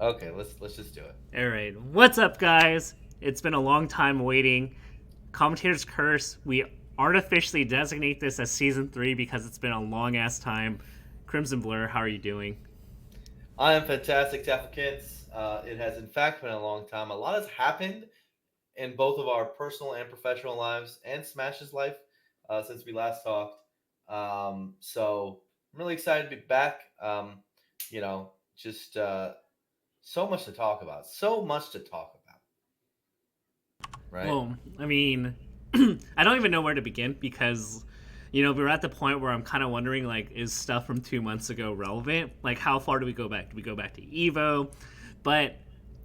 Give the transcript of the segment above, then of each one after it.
Okay, let's just do it. All right, what's up, guys? It's been a long time waiting. Commentator's Curse. We artificially designate this as season 3 because it's been a long ass time. Crimson Blur, how are you doing? I am fantastic, Taffakins. It has in fact been a long time. A lot has happened in both of our personal and professional lives, and Smash's life since we last talked. So I'm really excited to be back. Just so much to talk about. So much to talk about, right? Well, I mean, I don't even know where to begin because, we're at the point where I'm kind of wondering, like, is stuff from 2 months ago relevant? Like, how far do we go back? Do we go back to Evo? But,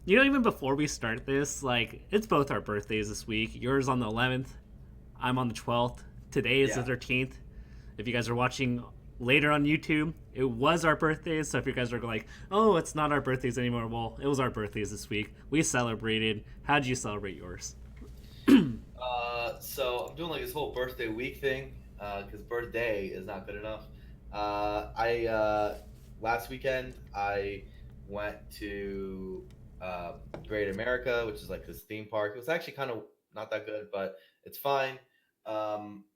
even before we start this, like, it's both our birthdays this week. Yours on the 11th, I'm on the 12th. Today is the Yeah. 13th. If you guys are watching later on YouTube, it was our birthdays. So if you guys are like, oh, it's not our birthdays anymore, well, it was our birthdays this week. We celebrated. How did you celebrate yours? So I'm doing like this whole birthday week thing because birthday is not good enough. I Last weekend I went to uh, Great America, which is like this theme park. It was actually kind of not that good, but it's fine.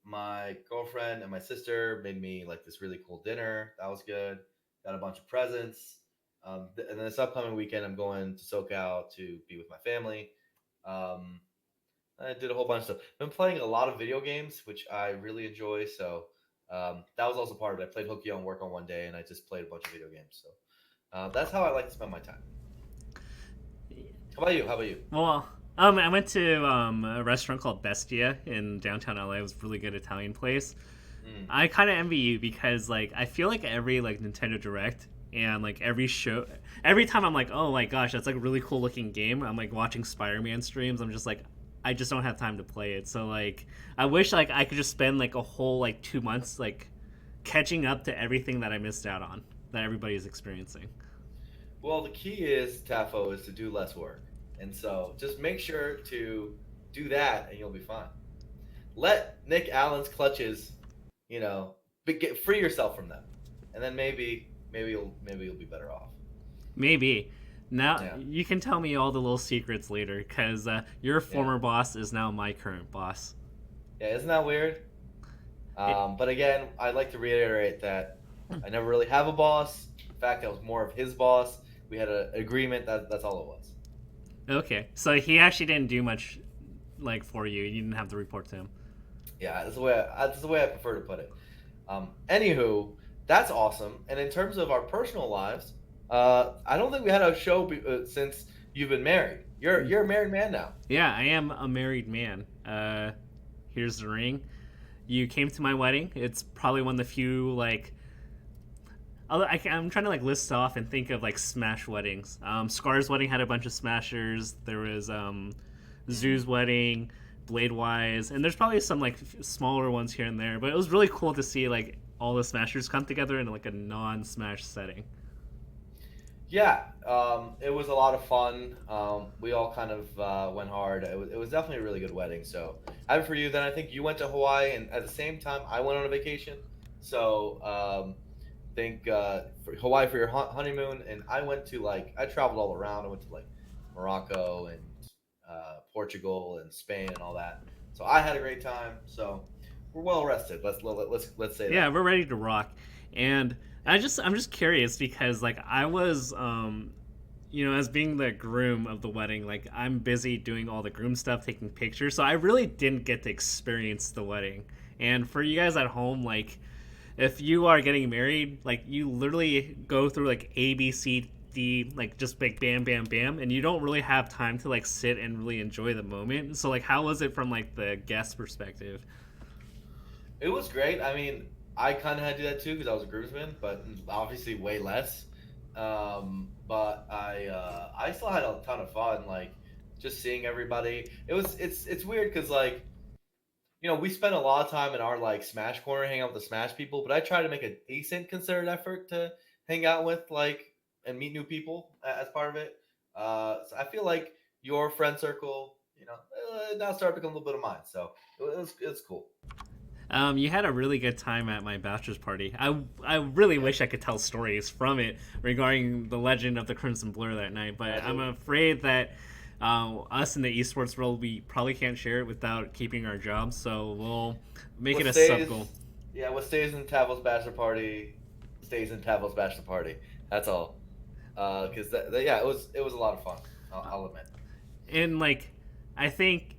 My girlfriend and my sister made me like this really cool dinner. That was good. Got a bunch of presents. And then this upcoming weekend, I'm going to SoCal to be with my family. Um, I did a whole bunch of stuff. Been playing a lot of video games, which I really enjoy. So that was also part of it. I played hooky on work on one day, and I just played a bunch of video games. So that's how I like to spend my time. How about you? How about you? Well, I went to a restaurant called Bestia in downtown LA. It was a really good Italian place. Mm. I kind of envy you because like I feel like every like Nintendo Direct and like every show, every time I'm like, oh my gosh, that's like a really cool looking game. I'm like watching Spider-Man streams. I'm just like, I just don't have time to play it. So like, I wish like I could just spend like a whole like 2 months like catching up to everything that I missed out on that everybody's experiencing. Well, the key is Tafo is to do less work, and so just make sure to do that, and you'll be fine. Let Nick Allen's clutches, free yourself from them, and then maybe you'll be better off. Maybe. Now Yeah, you can tell me all the little secrets later, because your yeah, former boss is now my current boss. yeah. Isn't that weird? It, But again, I'd like to reiterate that I never really have a boss. In fact, I was more of his boss. We had an agreement. That's all it was. okay, so he actually didn't do much like for you. You didn't have to report to him. Yeah, that's the way I prefer to put it. Anywho, that's awesome. And in terms of our personal lives, I don't think we had a show since you've been married. You're a married man now. Yeah, I am a married man. Here's the ring. You came to my wedding. It's probably one of the few like I'm trying to like list off and think of like smash weddings. Scar's wedding had a bunch of smashers. There was Mm-hmm. Zoo's wedding, Blade Wise, and there's probably some like smaller ones here and there. But it was really cool to see like all the smashers come together in like a non-smash setting. Yeah, it was a lot of fun. We all kind of went hard. It was definitely a really good wedding. So, happy for you. Then I think you went to Hawaii, and at the same time, I went on a vacation. So, think for Hawaii for your honeymoon, and I went to like I traveled all around. I went to like Morocco and Portugal and Spain and all that. So I had a great time. So we're well rested. Let's say Yeah, that. we're ready to rock. And I'm just curious because like I was as being the groom of the wedding, like I'm busy doing all the groom stuff, taking pictures, so I really didn't get to experience the wedding. And for you guys at home, like if you are getting married, like you literally go through like A B C D, like just like bam bam bam, and you don't really have time to like sit and really enjoy the moment. So like how was it from like the guest perspective? It was great. I mean, I kind of had to do that too because I was a groomsman, but obviously way less. But I still had a ton of fun, like just seeing everybody. It's weird because like we spend a lot of time in our like Smash corner, hanging out with the Smash people, but I try to make a decent concerted effort to hang out with like and meet new people as part of it. So I feel like your friend circle, now start becoming a little bit of mine. So it was cool. You had a really good time at my bachelor's party. I really Yeah. wish I could tell stories from it regarding the legend of the Crimson Blur that night, but I'm Imagine. afraid that us in the esports world, we probably can't share it without keeping our jobs, so we'll make What it a sub goal. stays, yeah, what stays in Tavil's bachelor party stays in Tavil's bachelor party. That's all. Because yeah, it was a lot of fun. I'll admit. And like, I think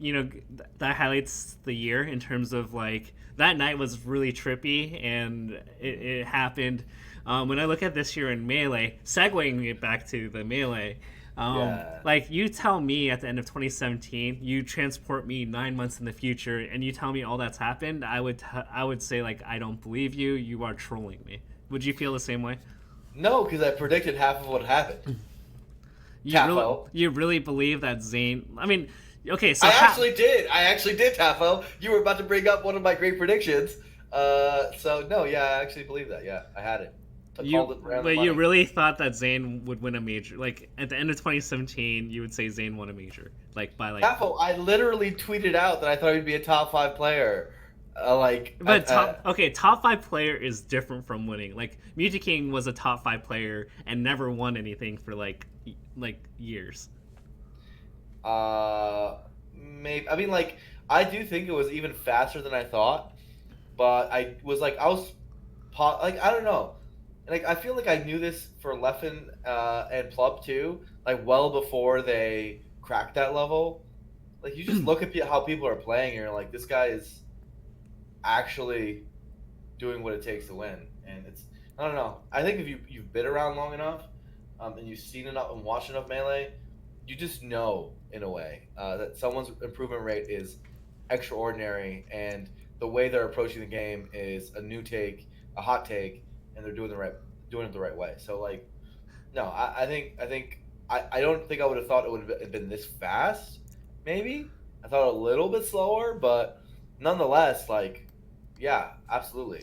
that highlights the year in terms of like that night was really trippy, and it happened. When I look at this year in melee, segueing it back to the melee, Yeah. like you tell me at the end of 2017, you transport me 9 months in the future, and you tell me all that's happened. I would say like I don't believe you. You are trolling me. Would you feel the same way? No, because I predicted half of what happened. Tafo. You really believe that Zayn? I mean, okay, so I actually did. I actually did, Tafo. You were about to bring up one of my great predictions. So no, yeah, I actually believe that. Yeah, I had it. I called it right on the but you money. really thought that Zayn would win a major? Like at the end of 2017, you would say Zayn won a major, like by like. Tafo, I literally tweeted out that I thought he'd be a top five player. But top five player is different from winning. Like Music King was a top five player and never won anything for like years. Maybe I mean like I do think it was even faster than I thought, but like I don't know, like I feel like I knew this for Leffen and Plub too, like well before they cracked that level. Like you just look at how people are playing, and you're like, this guy is actually doing what it takes to win, and it's I don't know. I think if you've been around long enough, and you've seen enough and watched enough melee, you just know in a way that someone's improvement rate is extraordinary, and the way they're approaching the game is a new take, a hot take, and they're doing it the right way. So like, no, I don't think I would have thought it would have been this fast. Maybe I thought a little bit slower, but nonetheless, like, yeah, absolutely.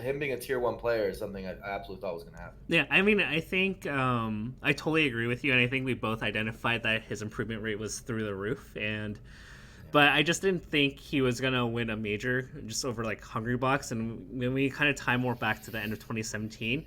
Him being a tier one player is something I absolutely thought was going to happen. Yeah, I mean, I think I totally agree with you, and I think we both identified that his improvement rate was through the roof. And but I just didn't think he was gonna win a major just over like Hungry Box. And when we kind of tie more back to the end of 2017,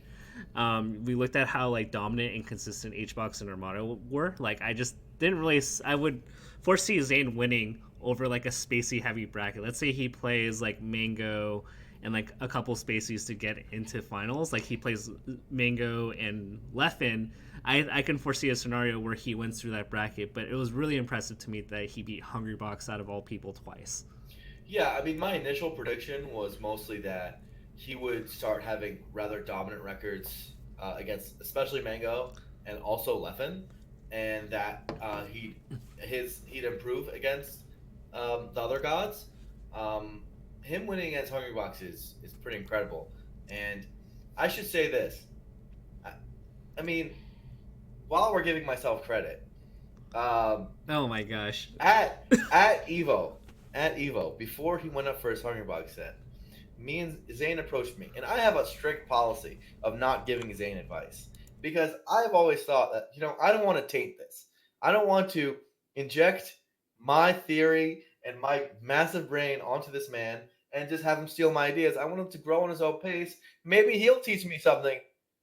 we looked at how like dominant and consistent HBox and Armada were. Like I just didn't really. I would foresee Zayn winning over like a spacey heavy bracket. Let's say he plays like Mango and like a couple spacies to get into finals. Like he plays Mango and Leffen. I can foresee a scenario where he wins through that bracket, but it was really impressive to me that he beat Hungry Box out of all people twice. Yeah, I mean, my initial prediction was mostly that he would start having rather dominant records against, especially Mango and also Leffen, and that he'd improve against the other gods. Him winning against Hungry Box is pretty incredible, and I should say this. I, I mean, while we're giving myself credit, um, Oh my gosh. at Evo, before he went up for his Hungry Box set, me and Zayn approached me, and I have a strict policy of not giving Zayn advice because I've always thought that I don't want to taint this. I don't want to inject my theory and my massive brain onto this man and just have him steal my ideas. I want him to grow in his own pace. Maybe he'll teach me something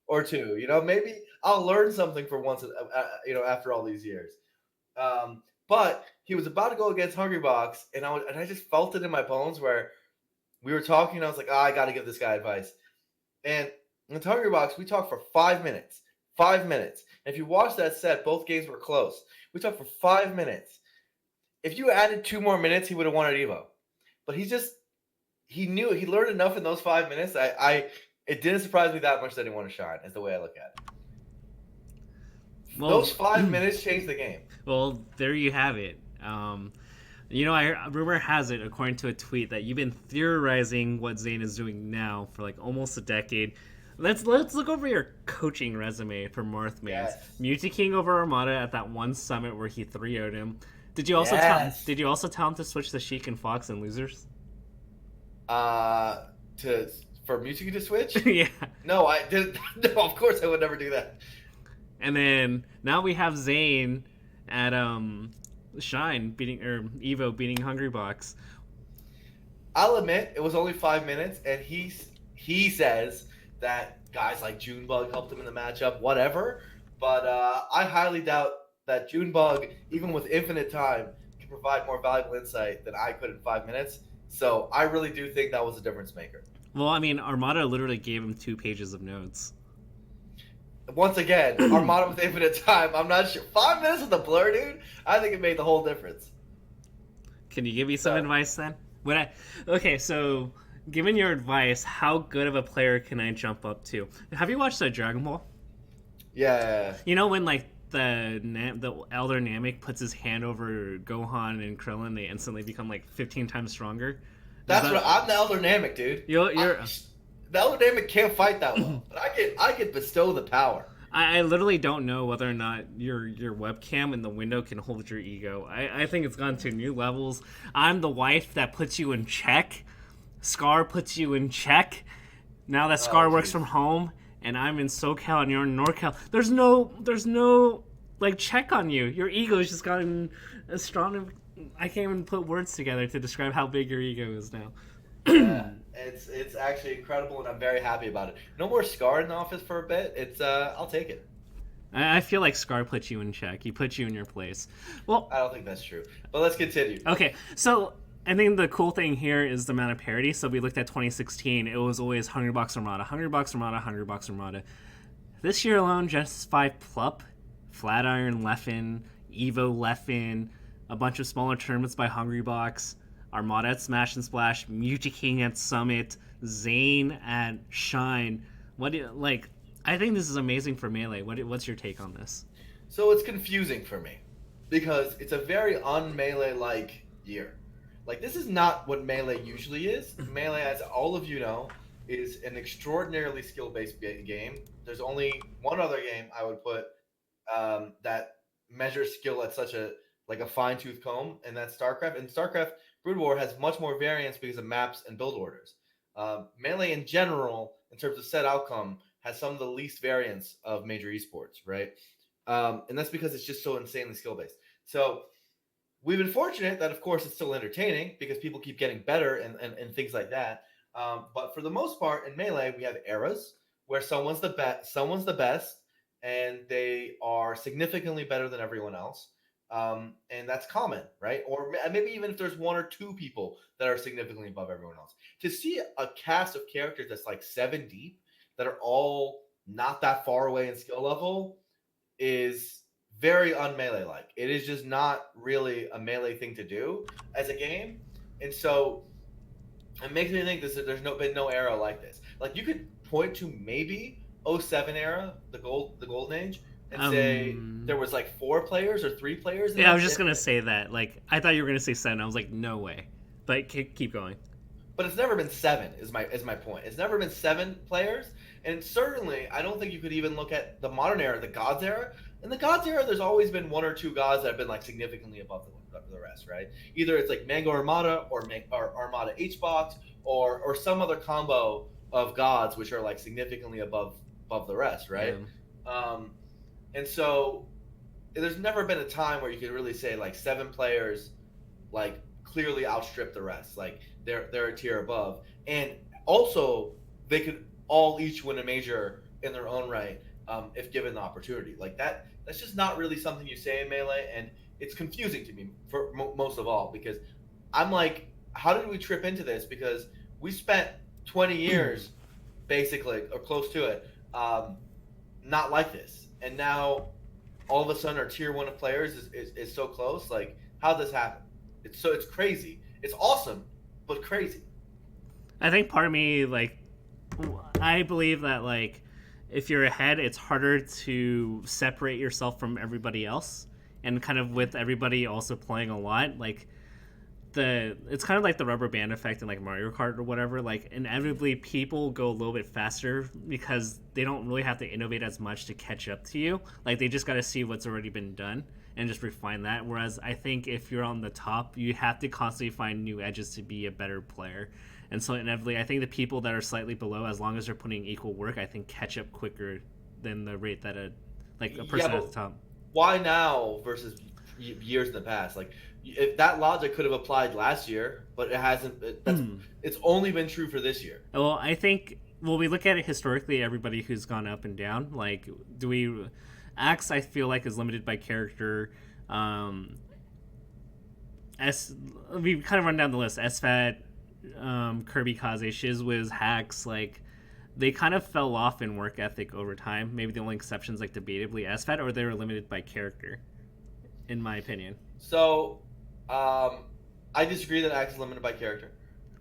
or two. Maybe I'll learn something for once. After all these years. But he was about to go against Hungry Box, and I just felt it in my bones where we were talking. And I was like, I got to give this guy advice. And in Hungry Box, we talked for 5 minutes. 5 minutes. And if you watch that set, both games were close. We talked for 5 minutes. If you added 2 more minutes, he would have won at Evo. But he learned enough in those 5 minutes. It didn't surprise me that much that he wanted to shine. Is the way I look at it. Well, Those 5 minutes changed the game. well, there you have it. Rumor has it, according to a tweet, that you've been theorizing what Zayn is doing now for like almost a decade. Let's look over your coaching resume for Marthmans. Yes. Muti King over Armada at that one summit where he 3-0'd him. Did you Yes. also tell him to switch to Sheik and Fox and losers? For music to switch? Yeah. No, I did. No, of course I would never do that. And then now we have Zayn at Shine beating or Evo beating Hungry Box. I'll admit it was only 5 minutes, and he says that guys like Junebug helped him in the matchup, whatever. But I highly doubt that Junebug, even with infinite time, can provide more valuable insight than I could in 5 minutes. So I really do think that was a difference maker. Well, I mean, Armada literally gave him 2 pages of notes. Once again, Armada with infinite time. I'm not sure. 5 minutes with the blur, dude. I think it made the whole difference. Can you give me some advice then? Okay, so given your advice, how good of a player can I jump up to? Have you watched Dragon Ball? Yeah. You know when like the Elder Namek puts his hand over Gohan and Krillin, they instantly become like 15 times stronger. I'm the Elder Namek, dude. The Elder Namek can't fight that well, but I could bestow the power. I literally don't know whether or not your webcam in the window can hold your ego. I think it's gone to new levels. I'm the wife that puts you in check. Scar puts you in check. Now that Scar works from home, and I'm in SoCal and you're in NorCal, there's no like check on you. Your ego's just gotten as strong. I can't even put words together to describe how big your ego is now. Yeah, it's actually incredible, and I'm very happy about it. No more Scar in the office for a bit. I'll take it. I feel like Scar puts you in check. He puts you in your place. Well, I don't think that's true, but let's continue. Okay, so I think the cool thing here is the amount of parity. So we looked at 2016. It was always $100 Armada, $100 Armada, $100 Armada. This year alone, just 5 Plup, Flatiron Leffen, Evo Leffen, a bunch of smaller tournaments by Hungrybox, Armada at Smash and Splash, Muji King at Summit, Zain at Shine. I think this is amazing for Melee. What's your take on this? So it's confusing for me because it's a very un-Melee-like year. Like, this is not what Melee usually is. Melee, as all of you know, is an extraordinarily skill-based game. There's only one other game I would put that measures skill at such a fine-tooth comb, and that's StarCraft. And StarCraft Brood War has much more variance because of maps and build orders. Melee in general, in terms of set outcome, has some of the least variance of major esports, right? And that's because it's just so insanely skill-based. So we've been fortunate that, of course, it's still entertaining because people keep getting better and things like that. But for the most part, in Melee, we have eras where someone's the best, and they are significantly better than everyone else. And that's common, right? Or maybe even if there's 1 or 2 people that are significantly above everyone else. To see a cast of characters that's like 7 deep that are all not that far away in skill level is very un-Melee-like. It is just not really a Melee thing to do as a game. And so it makes me think there's been no era like this. Like, you could point to maybe 07 era, the golden age, and say there was like 4 players or 3 players. Yeah, I was just gonna say that. Like, I thought you were gonna say 7. I was like, no way. But keep going. But it's never been 7. Is my point. It's never been 7 players, and certainly I don't think you could even look at the modern era, the Gods era. In the Gods era, there's always been 1 or 2 gods that have been like significantly above the rest, right? Either it's like Mango Armada or Armada H-Box or some other combo of gods which are like significantly above the rest, right? Yeah. And so there's never been a time where you could really say like 7 players like clearly outstrip the rest. Like they're a tier above. And also they could all each win a major in their own right if given the opportunity. Like that's just not really something you say in Melee, and it's confusing to me for most of all, because I'm like, how did we trip into this? Because we spent 20 years basically, or close to it, not like this. And now, all of a sudden, our tier 1 of players is so close. Like, how'd this happen? It's crazy. It's awesome, but crazy. I think part of me, like, I believe that, like, if you're ahead, it's harder to separate yourself from everybody else. And kind of with everybody also playing a lot, like, it's kind of like the rubber band effect in like Mario Kart or whatever. Like, inevitably people go a little bit faster because they don't really have to innovate as much to catch up to you. Like, they just got to see what's already been done and just refine that. Whereas I think if you're on the top, you have to constantly find new edges to be a better player. And so inevitably, I think the people that are slightly below, as long as they're putting equal work, I think catch up quicker than the rate that a person at the top. Why now versus years in the past. Like if that logic could have applied last year, but it hasn't. It's only been true for this year. Well, I think we look at it historically. Everybody who's gone up and down, like, do we? Axe, I feel like, is limited by character. Um, S we kind of run down the list. SFAT, Kirby, Kaze, Shizwiz, Hacks, like they kind of fell off in work ethic over time. Maybe the only exceptions, like debatably SFAT, or they were limited by character, in my opinion. So, I disagree that Axe is limited by character.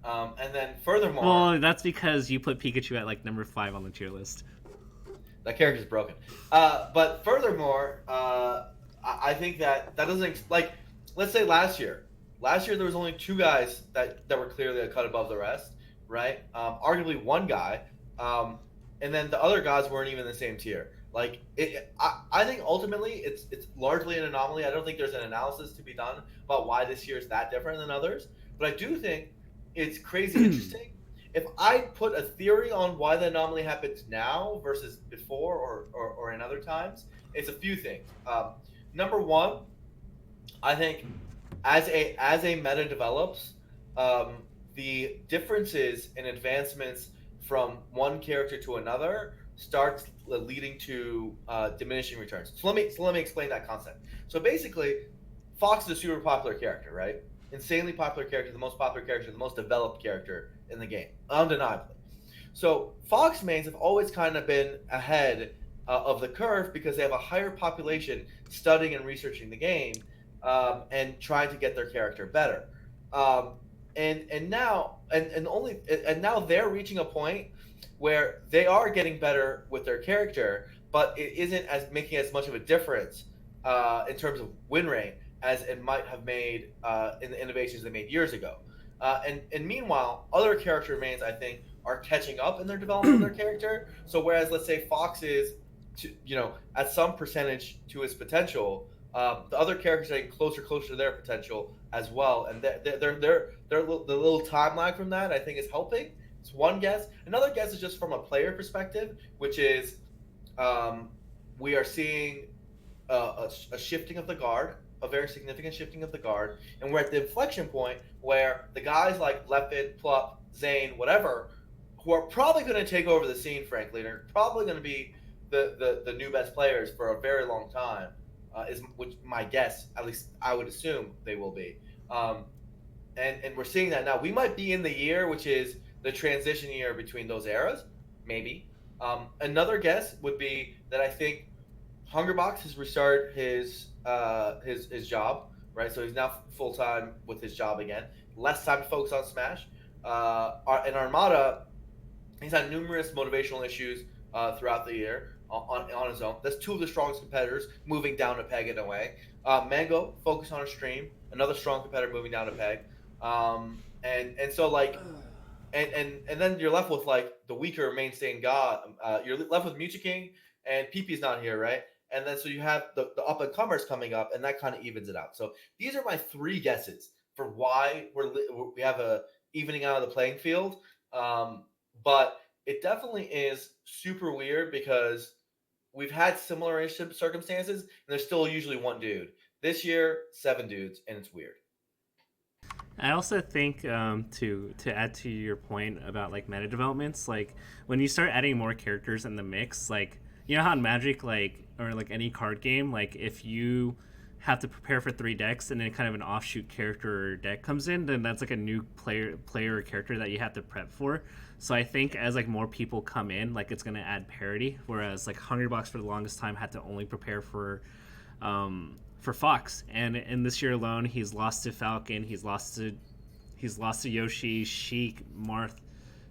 And then furthermore, Well, that's because you put Pikachu at like number 5 on the tier list. that character is broken. But furthermore, I think that doesn't like. Let's say last year. Last year there was only two guys that were clearly a cut above the rest, right? Arguably one guy, and then the other guys weren't even in the same tier. Like I think ultimately it's largely an anomaly. I don't think there's an analysis to be done about why this year is that different than others. But I do think it's crazy interesting. If I put a theory on why the anomaly happens now versus before or in other times, it's a few things. Number one, I think as a meta develops, the differences in advancements from one character to another starts leading to diminishing returns. So let me explain that concept. So basically, Fox is a super popular character, right? Insanely popular character, the most popular character, the most developed character in the game, undeniably. So Fox mains have always kind of been ahead of the curve because they have a higher population studying and researching the game, and trying to get their character better. And now they're reaching a point where they are getting better with their character, but it isn't as making as much of a difference in terms of win rate as it might have made in the innovations they made years ago. And meanwhile, other character mains, I think, are catching up in their development of their character. So whereas, let's say, Fox is, at some percentage to his potential, the other characters are getting closer to their potential as well, and the little time lag from that, I think, is helping. It's one guess. Another guess is just from a player perspective, which is we are seeing a shifting of the guard, a very significant shifting of the guard, and we're at the inflection point where the guys like Leopard, Plup, Zain, whatever, who are probably going to take over the scene, frankly, and are probably going to be the new best players for a very long time, is which my guess, at least I would assume they will be. And we're seeing that now. We might be in the year which is the transition year between those eras, maybe. Another guess would be that I think Hungerbox has restarted his job, right? So he's now full time with his job again. Less time to focus on Smash. And Armada, he's had numerous motivational issues throughout the year on his own. That's two of the strongest competitors moving down a peg in a way. Mango, focus on a stream. Another strong competitor moving down a peg. And so like, and then you're left with like the weaker mainstay in God. You're left with Mucha King, and PP's not here, right? And then so you have the up and comers coming up, and that kind of evens it out. So these are my three guesses for why we have a evening out of the playing field. But it definitely is super weird because we've had similar circumstances, and there's still usually one dude. This year, 7 dudes, and it's weird. I also think to add to your point about like meta developments, like when you start adding more characters in the mix, like you know how in Magic, like or like any card game, like if you have to prepare for 3 decks and then kind of an offshoot character or deck comes in, then that's like a new player or character that you have to prep for. So I think as like more people come in, like it's gonna add parity. Whereas like Hungrybox for the longest time had to only prepare for Fox, and in this year alone, he's lost to Falcon, he's lost to Yoshi, Sheik, Marth,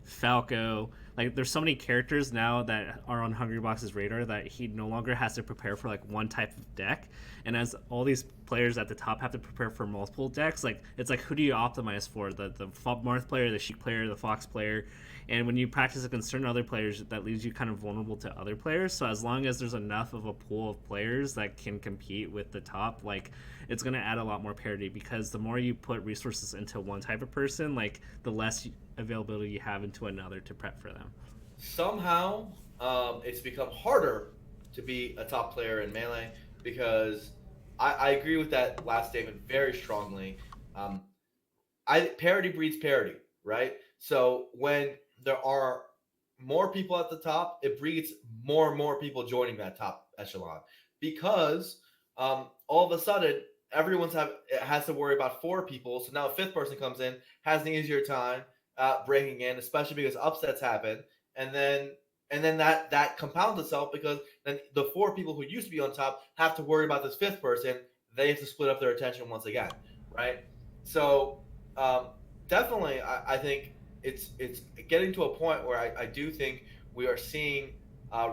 Falco. Like there's so many characters now that are on Hungrybox's radar that he no longer has to prepare for like one type of deck. And as all these players at the top have to prepare for multiple decks, like it's like who do you optimize for? The Marth player, the Sheik player, the Fox player. And when you practice against certain other players, that leaves you kind of vulnerable to other players. So as long as there's enough of a pool of players that can compete with the top, like it's going to add a lot more parity, because the more you put resources into one type of person, like the less availability you have into another to prep for them. Somehow, it's become harder to be a top player in Melee because I agree with that last statement very strongly. Um, I parity breeds parity, right? So when there are more people at the top, it breeds more and more people joining that top echelon because all of a sudden has to worry about four people. So now a fifth person comes in, has an easier time breaking in, especially because upsets happen, and then that compounds itself because then the four people who used to be on top have to worry about this fifth person. They have to split up their attention once again, right? So um, definitely, I think it's getting to a point where I do think we are seeing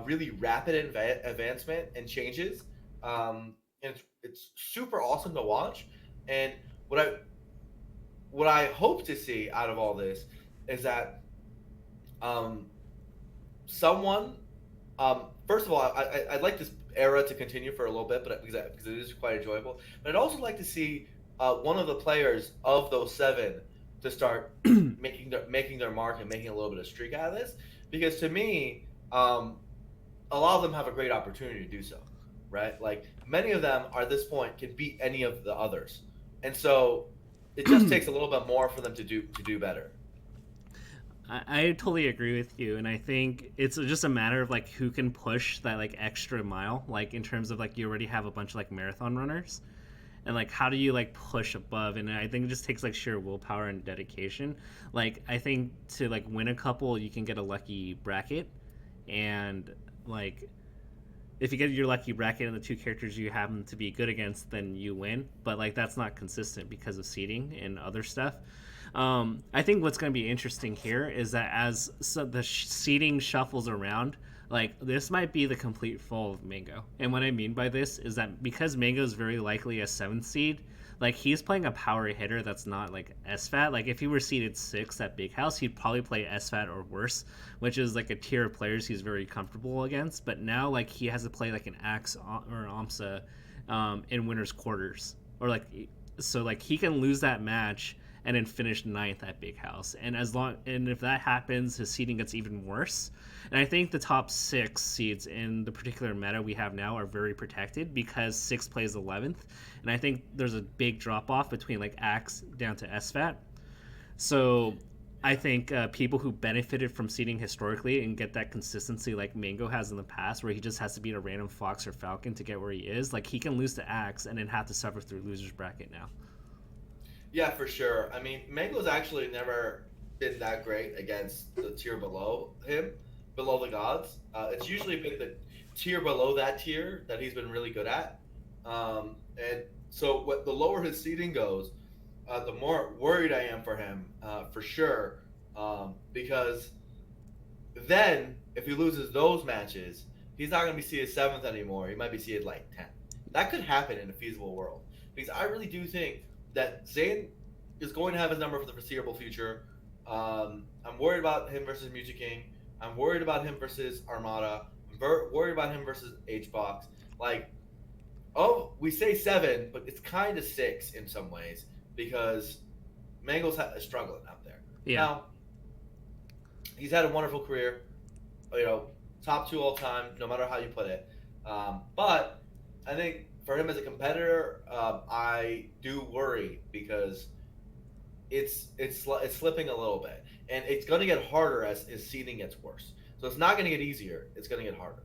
really rapid advancement and changes, and it's super awesome to watch. And what I what I hope to see out of all this is that um, someone first of all, I'd like this era to continue for a little bit, but because it is quite enjoyable. But I'd also like to see one of the players of those seven to start making their mark and making a little bit of streak out of this. Because to me, a lot of them have a great opportunity to do so, right? Like many of them are at this point can beat any of the others, and so it just takes a little bit more for them to do better. I totally agree with you, and I think it's just a matter of like who can push that like extra mile, like in terms of like you already have a bunch of like marathon runners, and like how do you like push above? And I think it just takes like sheer willpower and dedication. Like I think to like win a couple, you can get a lucky bracket, and like if you get your lucky bracket and the two characters you happen to be good against, then you win. But like that's not consistent because of seeding and other stuff. I think what's going to be interesting here is that as the seeding shuffles around, like this might be the complete fall of Mango. And what I mean by this is that because Mango is very likely a seventh seed, like he's playing a power hitter that's not like SFAT. Like if he were seeded sixth at Big House, he'd probably play SFAT or worse, which is like a tier of players he's very comfortable against. But now like he has to play like an Axe or Amsa in winners quarters, or like so like he can lose that match and then finish ninth at Big House. And if that happens, his seeding gets even worse. And I think the top six seeds in the particular meta we have now are very protected because six plays 11th, and I think there's a big drop off between like Axe down to SFAT. So I think people who benefited from seeding historically and get that consistency like Mango has in the past, where he just has to beat a random Fox or Falcon to get where he is, like he can lose to Axe and then have to suffer through losers bracket now. Yeah, for sure. I mean, Mango's actually never been that great against the tier below him, below the gods. It's usually been the tier below that tier that he's been really good at. And so, what the lower his seeding goes, the more worried I am for him, for sure. Because then, if he loses those matches, he's not going to be seeded seventh anymore. He might be seeded like 10th. That could happen in a feasible world. Because I really do think that Zayn is going to have his number for the foreseeable future. I'm worried about him versus Music King. I'm worried about him versus Armada. I'm worried about him versus HBox. Like, oh, we say seven, but it's kind of six in some ways because Mango's struggling out there. Yeah. Now, he's had a wonderful career, you know, top two all time, no matter how you put it. But I think for him as a competitor, I do worry because it's slipping a little bit, and it's going to get harder as his seeding gets worse. So it's not going to get easier; it's going to get harder.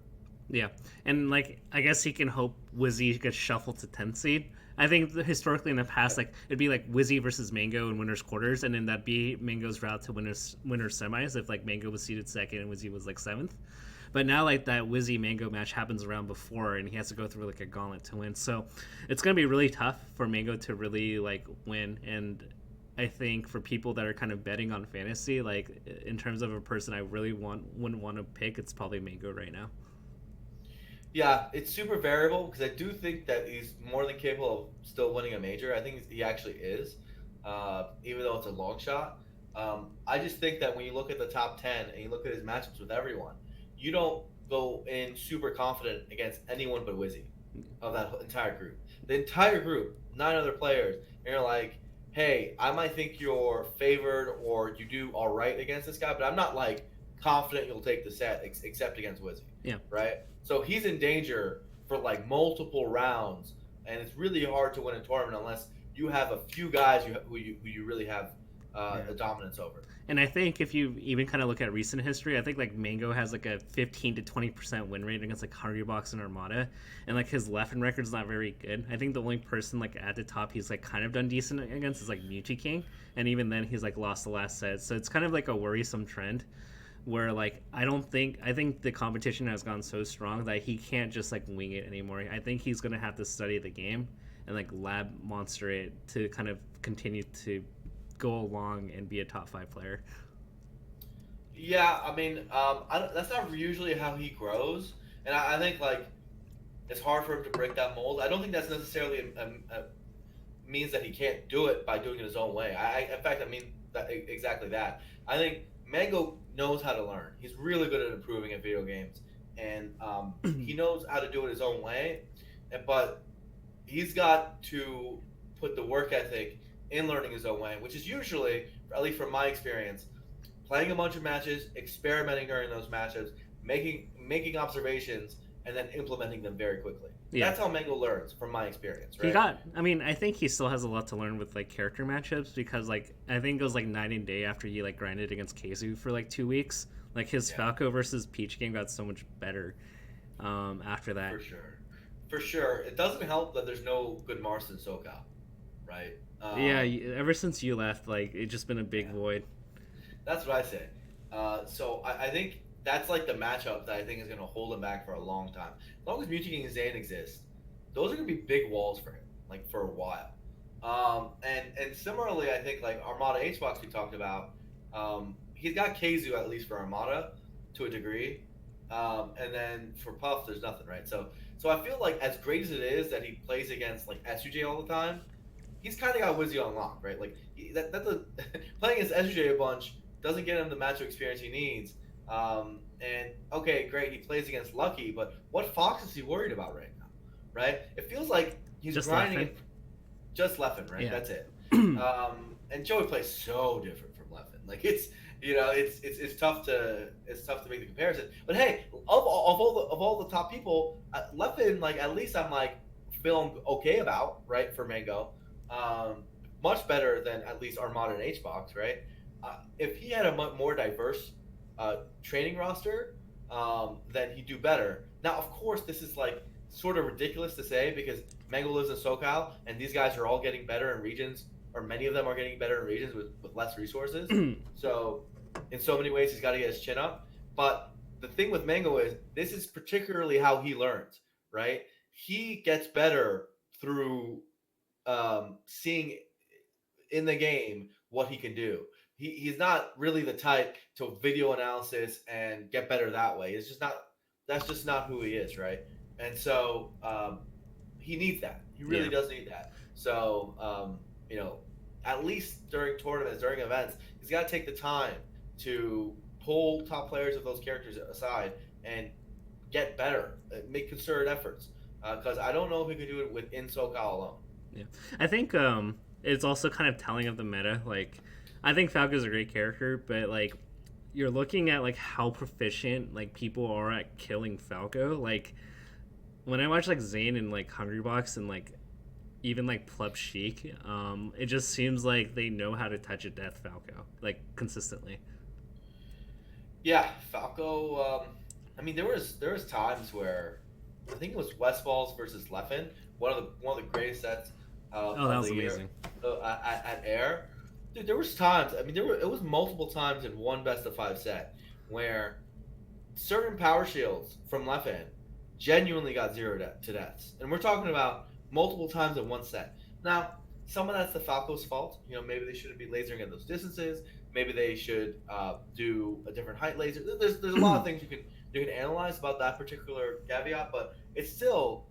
Yeah, and like I guess he can hope Wizzy gets shuffled to 10th seed. I think historically in the past, like it'd be like Wizzy versus Mango in winners quarters, and then that'd be Mango's route to winners semis if like Mango was seeded second and Wizzy was like seventh. But now like that Wizzy Mango match happens around before, and he has to go through like a gauntlet to win. So it's gonna be really tough for Mango to really like win. And I think for people that are kind of betting on fantasy, like in terms of a person I really wouldn't want to pick, it's probably Mango right now. Yeah, it's super variable because I do think that he's more than capable of still winning a major. I think he actually is, even though it's a long shot. I just think that when you look at the top 10 and you look at his matchups with everyone, you don't go in super confident against anyone but Wizzy of that entire group. The entire group, nine other players, and you're like, hey, I might think you're favored or you do all right against this guy, but I'm not like confident you'll take the set except against Wizzy, Yeah. right? So he's in danger for like multiple rounds and it's really hard to win a tournament unless you have a few guys who you really have Yeah. a dominance over. And I think if you even kind of look at recent history, I think like Mango has like a 15 to 20% win rate against like Hungrybox and Armada, and like his Leffen record's not very good. I think the only person like at the top he's like kind of done decent against is like Mewtwo King, and even then he's like lost the last set. So it's kind of like a worrisome trend where like I think the competition has gone so strong that he can't just like wing it anymore. I think he's gonna have to study the game and like lab monster it to kind of continue to go along and be a top 5 player. Yeah, I mean, that's not usually how he grows, and I think like it's hard for him to break that mold. I don't think that's necessarily means that he can't do it by doing it his own way. In fact, I mean that exactly that. I think Mango knows how to learn. He's really good at improving in video games, and he knows how to do it his own way. But he's got to put the work ethic in learning his own way, which is usually, at least from my experience, playing a bunch of matches, experimenting during those matches, making observations, and then implementing them very quickly. Yeah. That's how Mango learns, from my experience. Right? He got. I mean, I think he still has a lot to learn with like character matchups because like I think it was like night and day after he like grinded against Keizu for like 2 weeks. Like his Falco versus Peach game got so much better after that. For sure, for sure. It doesn't help that there's no good Mars in SoCal, right? Yeah, ever since you left, like it's just been a big void. That's what I say. So I think that's like the matchup that I think is going to hold him back for a long time. As long as Mewtwo and Zain exist, those are going to be big walls for him, like for a while. And similarly, I think like Armada HBox we talked about, he's got Keizu at least for Armada to a degree, and then for Puff there's nothing, right? So I feel like as great as it is that he plays against like SUJ all the time, he's kind of got Wizzy on lock, right? Like playing against SUJ a bunch doesn't get him the matchup experience he needs. And okay, great, he plays against Lucky, but what Fox is he worried about right now? Right? It feels like he's just grinding Leffen. it. Just Leffen, right? Yeah. That's it. And Joey plays so different from Leffen. Like it's tough to make the comparison. But hey, of all the top people, Leffen, like at least I'm like feeling okay about, right, for Mango. Much better than at least Armada and HBox, right? If he had a much more diverse training roster, then he'd do better. Now, of course, this is like sort of ridiculous to say because Mango lives in SoCal, and these guys are all getting better in regions, or many of them are getting better in regions with less resources. So, in so many ways, he's got to get his chin up. But the thing with Mango is this is particularly how he learns, right? He gets better through seeing in the game what he can do. He's not really the type to video analysis and get better that way. It's just not. That's just not who he is, right? And so he needs that. He really does need that. So at least during tournaments, during events, he's got to take the time to pull top players of those characters aside and get better, make concerted efforts. Because I don't know if he could do it within SoCal alone. Yeah, I think it's also kind of telling of the meta. Like, I think Falco's a great character, but like, you're looking at like how proficient like people are at killing Falco. Like, when I watch like Zain and like Hungrybox and like even like Pleb Sheik, it just seems like they know how to touch a death Falco like consistently. Yeah, Falco. I mean, there was times where I think it was Westfalls versus Leffen, one of the greatest sets. Oh, that was amazing. At Air, dude, there was times. I mean, it was multiple times in one best of 5 set where certain power shields from Leffen genuinely got 0 to deaths, and we're talking about multiple times in one set. Now, some of that's the Falco's fault. Maybe they shouldn't be lasering at those distances. Maybe they should do a different height laser. There's a lot of things you can analyze about that particular caveat, but it's still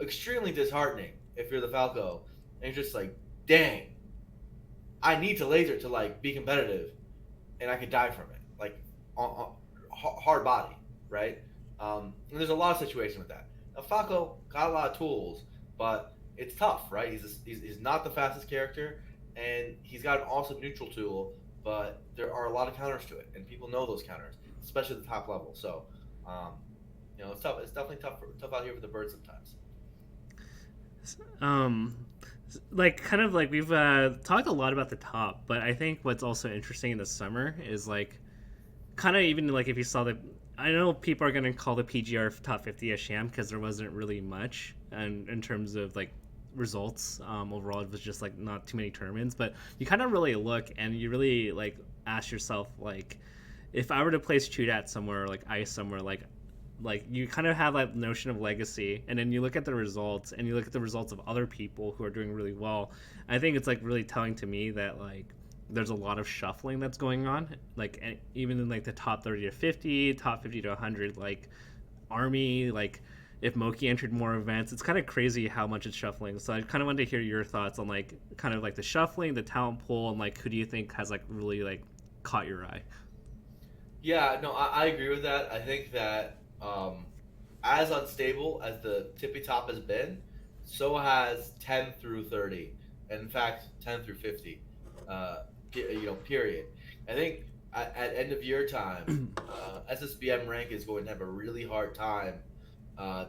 extremely disheartening if you're the Falco and you're just like, dang, I need to laser to like be competitive, and I could die from it, like on hard body, right? And there's a lot of situations with that. Now, Falco got a lot of tools, but it's tough, right? He's not the fastest character, and he's got an awesome neutral tool, but there are a lot of counters to it, and people know those counters, especially at the top level. So, it's tough. It's definitely tough out here for the birds sometimes. Um, like kind of like we've talked a lot about the top, but I think what's also interesting in the summer is like kind of even like if you saw the, I know people are gonna call the PGR top 50 a sham because there wasn't really much, and in terms of like results overall, it was just like not too many tournaments. But you kind of really look and you really like ask yourself like, if I were to place Chudat somewhere, like Ice somewhere, like you kind of have that notion of legacy, and then you look at the results and you look at the results of other people who are doing really well. I think it's like really telling to me that like there's a lot of shuffling that's going on, like even in like the top 30 to 50, top 50 to 100, like Army, like if Moki entered more events, it's kind of crazy how much it's shuffling. So I kind of wanted to hear your thoughts on like kind of like the shuffling, the talent pool, and like who do you think has like really like caught your eye? Yeah, no, I agree with that. I think that as unstable as the tippy top has been, so has 10 through 30, and in fact 10 through 50. Period. I think at end of year time, SSBM rank is going to have a really hard time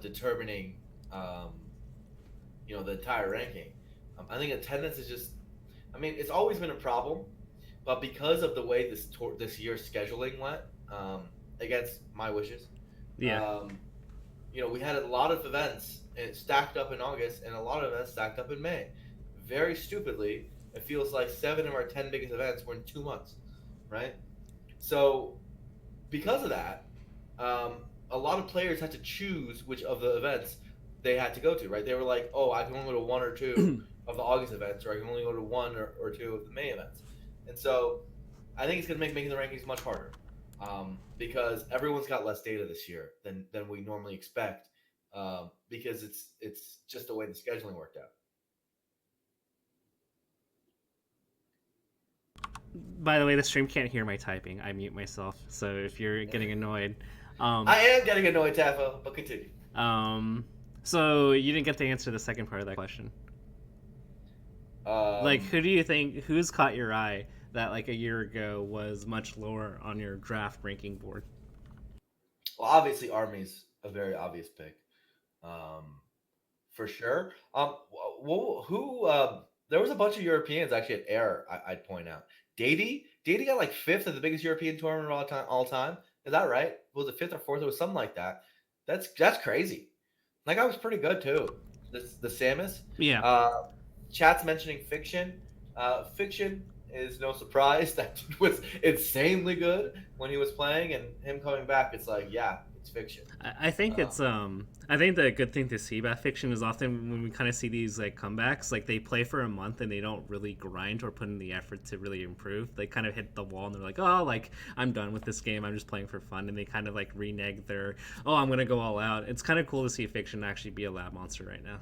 determining, um, the entire ranking. I think attendance is just, I mean, it's always been a problem, but because of the way this year's scheduling went, against my wishes, Yeah. um, we had a lot of events and it stacked up in August and a lot of events stacked up in May. Very stupidly, it feels like 7 of our 10 biggest events were in 2 months, right? So because of that, a lot of players had to choose which of the events they had to go to, right? They were like, oh, I can only go to one or two of the August events, or I can only go to one or two of the May events. And so I think it's going to make making the rankings much harder, because everyone's got less data this year than we normally expect, because it's just the way the scheduling worked out. By the way, the stream can't hear my typing. I mute myself, so if you're getting annoyed, um, I am getting annoyed, Tafo, but continue. um, so you didn't get to answer the second part of that question. Like, Um, who do you think who's caught your eye that like a year ago was much lower on your draft ranking board? well, obviously, Army's a very obvious pick, um, for sure. Who? There was a bunch of Europeans actually at Air. I'd point out. Dady got like fifth at the biggest European tournament of all time. All time. Is that right? Was it fifth or fourth? It was something like that. That's crazy. That guy was pretty good too. The Samus. Yeah. Uh, Chat's mentioning Fiction. Fiction is no surprise. That dude was insanely good when he was playing, and him coming back, it's like, yeah, it's Fiction. I think Uh, it's I think the good thing to see about Fiction is often when we kind of see these like comebacks, like they play for a month and they don't really grind or put in the effort to really improve. They kind of hit the wall and they're like, oh, like I'm done with this game. I'm just playing for fun, and they kind of like renege their, oh, I'm gonna go all out. It's kind of cool to see Fiction actually be a lab monster right now.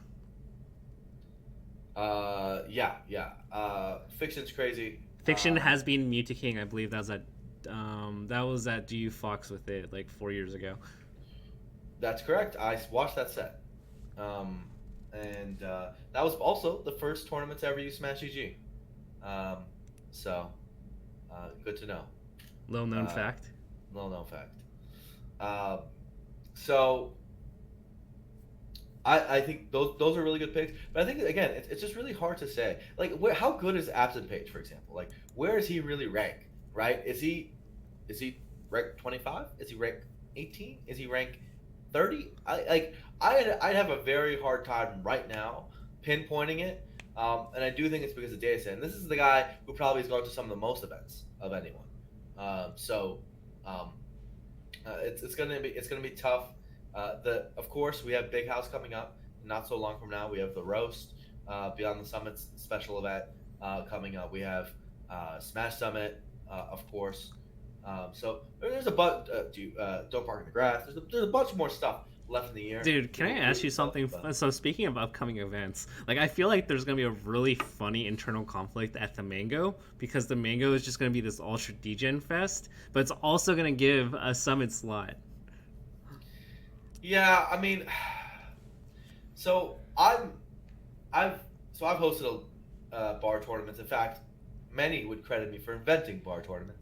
yeah, yeah. Fiction's crazy. Fiction has been Muta King. I believe that was at DU Fox with it like 4 years ago. That's correct. I watched that set. Um, and that was also the first tournament to ever use Smash EG. Um, so good to know. Little known Uh, fact. Little known fact. Uh, so I think those are really good picks, but I think again it's just really hard to say. Like, how good is Absent Page, for example? Like, where is he really ranked? Right? Is he ranked 25? Is he ranked 18? Is he ranked 30? I'd have a very hard time right now pinpointing it, and I do think it's because of data set. And this is the guy who probably has gone to some of the most events of anyone. So um, it's gonna be tough. Of course we have Big House coming up not so long from now. We have the roast, Beyond the Summits special event coming up. We have Smash Summit, of course. So there's a bunch. Don't park in the grass. There's a bunch more stuff left in the year. Dude, can I ask you something? So speaking of upcoming events, like I feel like there's gonna be a really funny internal conflict at the Mango, because the Mango is just gonna be this ultra degen fest, but it's also gonna give a summit slot. Yeah, I mean, so I've I've hosted bar tournaments. In fact, many would credit me for inventing bar tournaments.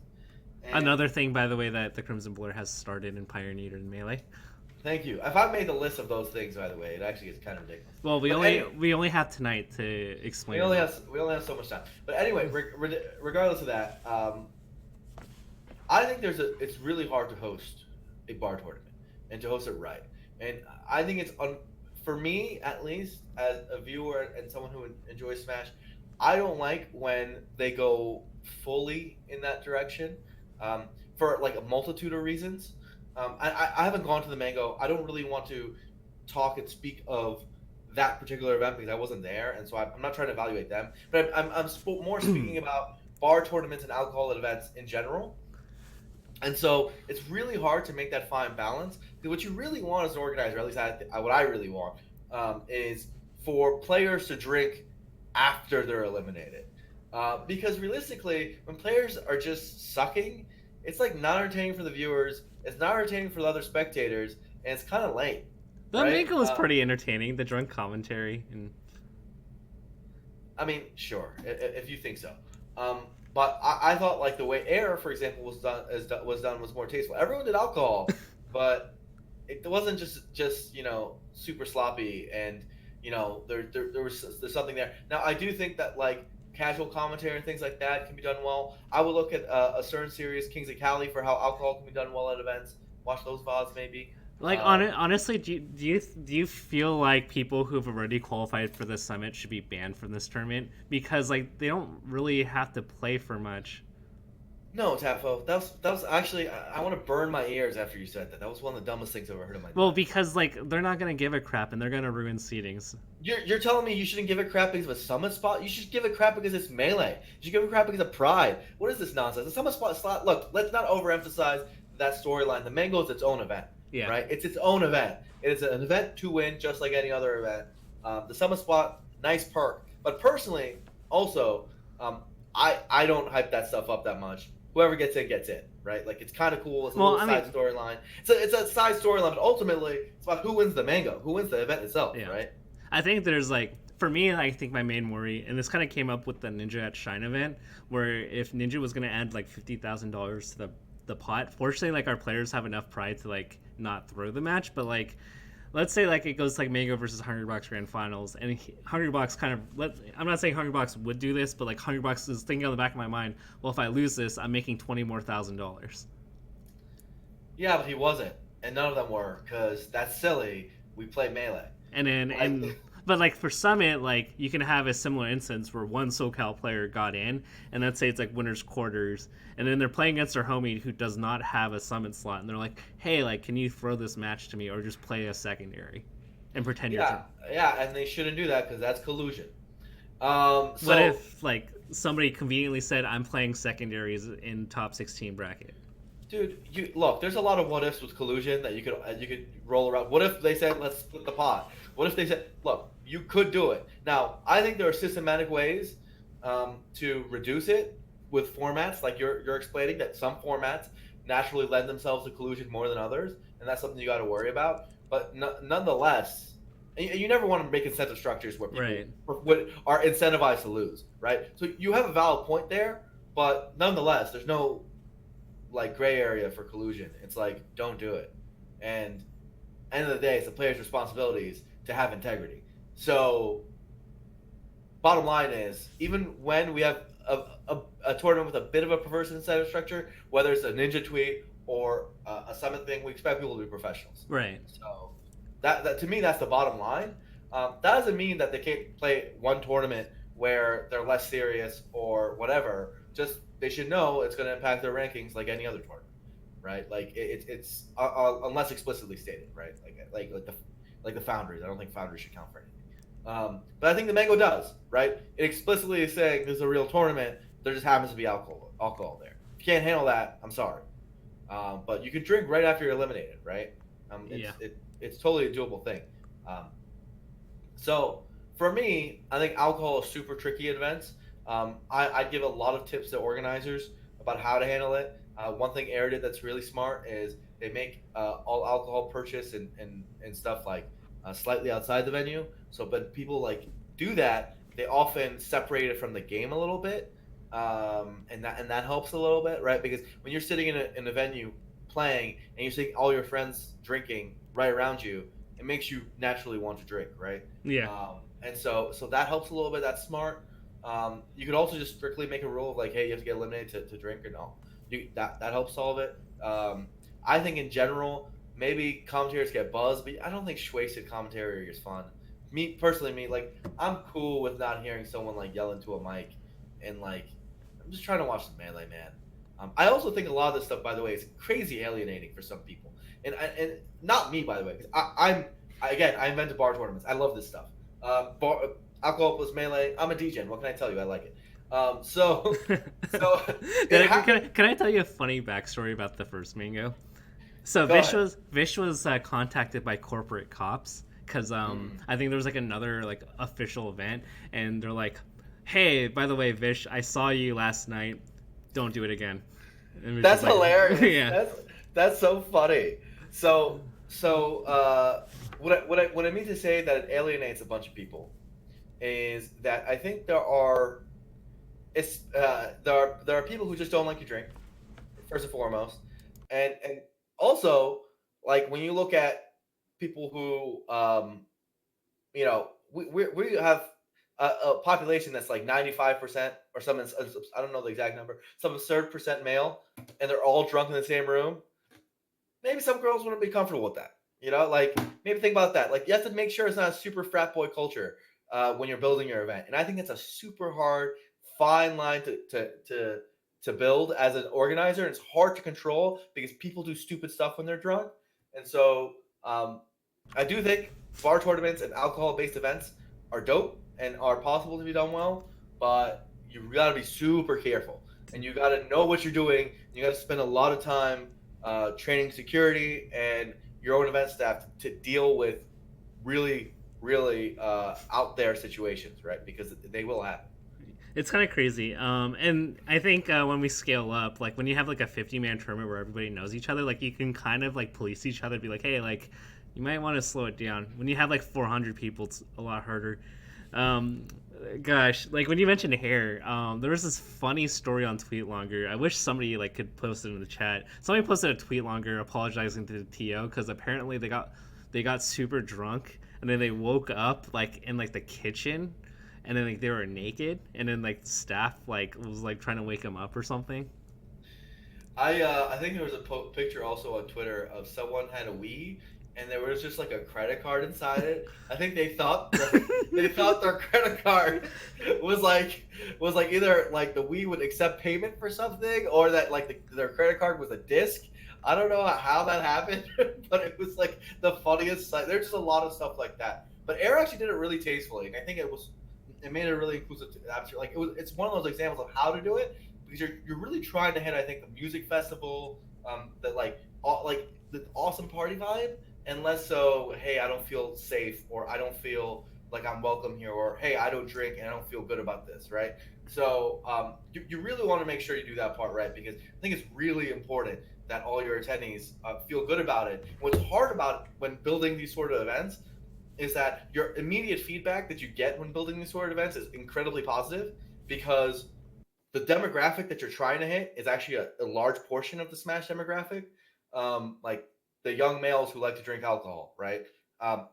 And Another thing, by the way, that the Crimson Blur has started and pioneered in Melee. Thank you. If I made the list of those things, by the way, it actually gets kind of ridiculous. Well, But anyway, we only have tonight to explain it all. we only have so much time. But anyway, regardless of that, I think it's really hard to host a bar tournament and to host it right. And I think for me at least as a viewer and someone who enjoys Smash, I don't like when they go fully in that direction, um, for like a multitude of reasons. I haven't gone to the Mango. I don't really want to talk and speak of that particular event because I wasn't there, and so I'm not trying to evaluate them. But more speaking about bar tournaments and alcohol events in general. And so it's really hard to make that fine balance. Because what you really want as an organizer, at least what I really want, is for players to drink after they're eliminated. Because realistically, when players are just sucking, it's like not entertaining for the viewers. It's not entertaining for the other spectators, and it's kind of lame, The right? Mako was pretty entertaining. The drunk commentary and I mean, sure, if you think so. Um, but I thought like the way Air, for example, was more tasteful. Everyone did alcohol, but it wasn't just super sloppy, and there's something there. Now I do think that like casual commentary and things like that can be done well. I would look at a certain series, Kings of Cali, for how alcohol can be done well at events. Watch those VODs maybe. like Um, honestly, do you feel like people who've already qualified for the summit should be banned from this tournament because like they don't really have to play for much? no, Tafo, that was actually I want to burn my ears after you said that. That was one of the dumbest things I've ever heard in my Well, life. because like they're not gonna give a crap and they're gonna ruin seedings. You're telling me you shouldn't give it crap because of a summit spot? You should give it crap because it's melee. You should give it crap because of pride. What is this nonsense? The summit spot slot. Look, let's not overemphasize that storyline. The Mango is its own event, Yeah. right? It's its own event. It is an event to win, just like any other event. The summit spot, nice perk. But personally, also, I don't hype that stuff up that much. Whoever gets in gets in, right? Like it's kind of cool. It's a Well, little side storyline. It's a side storyline, but ultimately it's about who wins the Mango, who wins the event itself, Yeah. right? I think there's like for me, I think my main worry, and this kind of came up with the Ninja at Shine event, where if Ninja was gonna add like $50,000 to the pot, fortunately, like our players have enough pride to like not throw the match, but like. Let's say like it goes like Mango versus Hungrybox Grand Finals, and Hungrybox kind of I'm not saying Hungrybox would do this, but like Hungrybox is thinking on the back of my mind. Well, if I lose this, I'm making $20,000. Yeah, but he wasn't, and none of them were, because that's silly. We play melee. And then but like for Summit, like you can have a similar instance where one SoCal player got in, and let's say it's like winners quarters, and then they're playing against their homie who does not have a Summit slot, and they're like, hey, like can you throw this match to me or just play a secondary, and pretend you're. Yeah, and they shouldn't do that because that's collusion. What if like somebody conveniently said I'm playing secondaries in top 16 bracket? dude, you look. There's a lot of what ifs with collusion that you could roll around. What if they said let's split the pot? What if they said, look, you could do it. Now, I think there are systematic ways to reduce it with formats like you're explaining. That some formats naturally lend themselves to collusion more than others, and that's something you got to worry about. But nonetheless, and you never want to make incentive structures where people are incentivized to lose, right? So you have a valid point there, but nonetheless, there's no like gray area for collusion. It's like don't do it, and end of the day, it's the player's responsibilities to have integrity. So, bottom line is, even when we have a tournament with a bit of a perverse incentive structure, whether it's a ninja tweet or a summit thing, we expect people to be professionals. Right. So, that to me, that's the bottom line. That doesn't mean that they can't play one tournament where they're less serious or whatever. Just they should know it's going to impact their rankings like any other tournament, right? Like it's unless explicitly stated, right? Like the Foundries. I don't think Foundries should count for anything. But I think the Mango does, right? It explicitly is saying there's a real tournament. There just happens to be alcohol there. If you can't handle that, I'm sorry. But you can drink right after you're eliminated, right? It's totally a doable thing. So for me, I think alcohol is super tricky at events. I give a lot of tips to organizers about how to handle it. One thing Air did that's really smart is they make all alcohol purchase and stuff like slightly outside the venue. So, but people like do that, they often separate it from the game a little bit, and that helps a little bit, right? Because when you're sitting in a venue playing and you're seeing all your friends drinking right around you, it makes you naturally want to drink, right? Yeah. And so that helps a little bit. That's smart. You could also just strictly make a rule of like, hey, you have to get eliminated to drink or no. That helps solve it. I think in general, maybe commentators get buzzed, but I don't think wasted commentary is fun. Me personally, like I'm cool with not hearing someone like yell into a mic, and like I'm just trying to watch the melee, man. I also think a lot of this stuff, by the way, is crazy alienating for some people, and not me, by the way. 'Cause again, I invented bar tournaments. I love this stuff. Bar, alcohol plus melee. I'm a DJ. What can I tell you? I like it. So it happened. Can I tell you a funny backstory about the first mango? So Go ahead. Vish was contacted by corporate cops because Mm. I think there was like another like official event, and they're like, "Hey, by the way, Vish, I saw you last night. Don't do it again." And Vish was That's like, hilarious. "Yeah, That's so funny. What I mean to say that it alienates a bunch of people is that I think there are people who just don't like to drink first and foremost, and also like when you look at people who we have a population that's like 95% or some, I don't know the exact number, some absurd percent male, and they're all drunk in the same room. Maybe some girls wouldn't be comfortable with that. Like maybe think about that. Like you have to make sure it's not a super frat boy culture when you're building your event, and I think it's a super hard, fine line to build as an organizer. And it's hard to control because people do stupid stuff when they're drunk, and so I do think bar tournaments and alcohol-based events are dope and are possible to be done well, but you got to be super careful and you got to know what you're doing. You got to spend a lot of time training security and your own event staff to deal with really, really out there situations, right? Because they will happen. it's kind of crazy." And I think when we scale up, like when you have like a 50-man tournament where everybody knows each other, like you can kind of like police each other, be like, "Hey, like you might want to slow it down." When you have like 400 people, it's a lot harder. Um, Gosh, like when you mentioned hair, there was this funny story on Tweet Longer. I wish somebody like could post it in the chat. Somebody posted a Tweet Longer apologizing to the TO because apparently they got super drunk and then they woke up like in like the kitchen and then like they were naked and then like the staff like was like trying to wake them up or something. I think there was a picture also on Twitter of someone had a Wii and there was just like a credit card inside it. I think they thought their credit card was like either like the Wii would accept payment for something or that like their credit card was a disc. I don't know how that happened, but it was like the funniest sight. There's just a lot of stuff like that. But Air actually did it really tastefully, and I think it made it really inclusive. Like it's one of those examples of how to do it because you're really trying to hit, I think, the music festival, that like the awesome party vibe, and less so, hey, I don't feel safe, or I don't feel like I'm welcome here, or hey, I don't drink and I don't feel good about this, right? So you really want to make sure you do that part right because I think it's really important that all your attendees feel good about it. What's hard about it when building these sort of events is that your immediate feedback that you get when building these sort of events is incredibly positive because the demographic that you're trying to hit is actually a large portion of the Smash demographic. Like the young males who like to drink alcohol, right?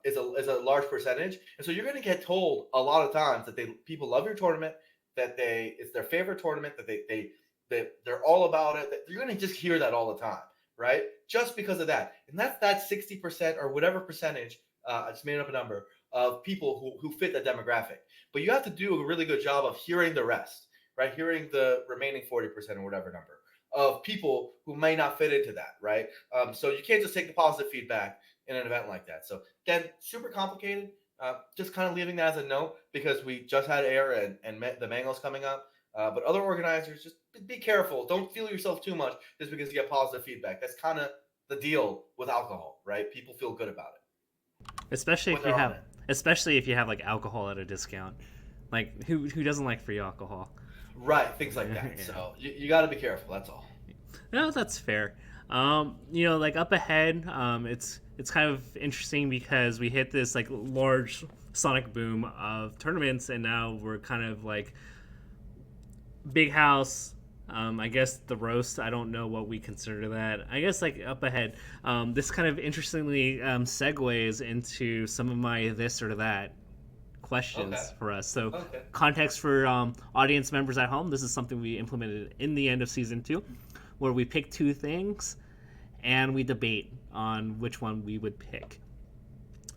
Is a large percentage, and so you're going to get told a lot of times that people love your tournament, that it's their favorite tournament, that they're all about it. That you're going to just hear that all the time, right? Just because of that, and that's that 60% or whatever percentage. I just made up a number of people who fit that demographic, but you have to do a really good job of hearing the rest, right? Hearing the remaining 40% or whatever number of people who may not fit into that, right? So you can't just take the positive feedback in an event like that. So again, super complicated. Just kind of leaving that as a note because we just had Air and the Mangos coming up. But other organizers, just be careful. Don't feel yourself too much just because you get positive feedback. That's kind of the deal with alcohol, right? People feel good about it especially when if you they're on have it. especially if you have like alcohol at a discount. Like who doesn't like free alcohol? Right, things like that. Yeah. So you got to be careful. That's all. No, that's fair. Like up ahead, it's kind of interesting because we hit this like large sonic boom of tournaments, and now we're kind of like big house, I guess the roast, I don't know what we consider that. I guess like up ahead. This kind of interestingly segues into some of my this or that Okay. questions for us. So, Okay. context for audience members at home, this is something we implemented in the end of season two, where we pick two things and we debate on which one we would pick.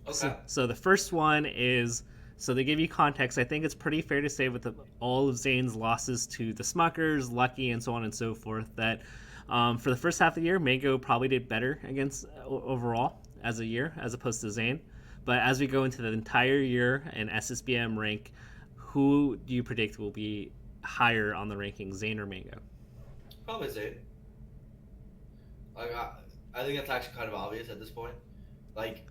Okay. So the first one is so they give you context. I think it's pretty fair to say with all of Zane's losses to the Smuckers, Lucky, and so on and so forth that for the first half of the year, Mango probably did better against overall as a year as opposed to Zane. But as we go into the entire year and SSBM rank, who do you predict will be higher on the ranking, Zane or Mango? Probably Zayn. Like I think that's actually kind of obvious at this point. Like,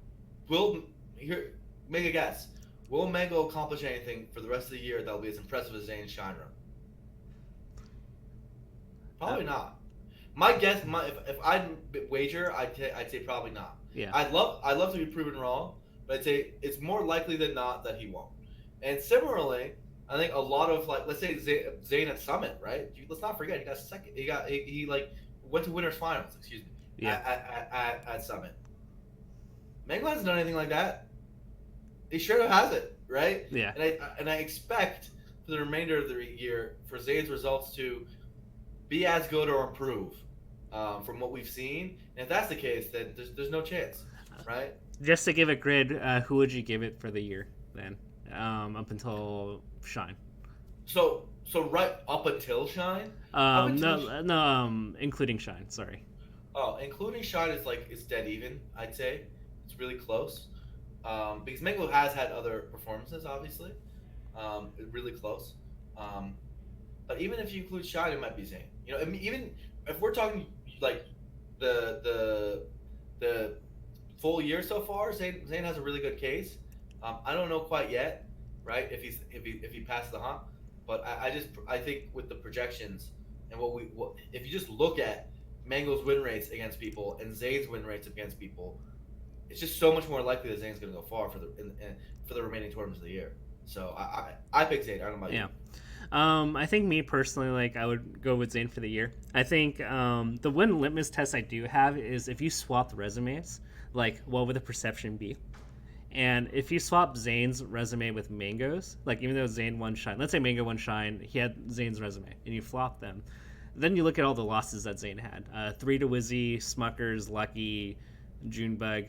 will here make a guess? Will Mango accomplish anything for the rest of the year that will be as impressive as Zayn's Shine Run? Uh, Probably not. My guess, if I'd wager, I'd say probably not. yeah. I'd love to be proven wrong, but I'd say it's more likely than not that he won't. And similarly, I think a lot of like, let's say Zayn at Summit, right? Let's not forget he got second. He like went to winners finals. Excuse me. Yeah. At Summit. Mango hasn't done anything like that. He sure has it, right? Yeah. And I expect for the remainder of the year for Zayn's results to be as good or improve from what we've seen. And if that's the case, then there's no chance, right? Just to give a grid, who would you give it for the year then, up until Shine? So right up until Shine, up until No, including Shine. Sorry. including Shine is like it's dead even. I'd say it's really close because Mango has had other performances, obviously, really close. Um, but even if you include Shine, it might be Zayn. You know, I mean, even if we're talking like the full year so far, Zayn has a really good case. I don't know quite yet, right? If he passes the hump, but I think with the projections and what if you just look at Mango's win rates against people and Zayn's win rates against people, it's just so much more likely that Zayn's going to go far for the remaining tournaments of the year. So I pick Zayn. I don't know about Yeah. you. I think me personally, like I would go with Zayn for the year. I think the one litmus test I do have is if you swap the resumes, like what would the perception be? And if you swap Zayn's resume with Mango's, like even though Zayn won Shine, let's say Mango won Shine, he had Zayn's resume, and you flop them, then you look at all the losses that Zayn had: 3 to Wizzy, Smuckers, Lucky, Junebug.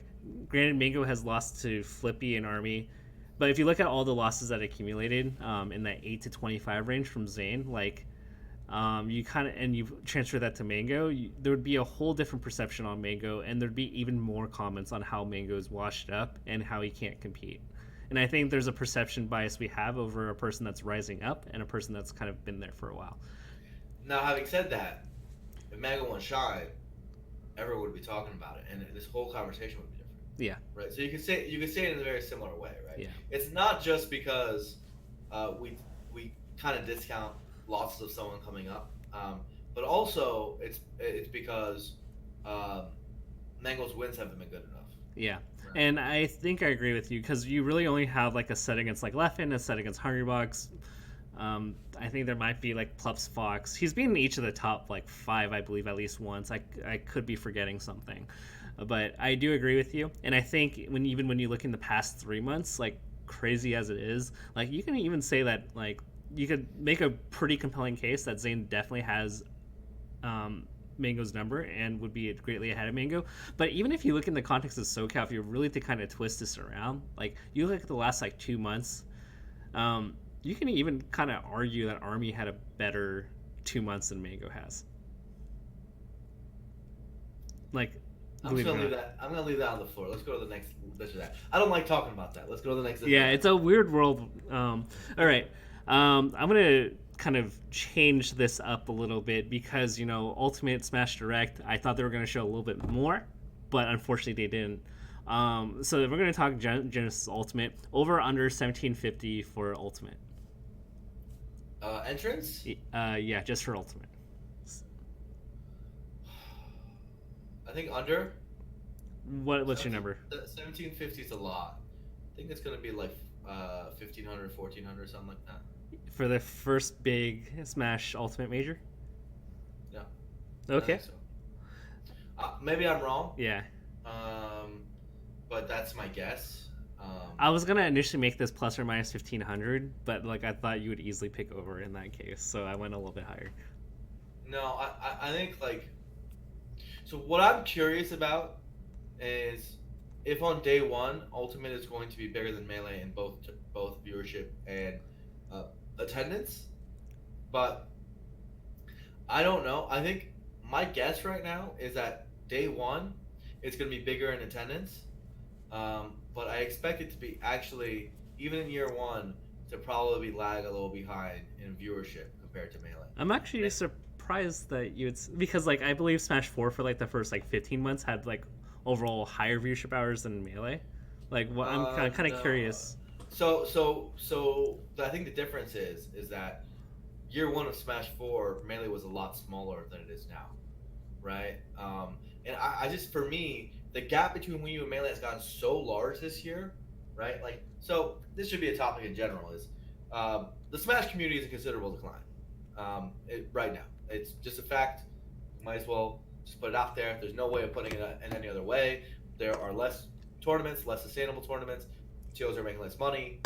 Granted, Mango has lost to Flippy and Army, but if you look at all the losses that accumulated in that 8 to 25 range from Zayn, like you kind of and you transfer that to Mango, there would be a whole different perception on Mango, and there'd be even more comments on how Mango is washed up and how he can't compete. And I think there's a perception bias we have over a person that's rising up and a person that's kind of been there for a while. Now, having said that, if Mango won Shine, everyone would be talking about it, and this whole conversation would be different. Yeah. Right. So you can say it in a very similar way, right? Yeah. It's not just because we kind of discount losses of someone coming up, but also it's because Mango's wins haven't been good enough. Yeah. Right. And I think I agree with you because you really only have like a set against like Leffen, a set against Hungrybox. I think there might be like Plups Fox. He's beaten each of the top like 5, I believe, at least once. I could be forgetting something, but I do agree with you. And I think even when you look in the past 3 months, like crazy as it is, like you can even say that like you could make a pretty compelling case that Zayn definitely has Mango's number and would be greatly ahead of Mango. But even if you look in the context of SoCal, if you really to kind of twist this around, like you look at the last like 2 months, you can even kind of argue that Army had a better 2 months than Mango has. Like, I'm just gonna leave that. I'm gonna leave that on the floor. Let's go to the next. This or that. I don't like talking about that. Let's go to the next. Yeah, it's a weird world. All right, I'm gonna kind of change this up a little bit because Ultimate Smash Direct. I thought they were gonna show a little bit more, but unfortunately they didn't. So we're gonna talk Genesis Ultimate over under 1750 for Ultimate. Entrance? Yeah, just for Ultimate. I think under. What's your number? 1750 is a lot. I think it's gonna be like 1500, 1400, something like that. For the first big Smash Ultimate Major? I Okay. think so. Maybe I'm wrong, Yeah. um, but that's my guess. I was gonna initially make this plus or minus 1500, but like I thought you would easily pick over in that case, so I went a little bit higher. No, I think like so. What I'm curious about is if on day one, Ultimate is going to be bigger than Melee in both viewership and uh, attendance, but I don't know. I think my guess right now is that day one, it's going to be bigger in attendance, but I expect it to be actually even in year one to probably lag a little behind in viewership compared to Melee. I'm actually surprised that you would because like I believe Smash 4 for like the first like 15 months had like overall higher viewership hours than Melee. Like what I'm kind of No. curious. So I think the difference is that year one of Smash Four, Melee was a lot smaller than it is now, right? And I just for me, the gap between Wii U and Melee has gotten so large this year, right? Like, so this should be a topic in general is the Smash community is in considerable decline right now. It's just a fact. Might as well just put it out there. There's no way of putting it in any other way. There are less tournaments, less sustainable tournaments. TOs are making less money.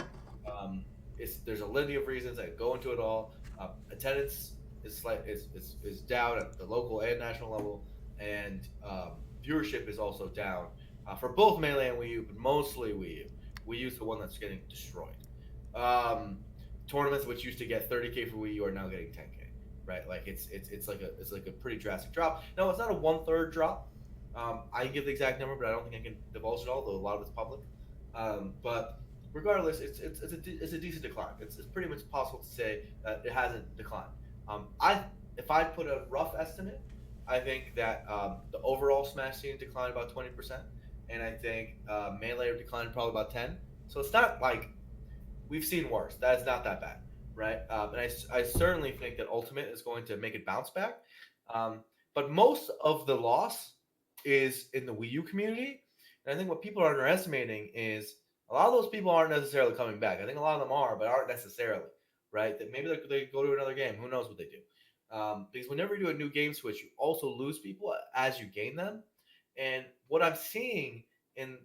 There's a litany of reasons that go into it all. Attendance is down at the local and national level, and viewership is also down for both Melee and Wii U, but mostly Wii U. Wii U is the one that's getting destroyed. Um, Tournaments which used to get 30K for Wii U are now getting 10K. Right, like it's like a pretty drastic drop. No, it's not a 1/3 drop. I can give the exact number, but I don't think I can divulge it all, though a lot of it's public. But regardless, it's a decent decline. It's pretty much possible to say that it hasn't declined. I If I put a rough estimate, I think that the overall Smash scene declined about 20%, and I think Melee declined probably about 10. So it's not like we've seen worse. That's not that bad, right? And I certainly think that Ultimate is going to make it bounce back. Um, but most of the loss is in the Wii U community. And I think what people are underestimating is a lot of those people aren't necessarily coming back. I think a lot of them are, but aren't necessarily, right? That maybe they go to another game. Who knows what they do? Because whenever you do a new game switch, you also lose people as you gain them. And what I'm seeing in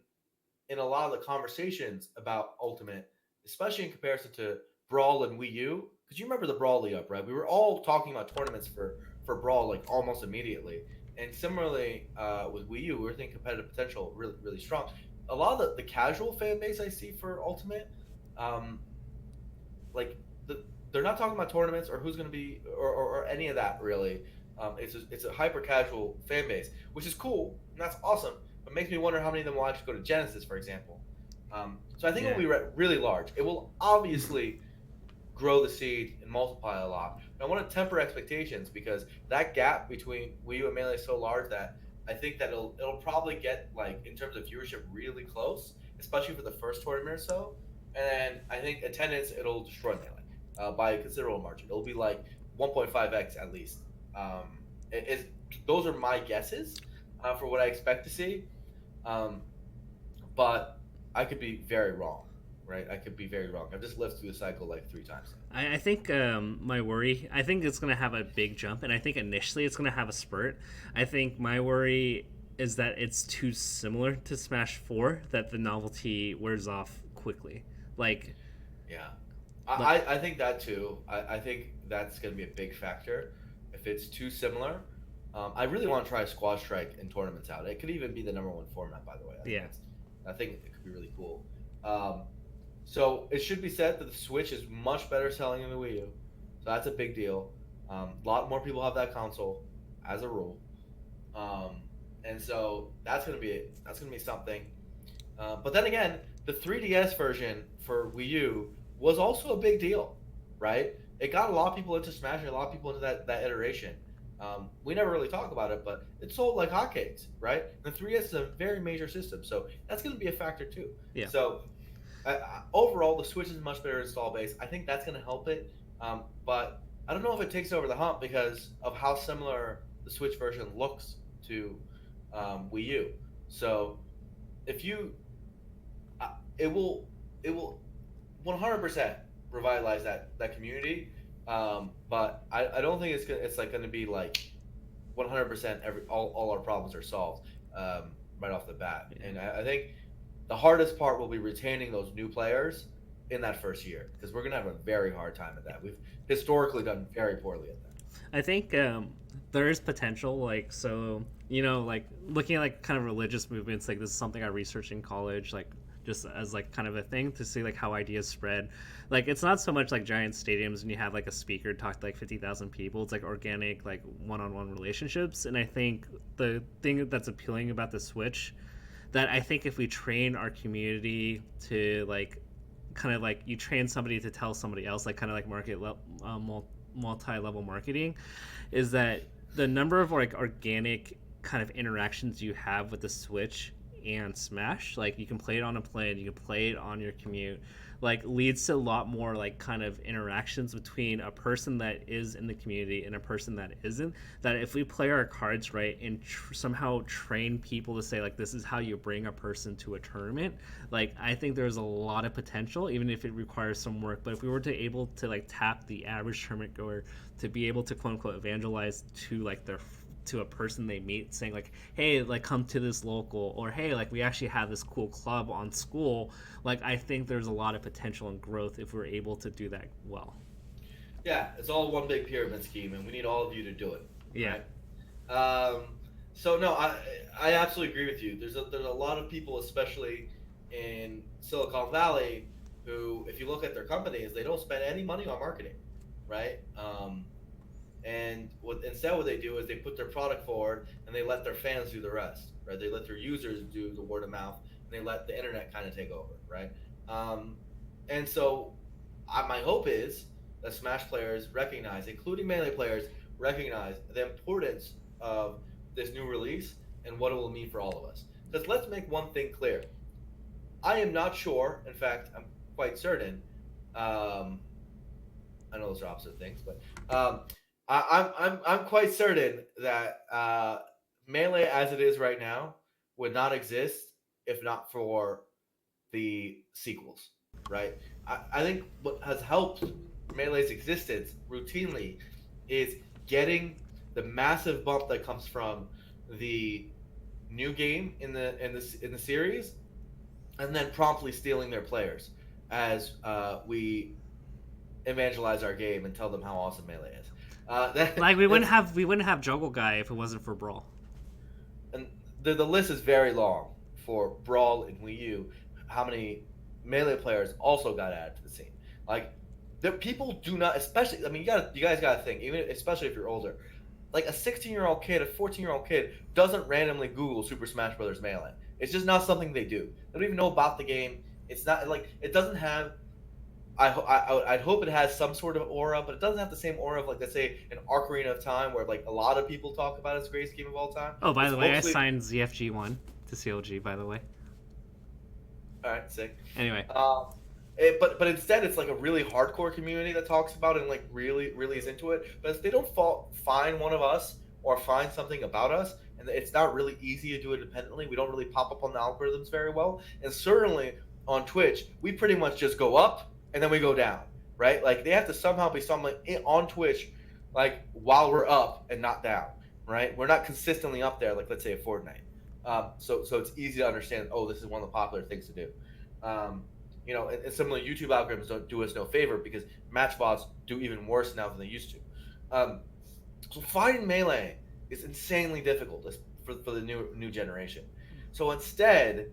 in a lot of the conversations about Ultimate, especially in comparison to Brawl and Wii U, because you remember the Brawl League up, right? We were all talking about tournaments for Brawl like almost immediately, and similarly with Wii U, we were thinking competitive potential really strong. A lot of the casual fan base I see for Ultimate, um, like they're not talking about tournaments or who's going to be or any of that really. It's a hyper casual fan base, which is cool and that's awesome. But makes me wonder how many of them will actually go to Genesis, for example. So I think it Yeah. will be really large. It will obviously grow the seed and multiply a lot. But I want to temper expectations because that gap between Wii U and Melee is so large that I think that it'll probably get like in terms of viewership really close, especially for the first tournament or so. And then I think attendance it'll destroy Melee by a considerable margin. It'll be like 1.5x at least. Those are my guesses for what I expect to see. Um, but I could be very wrong, right? I could be very wrong. I've just lived through the cycle like 3 times now. I think my worry, I think it's going to have a big jump, and I think initially it's going to have a spurt. I think my worry is that it's too similar to Smash 4 that the novelty wears off quickly. Like, Yeah, but I think that too. I think that's going to be a big factor. If it's too similar, I really want to try Squad Strike in tournaments out. It could even be the number one format, by the way. yeah, I think it could be really cool. Um, so it should be said that the Switch is much better selling than the Wii U, so that's a big deal. A lot more people have that console, as a rule, um, and so that's gonna be something. But then again, the 3DS version for Wii U was also a big deal, right? It got a lot of people into Smash and a lot of people into that iteration. We never really talk about it, but it sold like hotcakes, right? And the 3DS is a very major system, so that's going to be a factor too. yeah. So overall, the Switch is a much better install base. I think that's going to help it, but I don't know if it takes over the hump because of how similar the Switch version looks to Wii U. So if you it will 100% revitalize that community. But I don't think it's like going to be like 100% all our problems are solved right off the bat. Yeah. And I think the hardest part will be retaining those new players in that first year because we're gonna have a very hard time at that. We've historically done very poorly at that. I think there is potential, like, so, like looking at like kind of religious movements, like this is something I researched in college, like just as like kind of a thing to see like how ideas spread. Like it's not so much like giant stadiums and you have like a speaker talk to like 50,000 people. It's like organic, like one-on-one relationships. And I think the thing that's appealing about the Switch, that I think if we train our community to like kind of like you train somebody to tell somebody else, like kind of like multi-level marketing, is that the number of like organic kind of interactions you have with the Switch and Smash, like you can play it on a plane, you can play it on your commute, like leads to a lot more like kind of interactions between a person that is in the community and a person that isn't. That if we play our cards right and somehow train people to say like this is how you bring a person to a tournament, like I think there's a lot of potential, even if it requires some work. But if we were to able to like tap the average tournament goer to be able to quote unquote evangelize to like their to a person they meet saying like, hey, like come to this local, or hey, like we actually have this cool club on school, like I think there's a lot of potential and growth if we're able to do that well. Yeah, it's all one big pyramid scheme, and we need all of you to do it. Yeah. Right? So no, I absolutely agree with you. There's a lot of people, especially in Silicon Valley, who, if you look at their companies, they don't spend any money on marketing, right? And instead what they do is they put their product forward and they let their fans do the rest, right? They let their users do the word of mouth and they let the internet kind of take over, right? And so my hope is that Smash players recognize, including Melee players, recognize the importance of this new release and what it will mean for all of us. Because let's make one thing clear. I am not sure, in fact, I'm quite certain, I know those are opposite things, but I'm quite certain that Melee as it is right now would not exist if not for the sequels, right? I think what has helped Melee's existence routinely is getting the massive bump that comes from the new game in the series, and then promptly stealing their players as we evangelize our game and tell them how awesome Melee is. Like we wouldn't have Juggle Guy if it wasn't for Brawl. And the list is very long for Brawl and Wii U. How many Melee players also got added to the scene? Like, the people do not, especially. I mean, you guys got to think, even especially if you're older. Like a 16-year-old kid, a 14-year-old kid doesn't randomly Google Super Smash Bros. Melee. It's just not something they do. They don't even know about the game. It's not like it doesn't have. I'd hope it has some sort of aura, but it doesn't have the same aura of, like, let's say, an Ocarina of Time, where like a lot of people talk about it as the greatest game of all time. Oh, by It's the way, mostly... I signed ZFG1 to CLG, by the way. All right, sick. Anyway. But instead, it's like a really hardcore community that talks about it and like really is into it. But if they don't find one of us or find something about us, and it's not really easy to do it independently, we don't really pop up on the algorithms very well. And certainly on Twitch, we pretty much just go up and then we go down, right? Like they have to somehow be someone on Twitch, like while we're up and not down, right? We're not consistently up there, like let's say a Fortnite. So it's easy to understand. Oh, this is one of the popular things to do. And some of the YouTube algorithms don't do us no favor because match bots do even worse now than they used to. So finding Melee is insanely difficult for the new generation. So instead,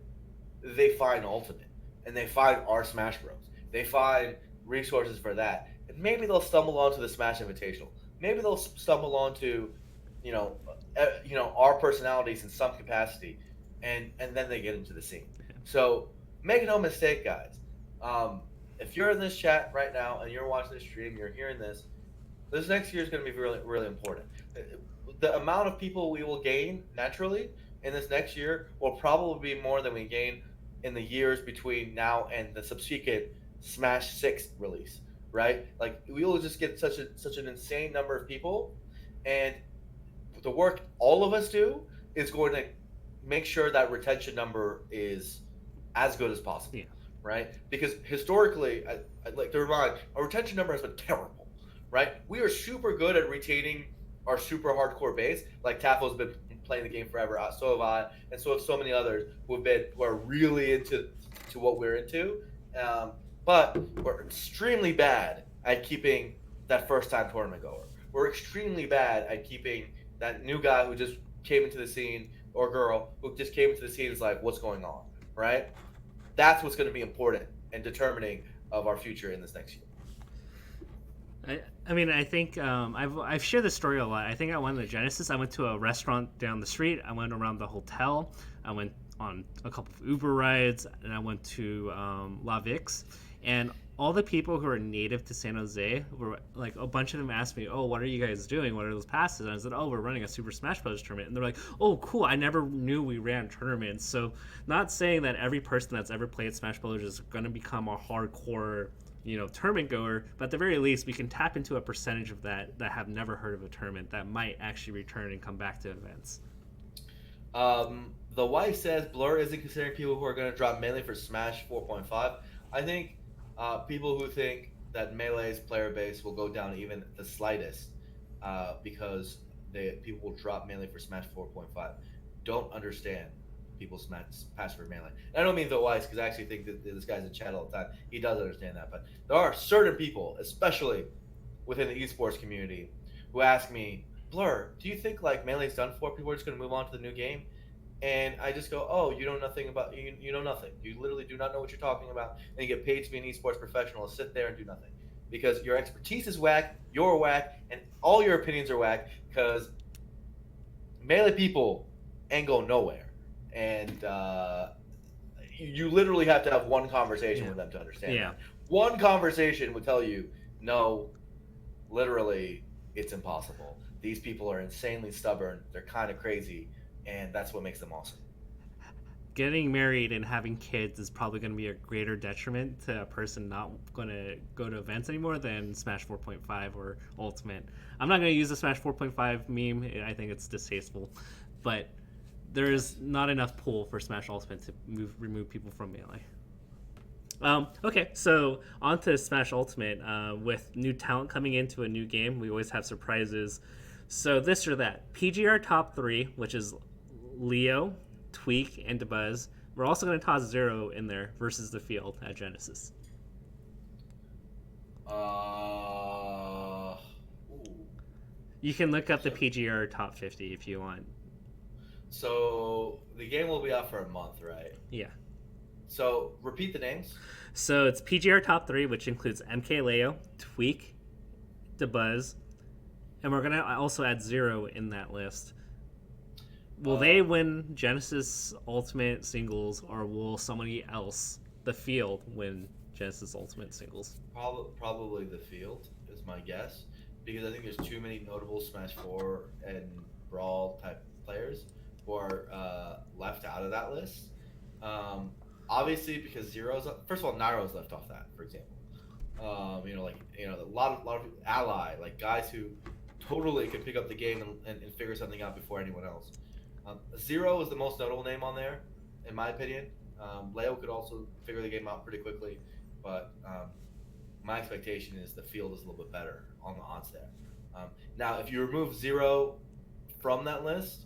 they find Ultimate and they find our Smash Bros. They find resources for that, and maybe they'll stumble onto the Smash Invitational. Maybe they'll stumble onto, our personalities in some capacity, and then they get into the scene. So make no mistake, guys. If you're in this chat right now and you're watching this stream, you're hearing this next year is going to be really, really important. The amount of people we will gain naturally in this next year will probably be more than we gain in the years between now and the subsequent Smash 6 release, right? Like, we will just get such an insane number of people, and the work all of us do is going to make sure that retention number is as good as possible. Yeah. Right? Because historically, I'd like to remind, our retention number has been terrible, right? We are super good at retaining are super hardcore base. Like Tafo's been playing the game forever. So have I, and so have so many others who are really into to what we're into. Um, but we're extremely bad at keeping that first time tournament goer. We're extremely bad at keeping that new guy who just came into the scene or girl who just came into the scene is like, what's going on, right? That's what's going to be important and determining of our future in this next year. I mean, I think I've shared this story a lot. I think I went to Genesis. I went to a restaurant down the street. I went around the hotel. I went on a couple of Uber rides, and I went to La Vix. And all the people who are native to San Jose were like, a bunch of them asked me, "Oh, what are you guys doing? What are those passes?" And I said, "Oh, we're running a Super Smash Bros. Tournament." And they're like, "Oh, cool! I never knew we ran tournaments." So, not saying that every person that's ever played Smash Bros. Is going to become a hardcore tournament goer, but at the very least we can tap into a percentage of that have never heard of a tournament that might actually return and come back to events. The wife says Blur isn't considering people who are going to drop Melee for Smash 4.5. I think people who think that Melee's player base will go down even the slightest because people will drop Melee for Smash 4.5 don't understand people's pass for Melee. And I don't mean the wise because I actually think that this guy's in chat all the time. He does understand that, but there are certain people, especially within the esports community, who ask me, Blur, do you think like Melee's done for? People are just going to move on to the new game? And I just go, oh, you know nothing about you know nothing. You literally do not know what you're talking about, and you get paid to be an esports professional to sit there and do nothing because your expertise is whack, you're whack, and all your opinions are whack because Melee people ain't go nowhere, and you literally have to have one conversation with them to understand Yeah. that. One conversation would tell you, no, literally, it's impossible. These people are insanely stubborn. They're kind of crazy, and that's what makes them awesome. Getting married and having kids is probably going to be a greater detriment to a person not going to go to events anymore than Smash 4.5 or Ultimate. I'm not going to use the Smash 4.5 meme. I think it's distasteful, but there's not enough pull for Smash Ultimate to remove people from Melee. Okay, so on to Smash Ultimate. With new talent coming into a new game, we always have surprises. So this or that. PGR top 3, which is Leo, Tweak, and Debuzz. We're also going to toss Zero in there versus the field at Genesis. You can look up the PGR top 50 if you want. So the game will be out for a month, right? Yeah. So repeat the names. So it's PGR top 3, which includes MKLeo, Tweak, Debuzz, and we're going to also add Zero in that list. Will they win Genesis Ultimate Singles, or will somebody else, the field, win Genesis Ultimate Singles? Probably the field is my guess, because I think there's too many notable Smash 4 and Brawl type players who are left out of that list. Obviously, because Zero's first of all, Nairo's left off that, for example. A lot of people, Ally, like guys who totally can pick up the game and figure something out before anyone else. Zero is the most notable name on there, in my opinion. Leo could also figure the game out pretty quickly, but my expectation is the field is a little bit better on the odds there. Now, if you remove Zero from that list,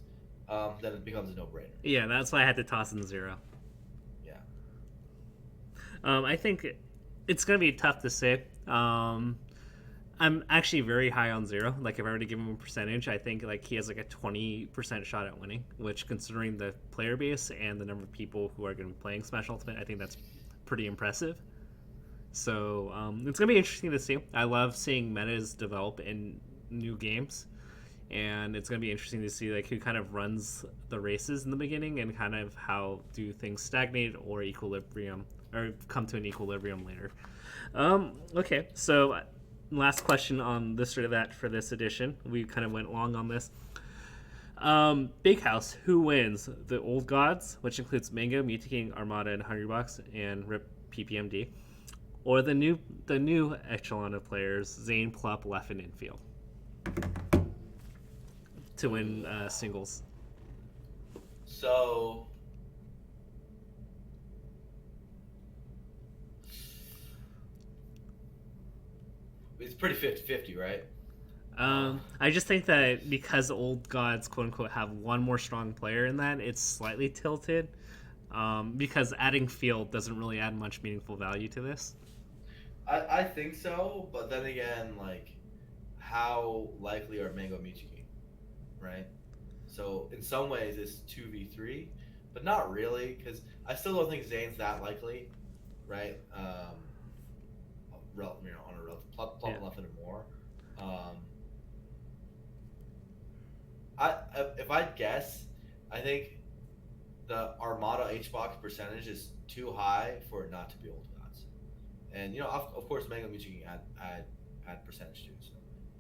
then it becomes a no-brainer. Yeah, that's why I had to toss in Zero. Yeah. I think it's going to be tough to say. I'm actually very high on Zero. Like, if I were to give him a percentage, I think like he has like a 20% shot at winning, which, considering the player base and the number of people who are going to be playing Smash Ultimate, I think that's pretty impressive. So it's going to be interesting to see. I love seeing metas develop in new games, and it's going to be interesting to see like who kind of runs the races in the beginning and kind of how do things stagnate or equilibrium or come to an equilibrium later. Okay, so last question on this or that for this edition. We kind of went long on this. Big House, who wins? The Old Gods, which includes Mango, Mutaking, Armada, and Hungrybox, and RIP PPMD, or the new echelon of players, Zain, Plup, Leffen, and Field, to win singles. So it's pretty 50-50, right? I just think that because old gods, quote unquote, have one more strong player in that, it's slightly tilted. Because adding field doesn't really add much meaningful value to this. I think so, but then again, like, how likely are Mango Michiki, right? So in some ways it's 2v3, but not really, because I still don't think Zane's that likely, right? On a relative Yeah. plummet left and more. Um, if I'd guess, I think the Armada HBox percentage is too high for it not to be old gods. And of course, Mango Michi can add percentage too. So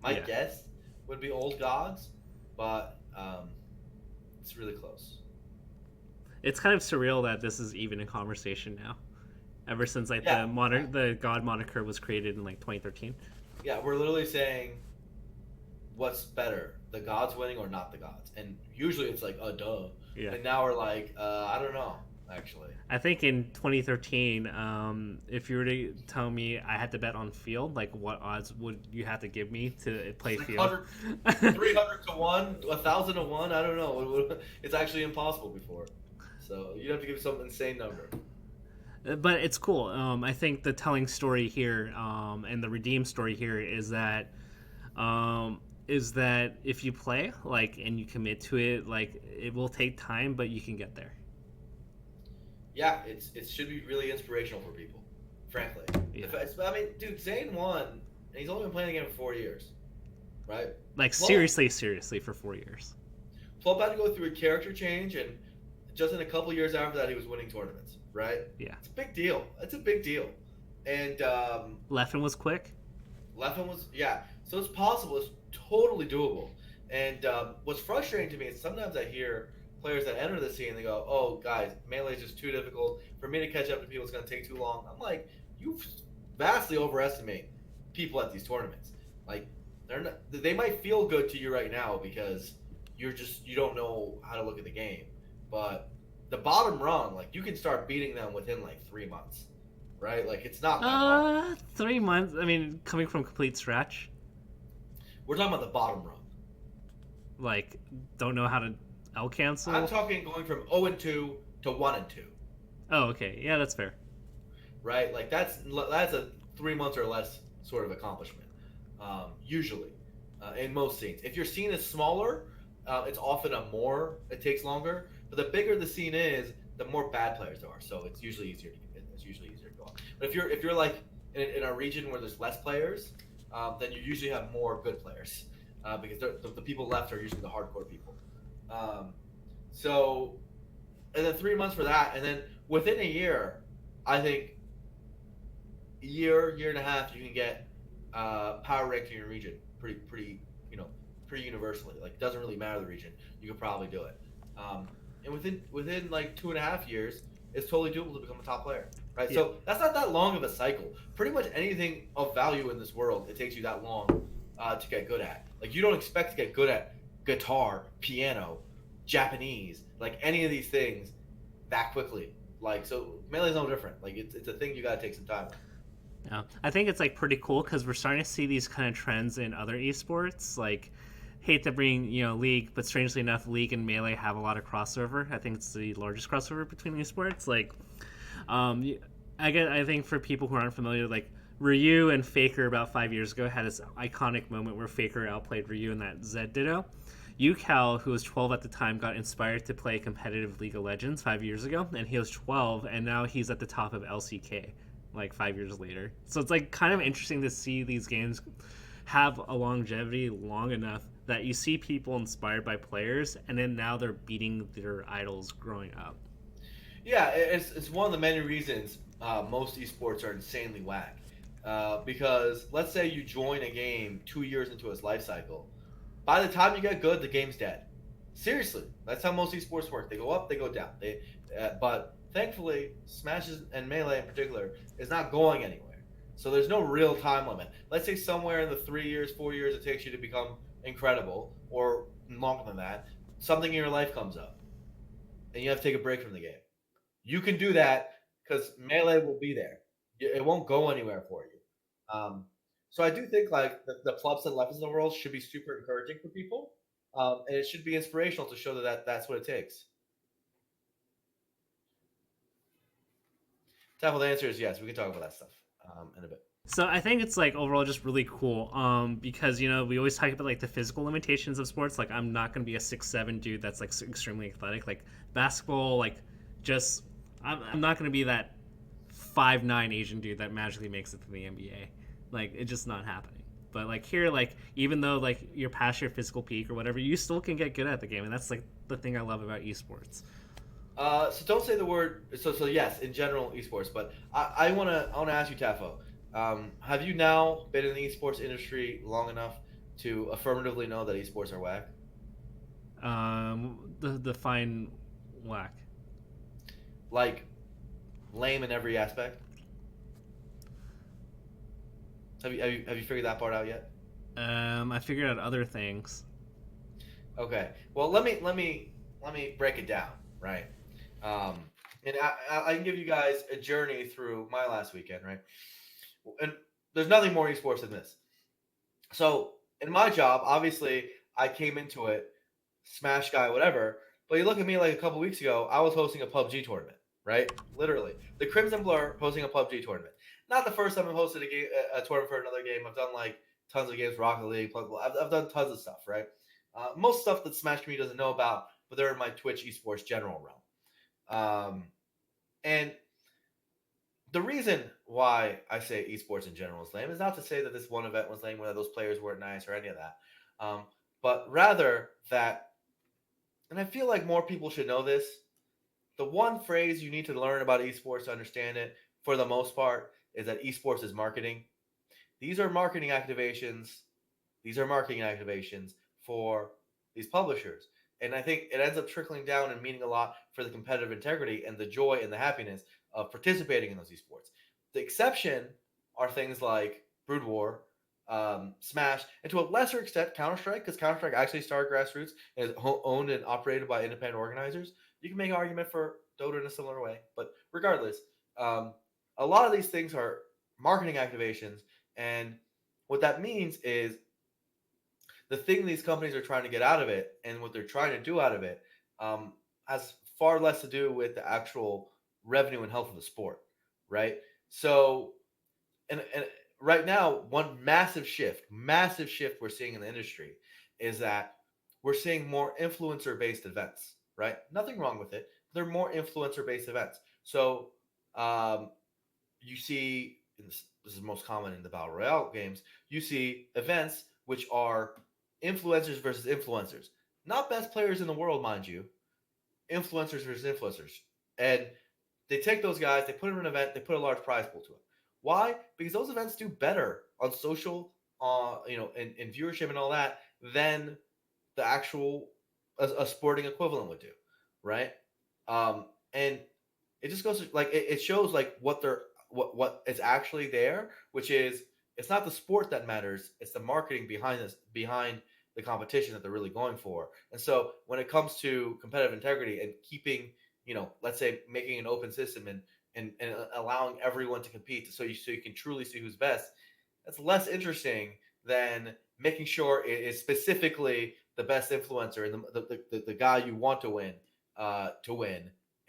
my Yeah. guess would be old gods, but it's really close. It's kind of surreal that this is even a conversation now. Ever since like Yeah, the god moniker was created in like 2013. yeah, we're literally saying what's better, the gods winning or not the gods, and usually it's like, duh, Yeah. and now we're like, I don't know, actually. I think in 2013, if you were to tell me I had to bet on field, like what odds would you have to give me to play It's like field? 100, 300 to 1, 1,000 to 1. I don't know. It's actually impossible before. So you'd have to give some insane number. But it's cool. I think the telling story here and the redeem story here is that if you play like and you commit to it, like it will take time, but you can get there. Yeah, it should be really inspirational for people, frankly. Yeah, I mean, dude, Zayn won, and he's only been playing the game for 4 years, right? like 12, seriously for 4 years. 12 had to go through a character change, and just in a couple years after that, he was winning tournaments, right? Yeah, It's a big deal. It's a big deal. And Leffen was quick. Leffen was, yeah. So it's possible. It's totally doable. And what's frustrating to me is sometimes I hear players that enter the scene and they go, "Oh, guys, melee is just too difficult for me to catch up to people. It's going to take too long." I'm like, you vastly overestimate people at these tournaments. Like, they might feel good to you right now because you don't know how to look at the game, but the bottom rung, like, you can start beating them within like 3 months, right? Like, it's not that hard. 3 months. I mean, coming from complete scratch, We're talking about the bottom rung. like don't know how to L I'm cancel. talking going from 0 and 2 to 1 and 2, Oh, okay, yeah, that's fair. right? Like, that's a 3 months or less sort of accomplishment, usually, in most scenes. If your scene is smaller, it's often it takes longer. But the bigger the scene is, the more bad players there are. So it's usually easier to go on. But if you're like in a region where there's less players, then you usually have more good players, because the people left are usually the hardcore people. Um, so and then 3 months for that, and then within a year, I think year and a half, you can get power ranked in your region pretty pretty universally. Like, it doesn't really matter the region. You could probably do it. And within like 2.5 years, it's totally doable to become a top player, right? Yeah. So that's not that long of a cycle. Pretty much anything of value in this world, it takes you that long to get good at. Like, you don't expect to get good at guitar, piano, Japanese, like any of these things that quickly. Like, so melee's no different. Like, it's a thing you gotta take some time with. Yeah, I think it's like pretty cool because we're starting to see these kind of trends in other esports. Like, hate to bring League, but strangely enough, League and Melee have a lot of crossover. I think it's the largest crossover between esports. Like, um, I think for people who aren't familiar, like Ryu and Faker about 5 years ago had this iconic moment where Faker outplayed Ryu in that Z Ditto. UCal, who was 12 at the time, got inspired to play competitive League of Legends 5 years ago, and he was 12, and now he's at the top of LCK like 5 years later. So it's like kind of interesting to see these games have a longevity long enough that you see people inspired by players, and then now they're beating their idols growing up. Yeah, it's one of the many reasons most esports are insanely whack. Because let's say you join a game 2 years into its life cycle. By the time you get good, the game's dead. Seriously, that's how most esports work. They go up, they go down. But thankfully, Smashes and Melee in particular is not going anywhere. So there's no real time limit. Let's say somewhere in the 3 years, 4 years it takes you to become incredible, or longer than that, something in your life comes up, and you have to take a break from the game. You can do that because Melee will be there. It won't go anywhere for you. Um, So I do think like the clubs and levels in the world should be super encouraging for people, and it should be inspirational to show that's what it takes. Tackle, the answer is yes. We can talk about that stuff in a bit. So I think it's like overall just really cool, because we always talk about like the physical limitations of sports. Like I'm not gonna be a 6'7" dude that's like extremely athletic. Like basketball, like just I'm not gonna be that 5'9" Asian dude that magically makes it to the NBA. Like it's just not happening. But like here, like even though like you're past your physical peak or whatever, you still can get good at the game, and that's like the thing I love about esports. So don't say the word. So yes, in general, esports. But I wanna ask you, Tafo. Have you now been in the esports industry long enough to affirmatively know that esports are whack? The fine whack. Like lame in every aspect. Have you figured that part out yet? I figured out other things. Okay. Well, let me break it down. Right. Um, and I can give you guys a journey through my last weekend. Right. And there's nothing more esports than this. So in my job, obviously, I came into it, smash guy, whatever. But you look at me like a couple weeks ago, I was hosting a PUBG tournament, right? Literally, the Crimson Blur hosting a PUBG tournament. Not the first time I've hosted a tournament for another game. I've done like tons of games, Rocket League, I've done tons of stuff, right? Most stuff that Smash community doesn't know about, but they're in my Twitch esports general realm. And the reason why I say esports in general is lame is not to say that this one event was lame, whether those players weren't nice or any of that, um, but rather that, and I feel like more people should know this. The one phrase you need to learn about esports to understand it, for the most part, is that esports is marketing. These are marketing activations. These are marketing activations for these publishers. And I think it ends up trickling down and meaning a lot for the competitive integrity and the joy and the happiness of participating in those esports. The exception are things like Brood War, Smash, and to a lesser extent Counter Strike, because Counter Strike actually started Grassroots and is owned and operated by independent organizers. You can make an argument for Dota in a similar way, but regardless, um, a lot of these things are marketing activations, and what that means is the thing these companies are trying to get out of it and what they're trying to do out of it has far less to do with the actual revenue and health of the sport, right? So, and right now, one massive shift we're seeing in the industry is that we're seeing more influencer based events, right? Nothing wrong with it. They're more influencer based events. So, um, you see, this is most common in the battle royale games. You see events which are influencers versus influencers, not best players in the world, mind you. Influencers versus influencers, and they take those guys, they put them in an event, they put a large prize pool to it. Why? Because those events do better on social, in viewership and all that than the actual a sporting equivalent would do, right? And it just goes to, like it shows like what is actually there, which is it's not the sport that matters, it's the marketing behind the competition that they're really going for. And so when it comes to competitive integrity and keeping, let's say making an open system and allowing everyone to compete so you can truly see who's best, that's less interesting than making sure it is specifically the best influencer and the guy you want to win,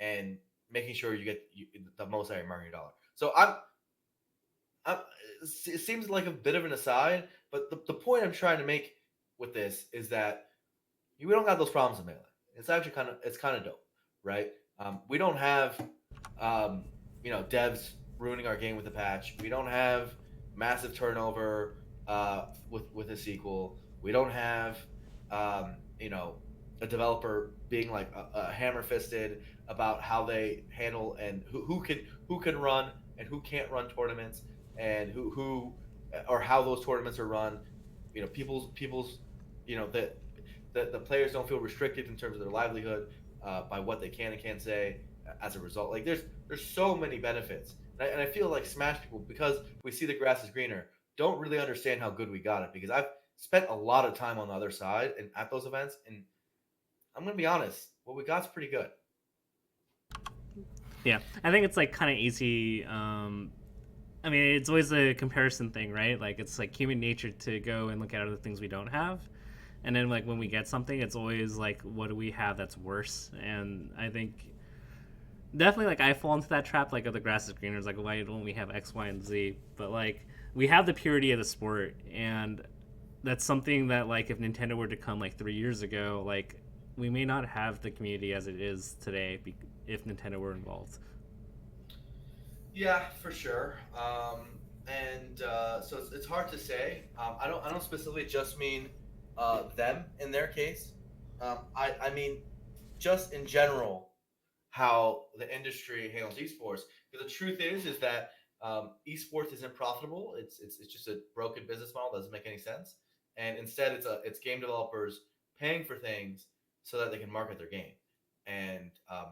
and making sure you get the most out of your marketing dollar. So I'm it seems like a bit of an aside, but the point I'm trying to make with this is that we don't got those problems in Melee. It's actually kind of dope, right? We don't have um, devs ruining our game with a patch. We don't have massive turnover with a sequel. We don't have um, you know a developer being like a hammer fisted about how they handle and who can run and who can't run tournaments, and who or how those tournaments are run. People's that the players don't feel restricted in terms of their livelihood by what they can and can't say as a result. Like there's so many benefits, and I feel like Smash people, because we see the grass is greener, don't really understand how good we got it, because I've spent a lot of time on the other side and at those events, and I'm gonna be honest, what we got's pretty good. Yeah, I think it's like kind of easy. I mean, it's always a comparison thing, right? Like it's like human nature to go and look at other things we don't have, and then like when we get something, it's always like, what do we have that's worse? And I think definitely like I fall into that trap, like of the grass is greener. It's like, why don't we have X, Y, and Z? But like we have the purity of the sport, and that's something that like if Nintendo were to come like 3 years ago, like we may not have the community as it is today if Nintendo were involved. Yeah, for sure. And so it's hard to say. I don't specifically just mean them in their case. I mean just in general how the industry handles esports. Because the truth is that esports isn't profitable. It's just a broken business model. Doesn't make any sense. And instead, it's game developers paying for things so that they can market their game. And I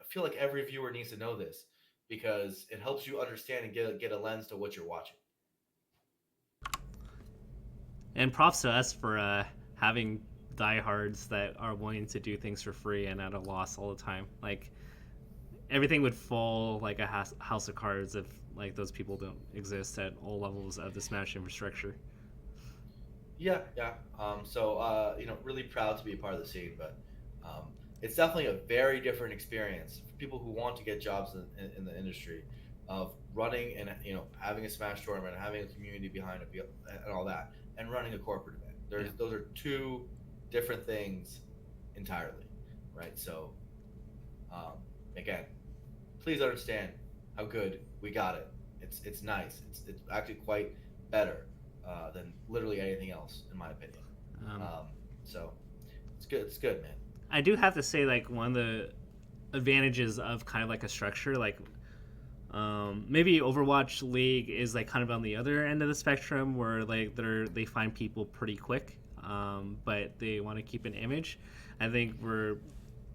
feel like every viewer needs to know this because it helps you understand and get a lens to what you're watching. And props to us for having diehards that are willing to do things for free and at a loss all the time. Like everything would fall like a house of cards if like those people don't exist at all levels of the Smash infrastructure. Yeah, yeah. Really proud to be a part of the scene, but it's definitely a very different experience for people who want to get jobs in the industry of running and having a Smash tournament, having a community behind it, and all that, and running a corporate event. Yeah. Those are two different things entirely, right? So again, please understand how good we got it. It's nice. It's actually quite better than literally anything else, in my opinion. Um, Um, so it's good. It's good, man. I do have to say, like one of the advantages of kind of like a structure, like maybe Overwatch League is like kind of on the other end of the spectrum, where like they find people pretty quick, but they want to keep an image. I think we're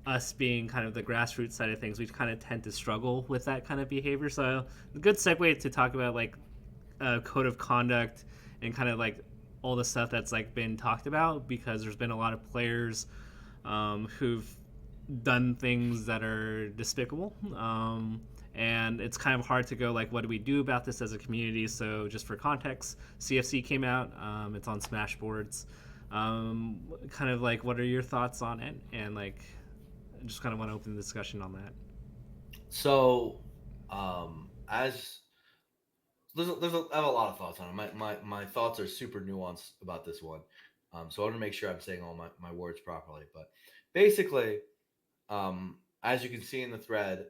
us being kind of the grassroots side of things, we kind of tend to struggle with that kind of behavior. So a good segue to talk about like code of conduct and kind of like all the stuff that's like been talked about, because there's been a lot of players who've done things that are despicable. And it's kind of hard to go like, what do we do about this as a community? So just for context, CFC came out. It's on Smashboards. Kind of like, what are your thoughts on it? And like, I just kind of want to open the discussion on that. So, as I have a lot of thoughts on it. My thoughts are super nuanced about this one. So I want to make sure I'm saying all my words properly. But basically, as you can see in the thread,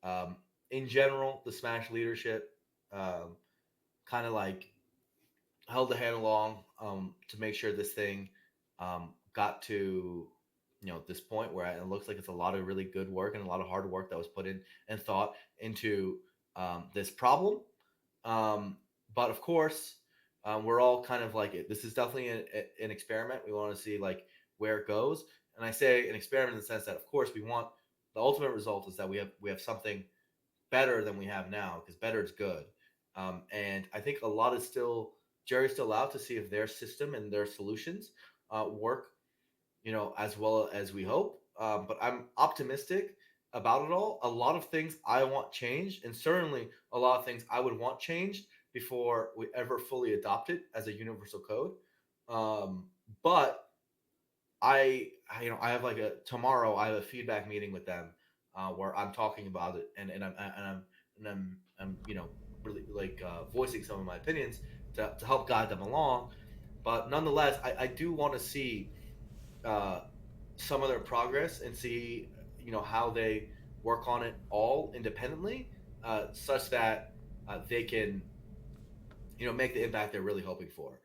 um, in general, the Smash leadership um, kind of like held the hand along to make sure this thing got to this point where it looks like it's a lot of really good work and a lot of hard work that was put in and thought into this problem. um, but of course, we're all kind of like this is definitely an experiment. We want to see like where it goes, and I say an experiment in the sense that of course we want the ultimate result is that we have something better than we have now because better is good. And I think a lot is still Jerry's still out to see if their system and their solutions work, as well as we hope. But I'm optimistic about it all. A lot of things I want changed, and certainly a lot of things I would want changed before we ever fully adopt it as a universal code. Um, but I have like a tomorrow. I have a feedback meeting with them where I'm talking about it, and I'm really like voicing some of my opinions to help guide them along. But nonetheless, I do want to see uh, some of their progress and see how they work on it all independently, such that they can make the impact they're really hoping for.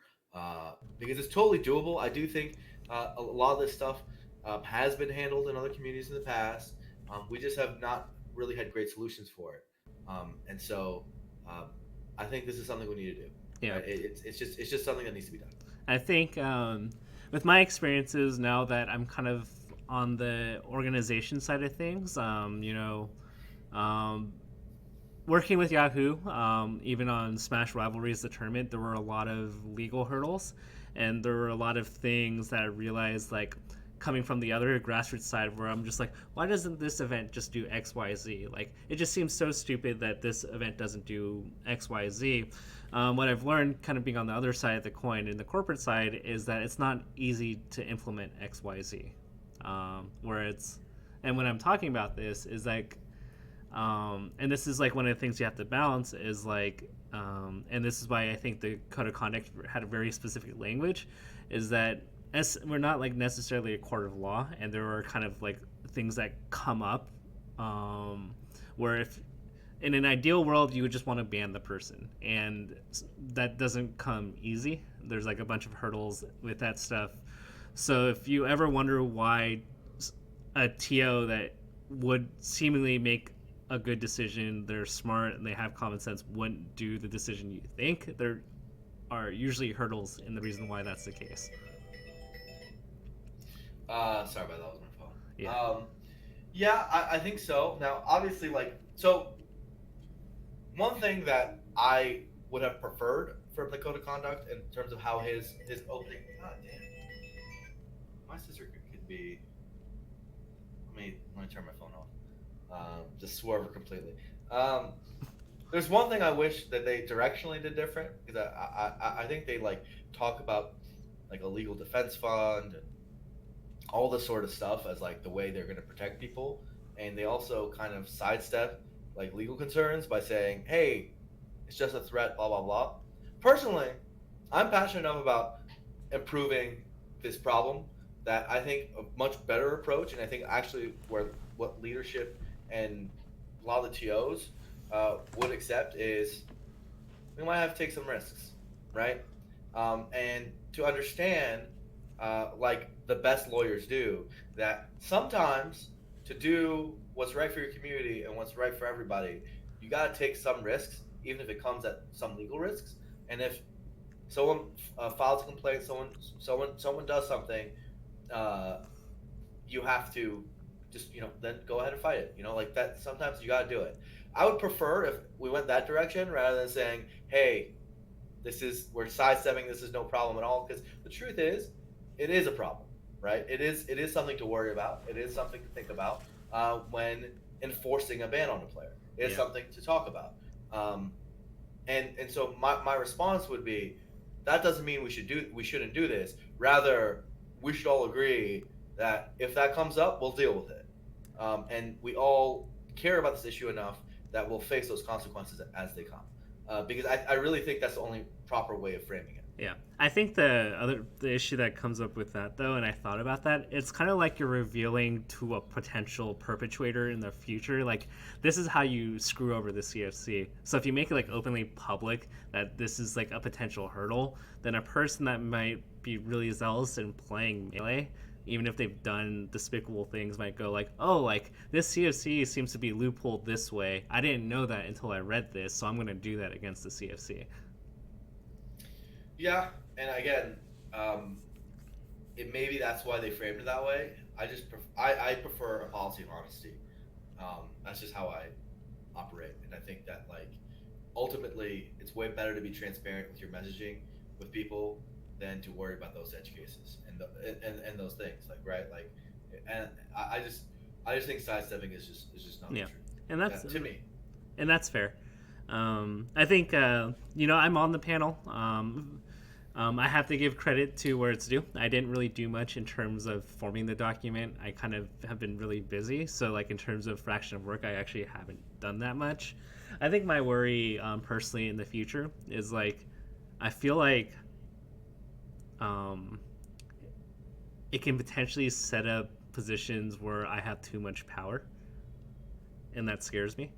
Because it's totally doable. I do think a lot of this stuff has been handled in other communities in the past. We just have not really had great solutions for it, and so um, I think this is something we need to do. Yeah. Right? It's just something that needs to be done. I think with my experiences now that I'm kind of on the organization side of things, um, working with Yahoo, even on Smash Rivalries, the tournament, there were a lot of legal hurdles, and there were a lot of things that I realized like coming from the other grassroots side where I'm just like, why doesn't this event just do XYZ? Like, it just seems so stupid that this event doesn't do XYZ. What I've learned, kind of being on the other side of the coin, in the corporate side, is that it's not easy to implement XYZ. Where it's, and when I'm talking about this, is like, and this is like one of the things you have to balance is like, and this is why I think the code of conduct had a very specific language, is that as we're not like necessarily a court of law, and there are kind of like things that come up, where if in an ideal world you would just want to ban the person, and that doesn't come easy. There's like a bunch of hurdles with that stuff. So if you ever wonder why a TO that would seemingly make a good decision, they're smart and they have common sense, wouldn't do the decision you think, there are usually hurdles in the reason why that's the case. Sorry about that. Was my phone. Yeah. Yeah, I think so. Now, obviously, like, so one thing that I would have preferred from the code of conduct in terms of how his opening. God damn. My sister could be. Let me turn my phone off. Just swerve her completely. There's one thing I wish that they directionally did different, because I think they like talk about like a legal defense fund and all this sort of stuff as like the way they're going to protect people, and they also kind of sidestep like legal concerns by saying, hey, it's just a threat, blah blah blah. Personally, I'm passionate enough about improving this problem that I think a much better approach, and I think actually where what leadership and a lot of the TOs would accept is we might have to take some risks, right? And to understand, like the best lawyers do, that sometimes to do what's right for your community and what's right for everybody, you got to take some risks, even if it comes at some legal risks. And if someone files a complaint, someone does something, you have to just then go ahead and fight it. Like that. Sometimes you got to do it. I would prefer if we went that direction rather than saying, "Hey, we're sidestepping. This is no problem at all." Because the truth is, it is a problem, right? It is something to worry about. It is something to think about when enforcing a ban on a player. It is something to talk about. And so my response would be, that doesn't mean we shouldn't do this. Rather, we should all agree that if that comes up, we'll deal with it. And we all care about this issue enough that we'll face those consequences as they come. Because I really think that's the only proper way of framing it. Yeah, I think the issue that comes up with that though, and I thought about that, it's kind of like you're revealing to a potential perpetrator in the future, like this is how you screw over the CFC. So if you make it like openly public that this is like a potential hurdle, then a person that might be really zealous in playing Melee, even if they've done despicable things, might go like, oh, like this CFC seems to be loopholed this way. I didn't know that until I read this, so I'm going to do that against the CFC. Yeah, and again, maybe that's why they framed it that way. I prefer a policy of honesty. That's just how I operate, and I think that like ultimately it's way better to be transparent with your messaging with people than to worry about those edge cases and those things, like, right, like, and I just think sidestepping is just not true. And that's to me, and that's fair. I think I'm on the panel. I have to give credit to where it's due. I didn't really do much in terms of forming the document. I kind of have been really busy. So like in terms of fraction of work, I actually haven't done that much. I think my worry personally in the future is like, I feel like it can potentially set up positions where I have too much power. And that scares me.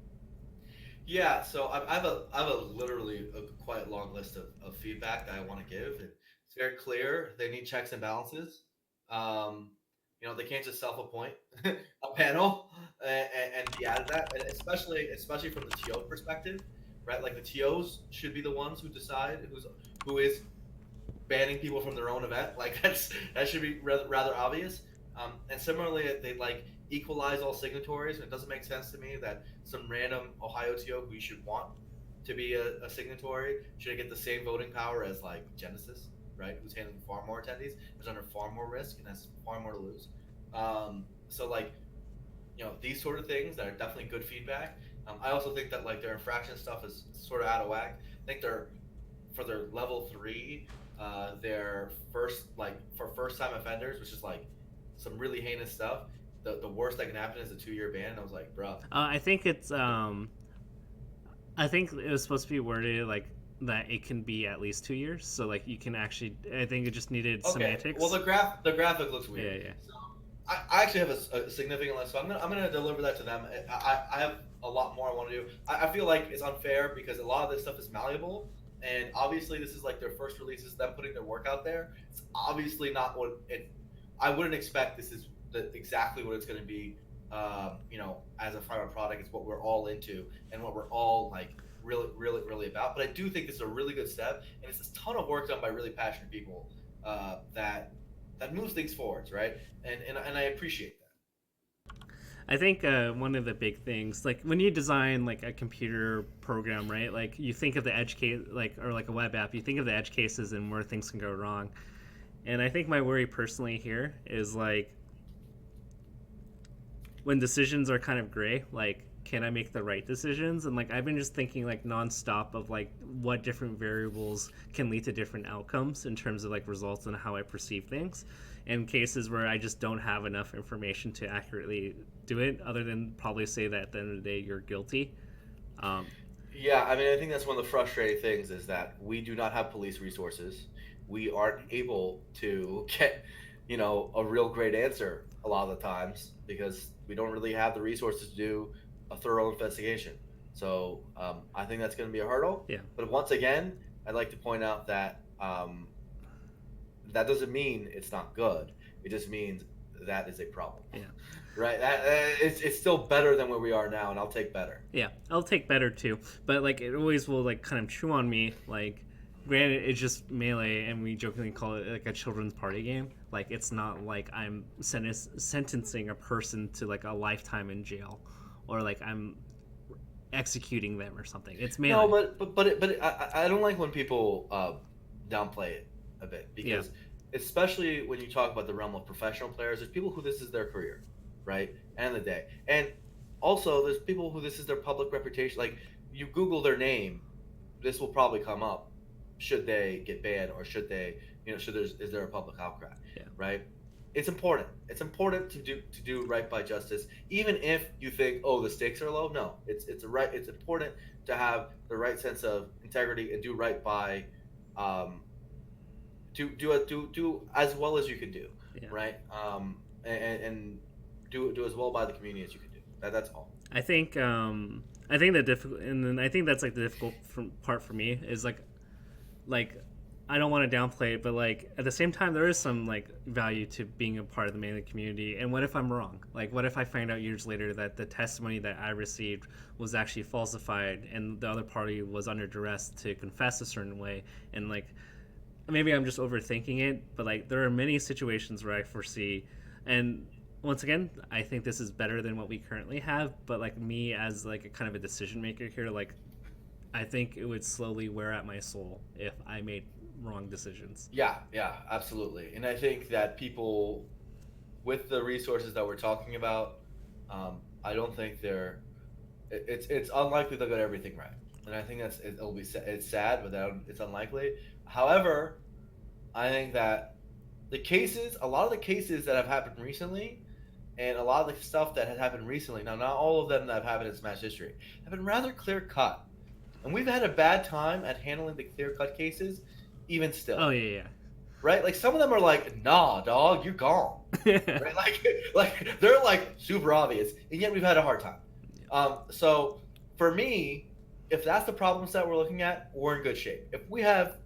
Yeah, so I have a literally a quite long list of feedback that I want to give. It's very clear they need checks and balances. They can't just self-appoint a panel and be out of that, and especially from the TO perspective, right? Like the TOs should be the ones who decide who is banning people from their own event. Like that should be rather obvious. And similarly, they like equalize all signatories, and it doesn't make sense to me that some random Ohio TO who you should want to be a signatory should get the same voting power as like Genesis. right? Who's handling far more attendees, is under far more risk, and has far more to lose. So like, these sort of things that are definitely good feedback. I also think that like their infraction stuff is sort of out of whack. I think they're for their level three, their first like for first time offenders, which is like some really heinous stuff. The worst that can happen is a 2-year ban. And I was like, bruh. I think it's I think it was supposed to be worded like that it can be at least 2 years. So like you can actually, I think it just needed Okay. Well, semantics. the graphic looks Yeah, weird. yeah. So I actually have a significant list, so I'm gonna deliver that to them. I have a lot more I want to do. I feel like it's unfair because a lot of this stuff is malleable, and obviously this is like their first releases, them putting their work out there. It's obviously not what it. I wouldn't expect this is exactly what it's going to be. As a final product, it's what we're all into and what we're all like really, really, really about. But I do think this is a really good step, and it's a ton of work done by really passionate people that moves things forwards, right? And I appreciate that. I think one of the big things, like when you design like a computer program, right? Like you think of the edge case, like or like a web app, you think of the edge cases and where things can go wrong. And I think my worry personally here is like when decisions are kind of gray, like can I make the right decisions? And like I've been just thinking like nonstop of like what different variables can lead to different outcomes in terms of like results and how I perceive things. In cases where I just don't have enough information to accurately do it, other than probably say that at the end of the day you're guilty. Um, Yeah, I mean, I think that's one of the frustrating things is that we do not have police resources. We aren't able to get, a real great answer a lot of the times because we don't really have the resources to do a thorough investigation. So I think that's going to be a hurdle. yeah, But once again, I'd like to point out that that doesn't mean it's not good. It just means that is a problem, yeah. right? It's still better than where we are now, and I'll take better. Yeah, I'll take better too. But like it always will like kind of chew on me. Like granted it's just melee and we jokingly call it like a children's party game. Like it's not like I'm sentencing a person to like a lifetime in jail or like I'm executing them or something. It's melee. No, I don't like when people downplay it a bit Yeah. because especially when you talk about the realm of professional players, there's people who this is their career, right? End of the day, and also there's people who this is their public reputation. Like you Google their name, this will probably come up. Should they get banned or should they, is there a public outcry, Yeah. right? It's important. It's important to do right by justice, even if you think, oh, the stakes are low. No, it's a right. It's important to have the right sense of integrity and do right by, do as well as you can do, Yeah. right? And do as well by the community as you can do. That's all. I think the difficult, and then I think that's like the difficult part for me is like I don't want to downplay it, but like at the same time there is some like value to being a part of the melee community. And what if I'm wrong? Like what if I find out years later that the testimony that I received was actually falsified and the other party was under duress to confess a certain way, and like maybe I'm just overthinking it, but like there are many situations where I foresee, and once again, I think this is better than what we currently have, but like me as like a kind of a decision maker here, like I think it would slowly wear at my soul if I made wrong decisions. Yeah, absolutely. And I think that people with the resources that we're talking about, I don't think it's unlikely they'll get everything right. And I think it's sad, but it's unlikely. However, I think that a lot of the cases that have happened recently, and a lot of the stuff that has happened recently, now not all of them that have happened in Smash history, have been rather clear cut. And we've had a bad time at handling the clear cut cases, even still. Oh yeah, Right? Like some of them are like, nah, dog, you're gone. yeah. Right? Like they're like super obvious, and yet we've had a hard time. So for me, if that's the problem set we're looking at, we're in good shape. If we have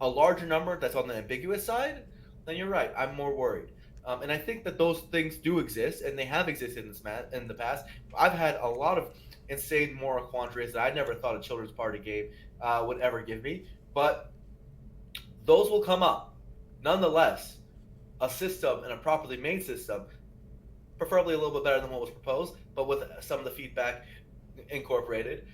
a larger number that's on the ambiguous side, then you're right. I'm more worried. And I think that those things do exist, and they have existed in the past. I've had a lot of insane moral quandaries that I never thought a children's party game would ever give me, but those will come up. Nonetheless, a system and a properly made system, preferably a little bit better than what was proposed, but with some of the feedback incorporated,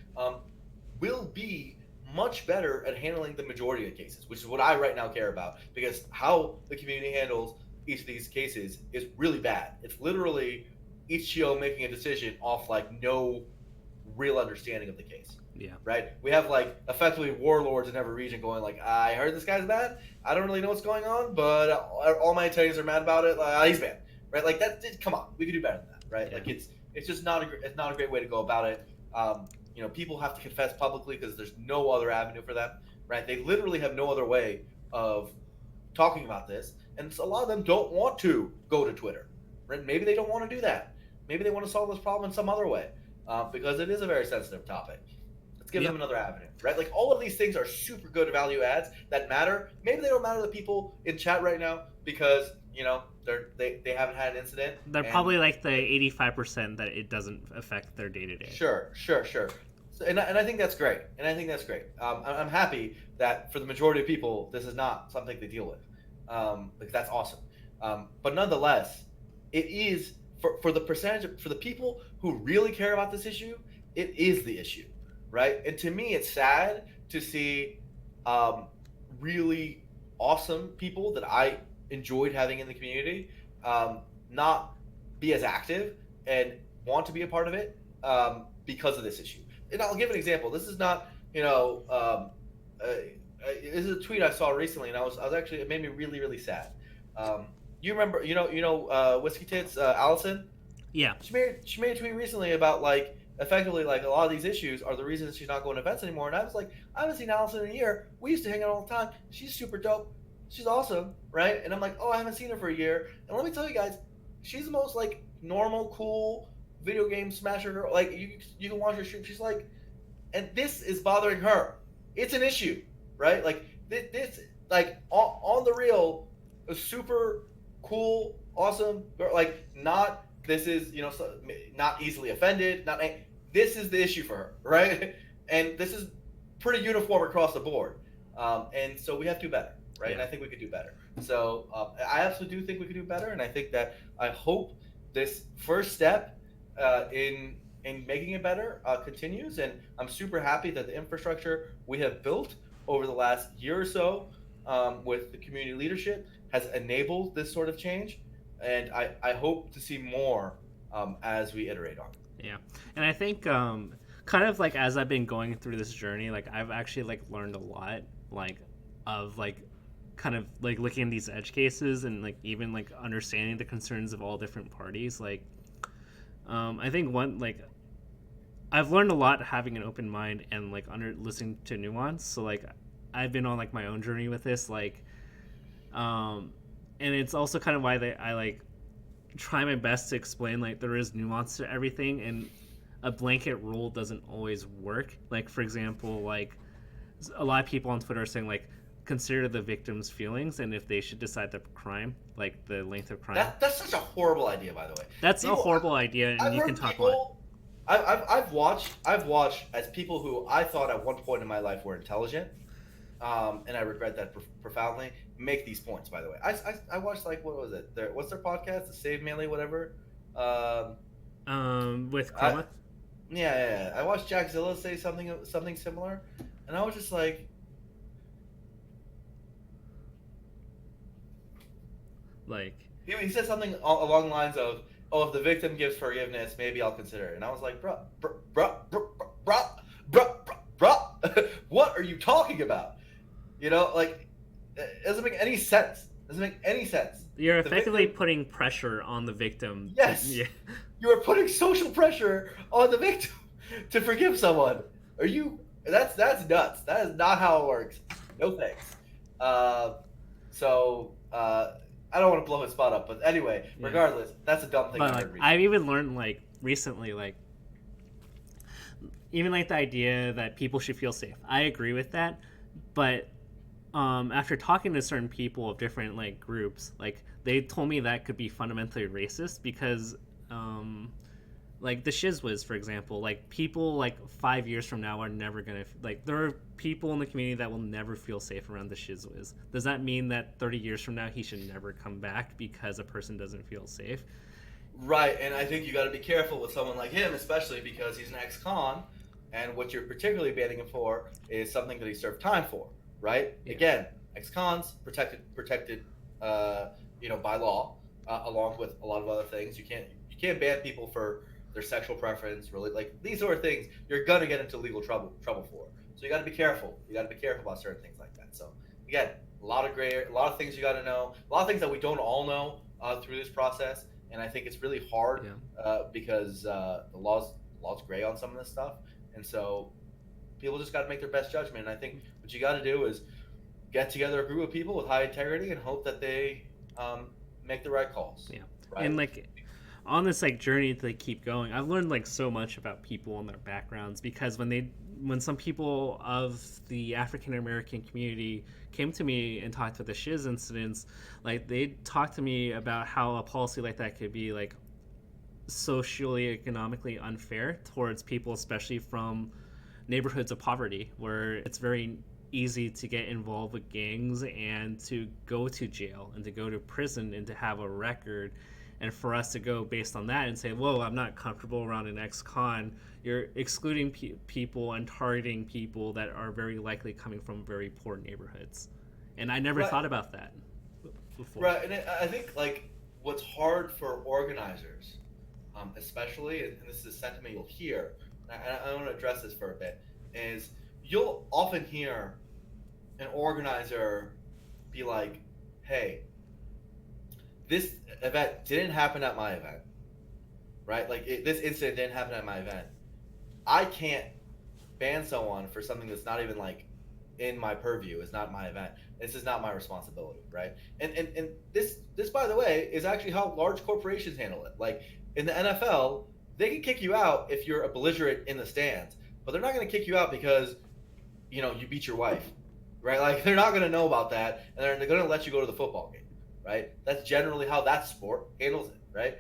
will be much better at handling the majority of cases, which is what I right now care about, because how the community handles each of these cases is really bad. It's literally each TO making a decision off like no real understanding of the case. Yeah. Right? We have like effectively warlords in every region going like, I heard this guy's bad. I don't really know what's going on, but all my attorneys are mad about it. He's bad. Right? Like come on, we could do better than that. Right? Yeah. Like it's just not a great way to go about it. People have to confess publicly because there's no other avenue for them. Right? They literally have no other way of talking about this, and a lot of them don't want to go to Twitter. Right? Maybe they don't want to do that. Maybe they want to solve this problem in some other way, because it is a very sensitive topic. Let's give them another avenue, right? Like all of these things are super good value adds that matter. Maybe they don't matter to the people in chat right now because they haven't had an incident. They're probably like the 85% that it doesn't affect their day to day. Sure. So, and I think that's great. I'm happy that for the majority of people, this is not something they deal with. Because that's awesome. But nonetheless, it is for the percentage for the people who really care about this issue. It is the issue. Right? And to me, it's sad to see really awesome people that I enjoyed having in the community not be as active and want to be a part of it because of this issue. And I'll give an example. This is not, this is a tweet I saw recently, and I was actually, it made me really, really sad. You remember, Whiskey Tits, Allison? Yeah. She made a tweet recently about like, effectively, like a lot of these issues are the reasons she's not going to events anymore. And I was like, I haven't seen Allison in a year. We used to hang out all the time. She's super dope. She's awesome, right? And I'm like, oh, I haven't seen her for a year. And let me tell you guys, she's the most like normal, cool video game smasher girl. Like you can watch her stream. She's like, and this is bothering her. It's an issue, right? Like this like on the real, a super cool, awesome girl. Like not. This is, not easily offended. This is the issue for her, right? And this is pretty uniform across the board. And so we have to do better, right? Yeah. And I think we could do better. So I absolutely do think we could do better. And I hope this first step in making it better continues. And I'm super happy that the infrastructure we have built over the last year or so with the community leadership has enabled this sort of change. And I hope to see more as we iterate on it. Yeah. And I think kind of like as I've been going through this journey, like I've actually like learned a lot like of like kind of like looking at these edge cases and like even like understanding the concerns of all different parties. Like I think I've learned a lot having an open mind and like listening to Nuance. So like I've been on like my own journey with this, like and it's also kind of why I like try my best to explain like there is nuance to everything, and a blanket rule doesn't always work. Like for example, like a lot of people on Twitter are saying like consider the victim's feelings and if they should decide the crime, like the length of crime. That's such a horrible idea, by the way. That's a horrible idea, and you can talk about it. I've watched as people who I thought at one point in my life were intelligent, and I regret that profoundly, make these points, by the way. I watched, like, what was it? What's their podcast? The Save Melee, whatever? With Chroma? Yeah. I watched Jackzilla say something similar, and I was just like... He said something along the lines of, oh, if the victim gives forgiveness, maybe I'll consider it. And I was like, bruh, what are you talking about? Like, it doesn't make any sense. You're effectively putting pressure on the victim. Yes. Yeah. You are putting social pressure on the victim to forgive someone. That's nuts. That is not how it works. No thanks. I don't want to blow his spot up, but anyway, regardless, that's a dumb thing. But I've even learned like recently, like even like the idea that people should feel safe. I agree with that, but after talking to certain people of different like groups, like they told me that could be fundamentally racist because like the Shizwiz, for example, like people like 5 years from now are never gonna like there are people in the community that will never feel safe around the Shizwiz. Does that mean that 30 years from now he should never come back because a person doesn't feel safe? Right, and I think you got to be careful with someone like him, especially because he's an ex-con, And what you're particularly banning him for is something that he served time for, right? Yeah. Again, ex-cons protected, uh, by law, along with a lot of other things. You can't ban people for their sexual preference, really, like these sort of things. You're gonna get into legal trouble for. So you got to be careful. You got to be careful about certain things like that. So again, a lot of things you got to know, a lot of things that we don't all know through this process, and I think it's really hard Yeah. because the law's gray on some of this stuff, and so people just got to make their best judgment. And I think what you got to do is get together a group of people with high integrity and hope that they make the right calls. Yeah. Right? And like on this like journey to like, keep going, I've learned like so much about people and their backgrounds, because when some people of the African American community came to me and talked about the shiz incidents, like they talked to me about how a policy like that could be like socially economically unfair towards people, especially from neighborhoods of poverty, where it's very easy to get involved with gangs and to go to jail and to go to prison and to have a record. And for us to go based on that and say, whoa, I'm not comfortable around an ex-con, you're excluding people and targeting people that are very likely coming from very poor neighborhoods. And I never Right. thought about that before. Right, and I think like what's hard for organizers, especially, and this is a sentiment you'll hear, and I want to address this for a bit, is you'll often hear an organizer be like, "Hey, this event didn't happen at my event, right? Like this incident didn't happen at my event. I can't ban someone for something that's not even like in my purview. It's not my event. This is not my responsibility, right? And this by the way is actually how large corporations handle it. Like in the NFL, they can kick you out if you're a belligerent in the stands, but they're not going to kick you out because you beat your wife, right? Like they're not going to know about that, and they're going to let you go to the football game, right? That's generally how that sport handles it, right?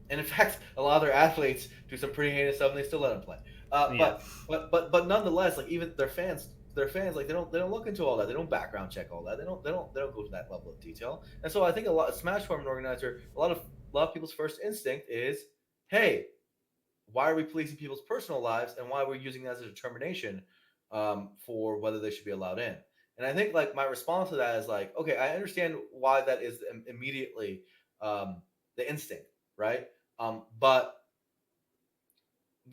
And in fact, a lot of their athletes do some pretty heinous stuff, and they still let them play. Yeah. But nonetheless, like even their fans like they don't look into all that. They don't background check all that. They don't go to that level of detail. And so I think a Smash Forum organizer, a lot of people's first instinct is, hey, why are we policing people's personal lives, and why are we using that as a determination for whether they should be allowed in? And I think like my response to that is like, okay, I understand why that is immediately the instinct, right? But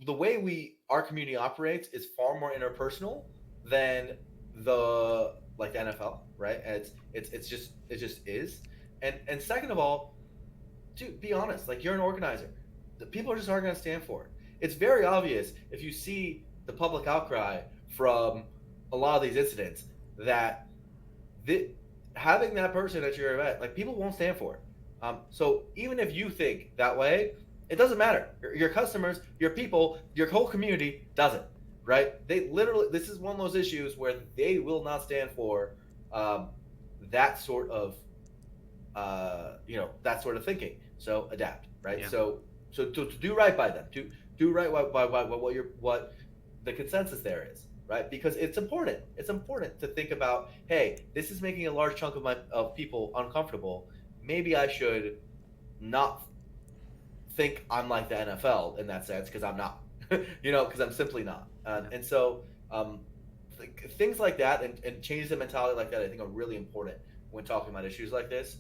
the way our community operates is far more interpersonal than the NFL, right? And it just is. And second of all, dude, be honest. Like you're an organizer. The people just aren't going to stand for it. It's very obvious if you see the public outcry from a lot of these incidents that having that person at your event, like people won't stand for it. So even if you think that way, it doesn't matter. Your customers, your people, your whole community doesn't, right? They literally, this is one of those issues where they will not stand for that sort of, that sort of thinking. So adapt, right? Yeah. So to do right by them, to do right by what the consensus there is, right? Because it's important. It's important to think about, hey, this is making a large chunk of people uncomfortable. Maybe I should not think I'm like the NFL in that sense, because I'm not, because I'm simply not. And so things like that and changes in mentality like that, I think are really important when talking about issues like this.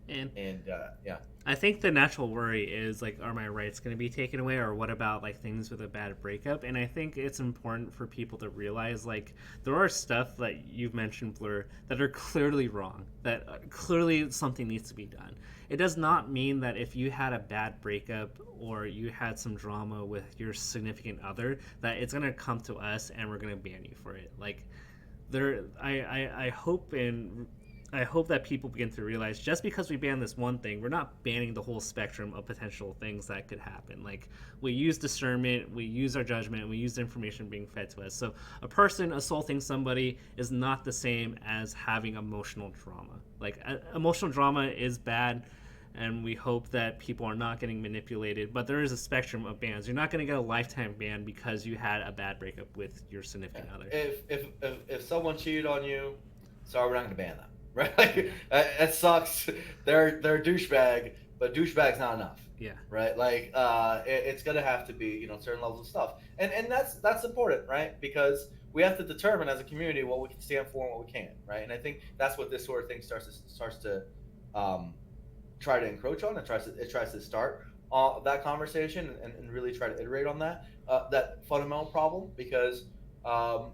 And Yeah. I think the natural worry is like, are my rights going to be taken away, or what about like things with a bad breakup? And I think it's important for people to realize like there are stuff that you've mentioned, Blur, that are clearly wrong. That clearly something needs to be done. It does not mean that if you had a bad breakup or you had some drama with your significant other, that it's going to come to us and we're going to ban you for it. Like I hope that people begin to realize, just because we ban this one thing, we're not banning the whole spectrum of potential things that could happen. Like, we use discernment, we use our judgment, we use the information being fed to us. So a person assaulting somebody is not the same as having emotional drama. Like, emotional drama is bad, and we hope that people are not getting manipulated, but there is a spectrum of bans. You're not going to get a lifetime ban because you had a bad breakup with your significant other. If someone cheated on you, sorry, we're not going to ban them. Right? Like, it sucks. They're a douchebag, but douchebag's not enough, Yeah. right? Like it's gonna have to be, certain levels of stuff, and that's important, right? Because we have to determine as a community what we can stand for and what we can't, right? And I think that's what this sort of thing starts to um, try to encroach on. It tries to start that conversation, and really try to iterate on that fundamental problem, because um,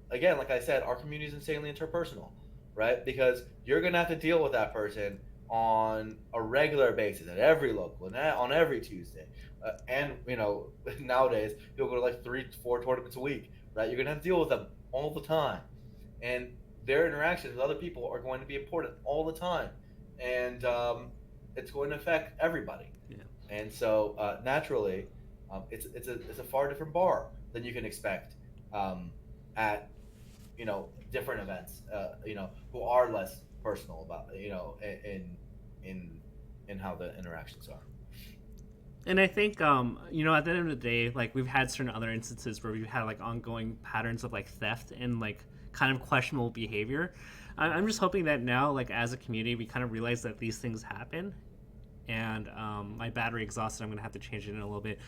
again, like I said, our community is insanely interpersonal, right? Because you're gonna have to deal with that person on a regular basis at every local and on every Tuesday, and nowadays you'll go to like 3 to 4 tournaments a week, right? You're gonna have to deal with them all the time, and their interactions with other people are going to be important all the time, and it's going to affect everybody. Yeah. And so naturally, it's a far different bar than you can expect at different events, who are less personal about, in in how the interactions are. And I think, at the end of the day, like we've had certain other instances where we've had like ongoing patterns of like theft and like kind of questionable behavior. I'm just hoping that now, like as a community, we kind of realize that these things happen. And my battery exhausted. I'm gonna have to change it in a little bit.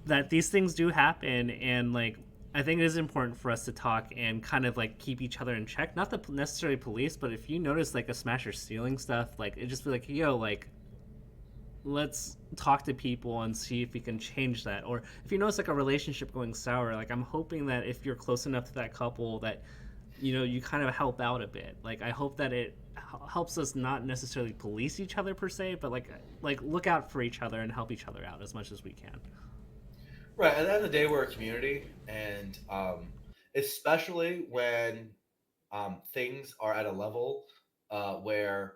That these things do happen, and like I think it is important for us to talk and kind of like keep each other in check. Not the necessarily police, but if you notice like a smasher stealing stuff, like it just be like, yo, like let's talk to people and see if we can change that. Or if you notice like a relationship going sour, like I'm hoping that if you're close enough to that couple that you kind of help out a bit. Like I hope that it helps us not necessarily police each other per se, but like look out for each other and help each other out as much as we can. Right. At the end of the day, we're a community, and especially when things are at a level where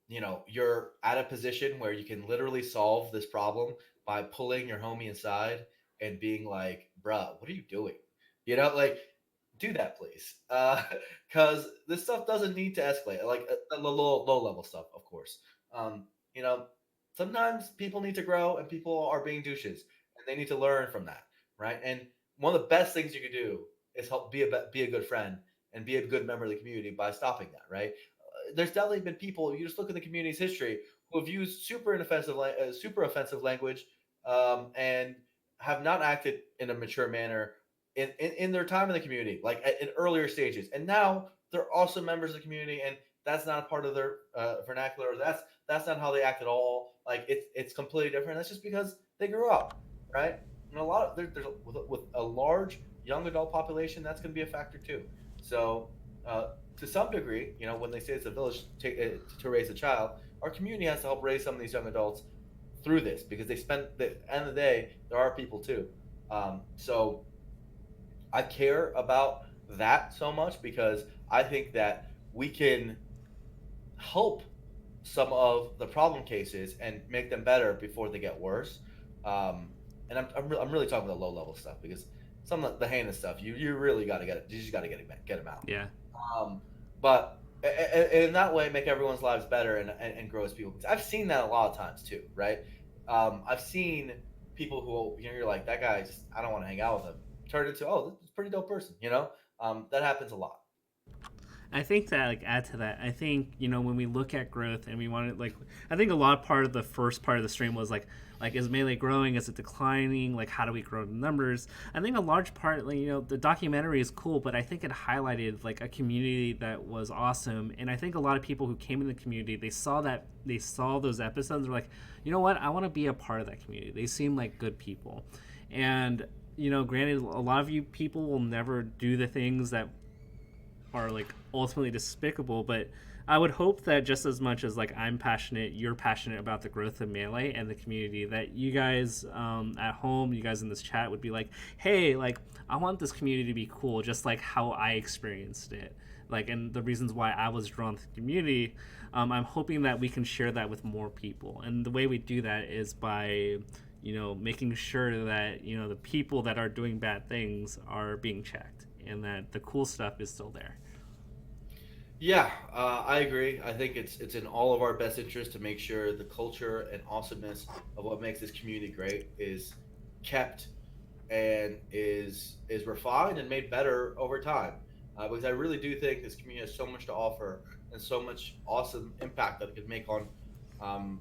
you're at a position where you can literally solve this problem by pulling your homie aside and being like, bruh, what are you doing? Like, do that, please. Because this stuff doesn't need to escalate. Like the low level stuff, of course. Um, you know, Sometimes people need to grow, and people are being douches, and they need to learn from that, right? And one of the best things you can do is help be a good friend and be a good member of the community by stopping that, right? There's definitely been people. You just look at the community's history who have used super offensive language, and have not acted in a mature manner in their time in the community, like in earlier stages. And now they're also members of the community, and that's not a part of their vernacular. That's not how they act at all. Like it's completely different. That's just because they grew up, right? And a lot of with a large young adult population, that's going to be a factor too. So to some degree, when they say it's a village to raise a child, our community has to help raise some of these young adults through this, because they spend the end of the day, there are people too. So I care about that so much, because I think that we can help some of the problem cases and make them better before they get worse. Um, and I'm really talking about the low level stuff, because some of the heinous stuff, you really got to get it. You just got to get them out. Yeah. But in that way, make everyone's lives better, and grow as people. Because I've seen that a lot of times too, right? I've seen people who, you're like, that guy, just, I don't want to hang out with him. Turn into, oh, this is a pretty dope person. That happens a lot. I think that like add to that. I think when we look at growth and we want to like, I think a lot of part of the first part of the stream was like is Melee growing? Is it declining? Like how do we grow the numbers? I think a large part, like the documentary is cool, but I think it highlighted like a community that was awesome, and I think a lot of people who came in the community, they saw those episodes, and were like, you know what, I want to be a part of that community. They seem like good people, and granted, a lot of you people will never do the things that are like ultimately despicable, but I would hope that just as much as like I'm passionate, you're passionate about the growth of Melee and the community, that you guys at home, you guys in this chat would be like, hey, like I want this community to be cool just like how I experienced it, like, and the reasons why I was drawn to the community. I'm hoping that we can share that with more people, and the way we do that is by making sure that the people that are doing bad things are being checked, and that the cool stuff is still there. Yeah, I agree. I think it's in all of our best interest to make sure the culture and awesomeness of what makes this community great is kept, and is refined and made better over time. Because I really do think this community has so much to offer, and so much awesome impact that it could make on um,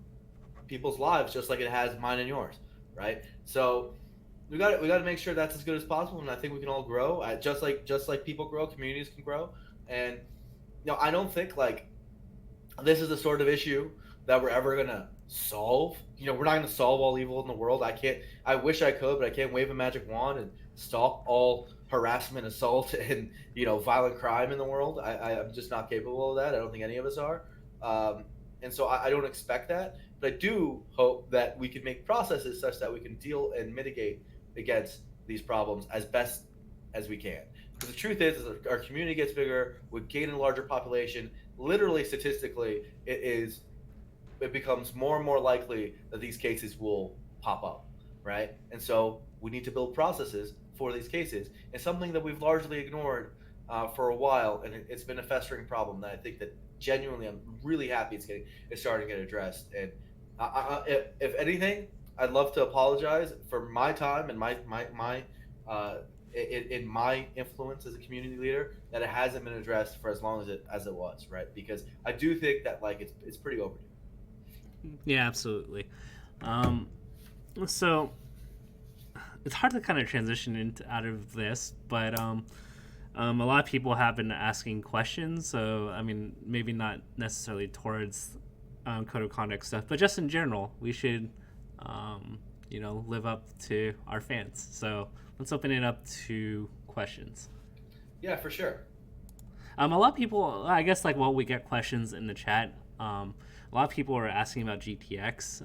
people's lives just like it has mine and yours, right? So we got to make sure that's as good as possible, and I think we can all grow. Just like people grow, communities can grow, and I don't think like this is the sort of issue that we're ever gonna solve. We're not gonna solve all evil in the world. I can't. I wish I could, but I can't wave a magic wand and stop all harassment, assault, and violent crime in the world. I'm just not capable of that. I don't think any of us are. Um, and so I don't expect that. But I do hope that we can make processes such that we can deal and mitigate against these problems as best as we can. Because the truth is our community gets bigger, we gain a larger population. Literally, statistically, it becomes more and more likely that these cases will pop up, right? And so we need to build processes for these cases. It's something that we've largely ignored for a while, and it's been a festering problem that I think that genuinely I'm really happy it's starting to get addressed. And if anything, I'd love to apologize for my time and my in my influence as a community leader that it hasn't been addressed for as long as it was, right? Because I do think that like it's pretty overdue. Yeah, absolutely. Um, so it's hard to kind of transition into out of this, but a lot of people have been asking questions. So I mean, maybe not necessarily towards code of conduct stuff, but just in general, we should live up to our fans. So let's open it up to questions. Yeah, for sure. A lot of people, I guess, like, well, we get questions in the chat. A lot of people are asking about GTX.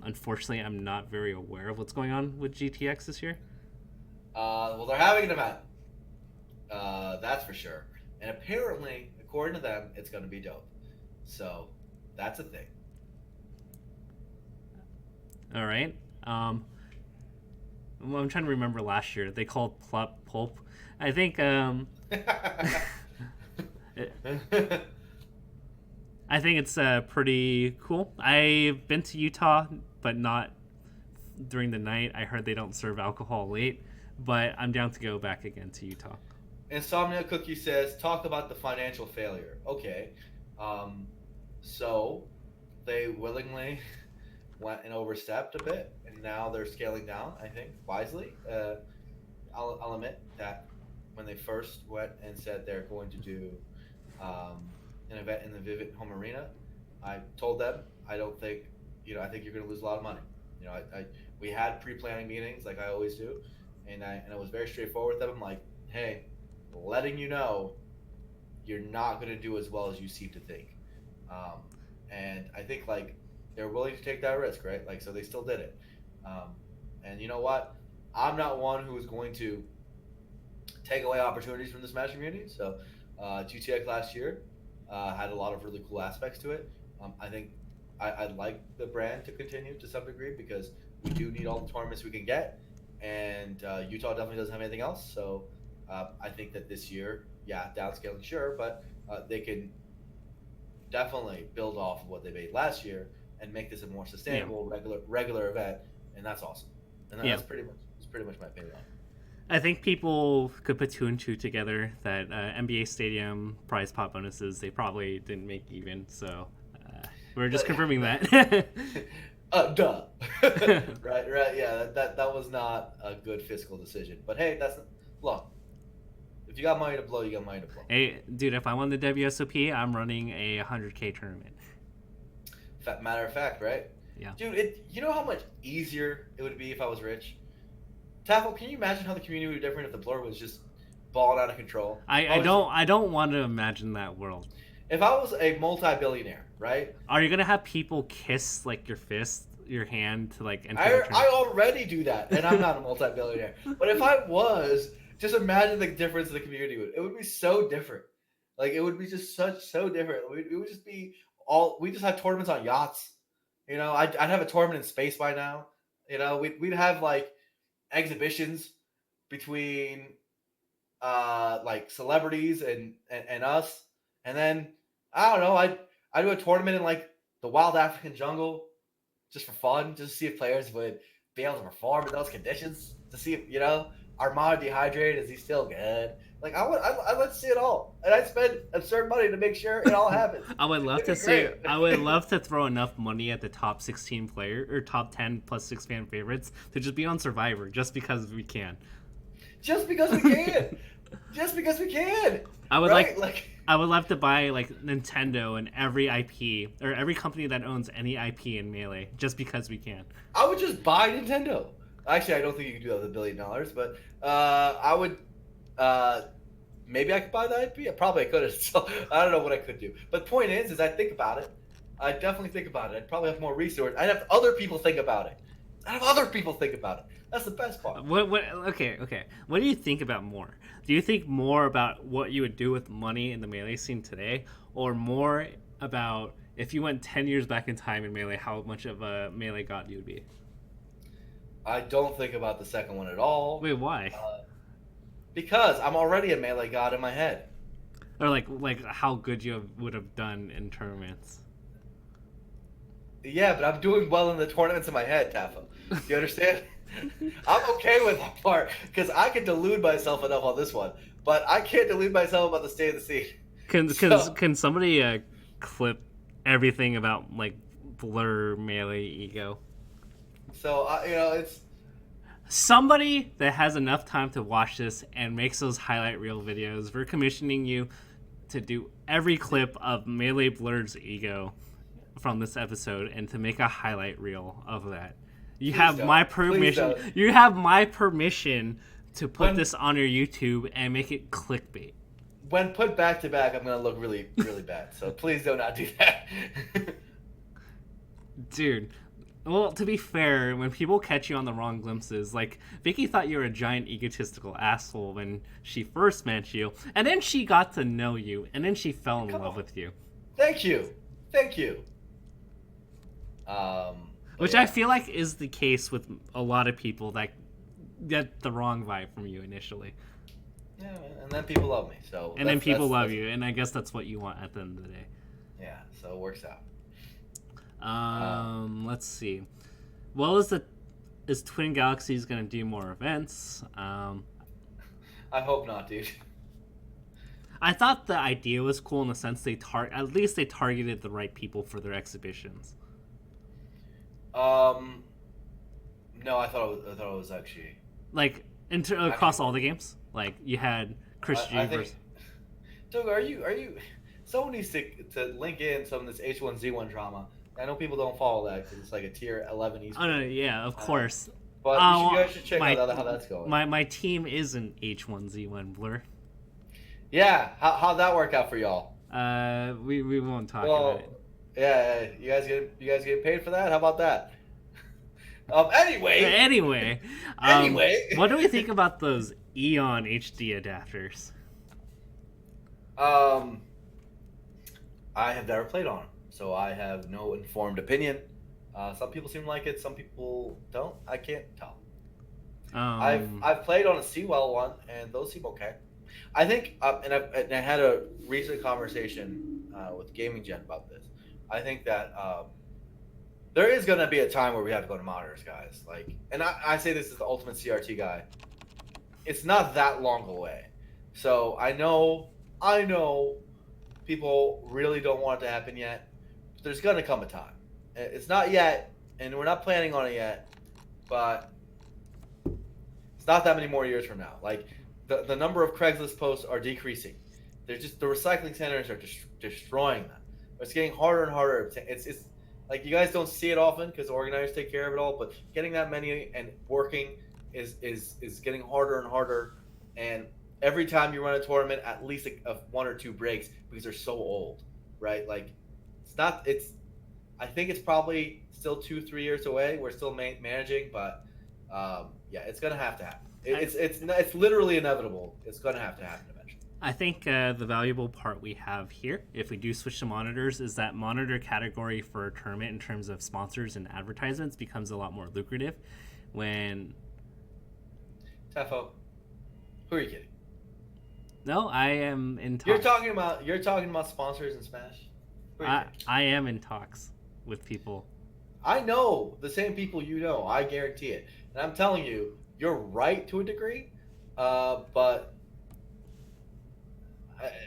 Unfortunately, I'm not very aware of what's going on with GTX this year. Well, they're having an event. That's for sure. And apparently, according to them, it's going to be dope. So that's a thing. All right. Well, I'm trying to remember last year. They called pulp. I think. I think it's pretty cool. I've been to Utah, but not during the night. I heard they don't serve alcohol late, but I'm down to go back again to Utah. Insomnia Cookie says, talk about the financial failure. Okay. Um, so they willingly went and overstepped a bit, and now they're scaling down, I think, wisely. I'll admit that when they first went and said they're going to do an event in the Vivid Home Arena, I told them, I don't think, I think you're going to lose a lot of money. We had pre-planning meetings like I always do, and I was very straightforward with them. I'm like, hey, letting you know, you're not going to do as well as you seem to think. And I think like they're willing to take that risk, right? Like, so they still did it. And you know what? I'm not one who is going to take away opportunities from the Smash community. So GTX last year had a lot of really cool aspects to it. I think I'd like the brand to continue to some degree because we do need all the tournaments we can get, and Utah definitely doesn't have anything else. So I think that this year, yeah, downscaling, sure, but they can definitely build off of what they made last year and make this a more sustainable, regular event, and that's awesome. And that's pretty much my opinion on it. I think people could put two and two together that NBA Stadium prize pot bonuses, they probably didn't make even. So we're just confirming that. Duh. right. Yeah, that was not a good fiscal decision. But hey, look. If you got money to blow, you got money to blow. Hey, dude, if I won the WSOP, I'm running a 100K tournament. Matter of fact, right? Yeah. Dude, you know how much easier it would be if I was rich? Taffel, can you imagine how the community would be different if the blur was just balling out of control? I don't want to imagine that world. If I was a multi-billionaire, right? Are you gonna have people kiss like your hand to like enter? I already do that, and I'm not a multi-billionaire. But if I was, just imagine the difference the community would. It would be so different. Like it would be just so different. It would just be we just have tournaments on yachts. I'd have a tournament in space by now. We'd have like exhibitions between like celebrities and us, and then I don't know, I do a tournament in like the wild African jungle just for fun, just to see if players would be able to perform in those conditions, to see if Armando dehydrated, is he still good, Like I'd like to see it all, and I'd spend absurd money to make sure it all happens. I would love It'd to be see. great. I would love to throw enough money at the top 16 player or top 10 plus 6 fan favorites to just be on Survivor, just because we can. Just because we can. Just because we can. I would right? like. I would love to buy like Nintendo and every IP or every company that owns any IP in Melee, just because we can. I would just buy Nintendo. Actually, I don't think you can do that with $1 billion, but I would. Maybe I could buy the IP. Probably I could. So I don't know what I could do. But the point is I think about it. I definitely think about it. I'd probably have more resources. I'd have other people think about it. That's the best part. Okay. What do you think about more? Do you think more about what you would do with money in the Melee scene today, or more about if you went 10 years back in time in Melee, how much of a Melee god you would be? I don't think about the second one at all. Wait, why? Because I'm already a Melee god in my head. Or like how good you would have done in tournaments. Yeah, but I'm doing well in the tournaments in my head, Taffa. Do you understand? I'm okay with that part because I can delude myself enough on this one, but I can't delude myself about the state of the scene. Can somebody clip everything about like Blur Melee ego? So it's somebody that has enough time to watch this and makes those highlight reel videos. We're commissioning you to do every clip of Melee Blur's ego from this episode and to make a highlight reel of that. You have my permission. You have my permission to put this on your YouTube and make it clickbait. When put back to back, I'm gonna look really, really bad. So please do not do that, dude. Well, to be fair, when people catch you on the wrong glimpses, like Vicky thought you were a giant egotistical asshole when she first met you, and then she got to know you, and then she fell in love with you. Thank you. Which yeah. I feel like is the case with a lot of people that get the wrong vibe from you initially. Yeah, and then people love me. So and then people love you, and I guess that's what you want at the end of the day. Yeah, so it works out. Let's see. Well, is Twin Galaxies gonna do more events? I hope not, dude. I thought the idea was cool in the sense at least they targeted the right people for their exhibitions. No, I thought it was actually like across all the games. Like you had Chris G versus. Doug, are you? Someone needs to link in some of this H1Z1 drama. I know people don't follow that because it's like a tier 11 esports. Oh no, yeah, of course. But you guys should check out how that's going. My team is an H1Z1 Blur. Yeah, how'd that work out for y'all? We won't talk about it. Yeah, you guys get paid for that? How about that? Anyway, what do we think about those Eon HD adapters? I have never played on them, so I have no informed opinion. Some people seem to like it, some people don't. I can't tell. I've played on a Seawell one, and those seem okay. I think, and I had a recent conversation with Gaming Gen about this. I think that there is going to be a time where we have to go to monitors, guys. Like, and I say this as the ultimate CRT guy. It's not that long away. So I know people really don't want it to happen yet. But there's going to come a time. It's not yet, and we're not planning on it yet, but it's not that many more years from now. Like, the number of Craigslist posts are decreasing. They're just, the recycling centers are destroying them. It's getting harder and harder. It's like, you guys don't see it often because organizers take care of it all, but getting that many and working is getting harder and harder. And every time you run a tournament, at least a 1 or 2 breaks because they're so old, right? Like, I think it's probably still 2-3 years away. We're still managing, but yeah, it's gonna have to happen. It's literally inevitable. It's gonna have to happen eventually. I think the valuable part we have here, if we do switch to monitors, is that monitor category for a tournament in terms of sponsors and advertisements becomes a lot more lucrative when... Tefo, who are you kidding? No, I am in talks. You're talking about sponsors in Smash? I am in talks with people. I know the same people you know. I guarantee it. And I'm telling you, you're right to a degree, but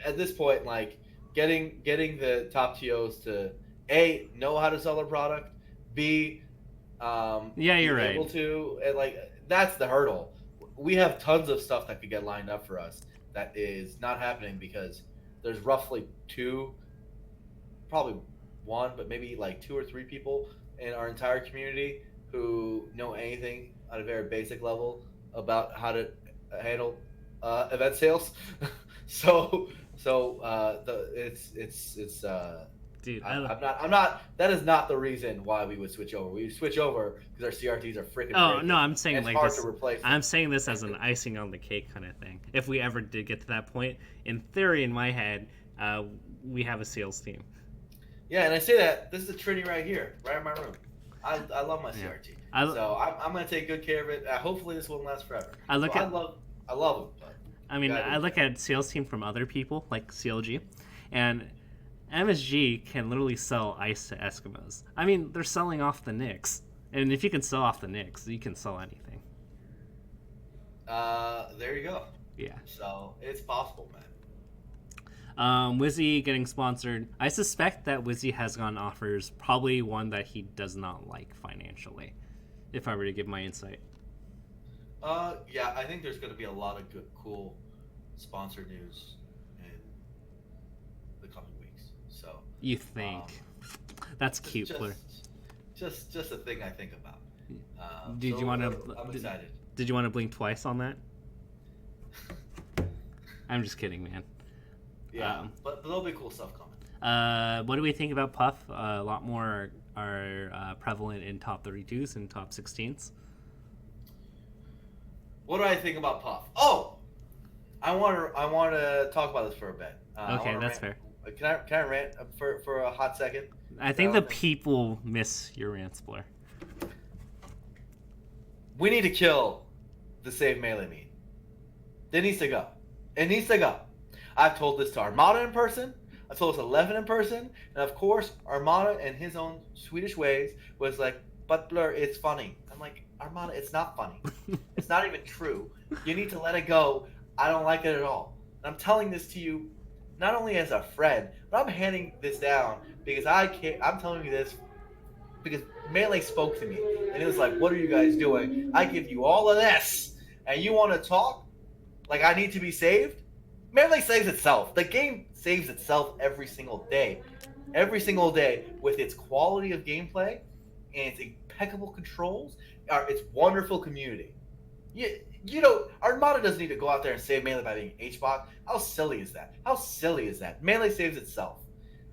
at this point, like getting the top TOs to A, know how to sell their product, B, Yeah, be you're right. able to, and like that's the hurdle. We have tons of stuff that could get lined up for us that is not happening because there's roughly two, probably one, but maybe like two or three people in our entire community who know anything at a very basic level about how to handle event sales. The it's Dude, I'm not that is not the reason why we would switch over. We switch over because our CRTs are freaking oh no, breaking. I'm saying And it's like hard to this. replace them. I'm saying this as an icing on the cake kind of thing. If we ever did get to that point, in theory, in my head, we have a sales team. Yeah, and I say that this is a Trinity right here, right in my room. I love my Yeah, CRT, I, so I'm gonna take good care of it. Hopefully, this won't last forever. I So look at I love them, but I you mean, gotta I do look that. at sales team from other people like CLG, and MSG can literally sell ice to Eskimos. I mean, they're selling off the Knicks, and if you can sell off the Knicks, you can sell anything. There you go. Yeah. So it's possible, man. Wizzy getting sponsored. I suspect that Wizzy has gotten offers, probably one that he does not like financially. If I were to give my insight, Yeah, I think there's gonna be a lot of good, cool sponsor news in the coming weeks. So, you um, think that's just cute, Blair? just a thing I think about. Did you want I'm to? excited. Did you want to blink twice on that? I'm just kidding, man. Yeah, but there'll be cool stuff coming. What do we think about Puff? A lot more are prevalent in top 32s and top 16s. What do I think about Puff? Oh, I want to talk about this for a bit. Okay, that's fair. Can I rant for a hot second? I Is think that the okay? people miss your rants, Blair. We need to kill the save melee meme. It needs to go. It needs to go. I've told this to Armada in person. I've told this to Levin in person, and of course, Armada, in his own Swedish ways, was like, "But Blur, it's funny." I'm like, Armada, it's not funny. It's not even true. You need to let it go. I don't like it at all. And I'm telling this to you, not only as a friend, but I'm handing this down because I can't. I'm telling you this because Melee spoke to me, and it was like, "What are you guys doing? I give you all of this, and you want to talk like I need to be saved?" Melee saves itself. The game saves itself every single day. Every single day with its quality of gameplay and its impeccable controls, its wonderful community. Armada doesn't need to go out there and save Melee by being H-Bot. How silly is that? How silly is that? Melee saves itself.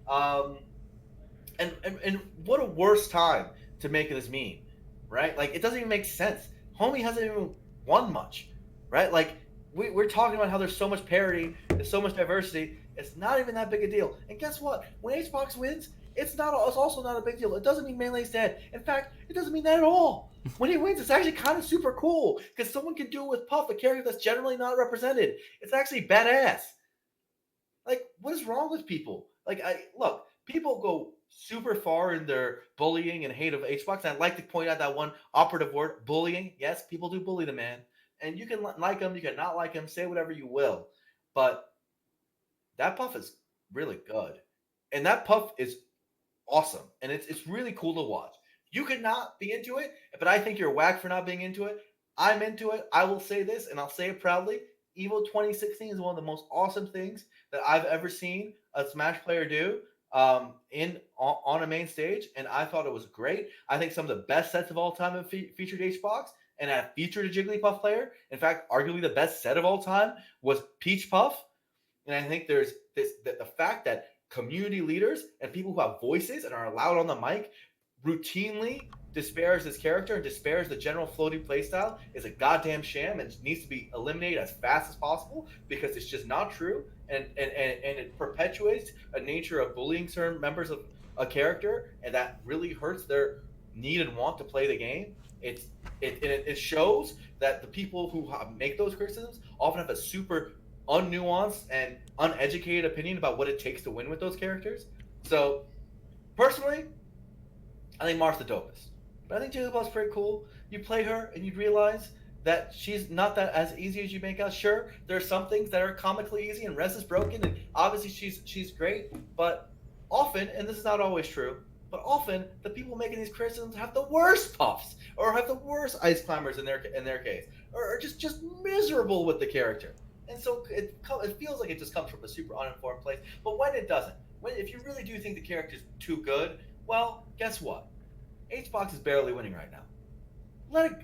Um, and what a worse time to make this meme, right? Like, it doesn't even make sense. Homie hasn't even won much, right? Like, we're talking about how there's so much parity, there's so much diversity. It's not even that big a deal. And guess what? When Xbox wins, it's also not a big deal. It doesn't mean Melee's dead. In fact, it doesn't mean that at all. When he wins, it's actually kind of super cool because someone can do it with Puff, a character that's generally not represented. It's actually badass. Like, what is wrong with people? Like, look, people go super far in their bullying and hate of Xbox. And I'd like to point out that one operative word, bullying. Yes, people do bully the man. And you can like him, you can not like him, say whatever you will. But that Puff is really good. And that Puff is awesome. And it's really cool to watch. You could not be into it, but I think you're whack for not being into it. I'm into it. I will say this, and I'll say it proudly. Evo 2016 is one of the most awesome things that I've ever seen a Smash player do on a main stage, and I thought it was great. I think some of the best sets of all time have featured HBox, and have featured a Jigglypuff player. In fact, arguably the best set of all time was Peach Puff. And I think there's the fact that community leaders and people who have voices and are allowed on the mic routinely disparage this character and disparage the general floating playstyle is a goddamn sham and needs to be eliminated as fast as possible because it's just not true and it perpetuates a nature of bullying certain members of a character and that really hurts their need and want to play the game. It shows that the people who make those criticisms often have a super unnuanced and uneducated opinion about what it takes to win with those characters. So personally, I think Marth's the dopest. But I think Jigglypuff's pretty cool. You play her and you'd realize that she's not that as easy as you make out. Sure, there are some things that are comically easy, and Res is broken, and obviously she's great, but often, and this is not always true, but often the people making these criticisms have the worst puffs or have the worst ice climbers in their case, or are just miserable with the character. And so it feels like it just comes from a super uninformed place. But when it doesn't, when if you really do think the character's too good, well, guess what? HBox is barely winning right now. Let it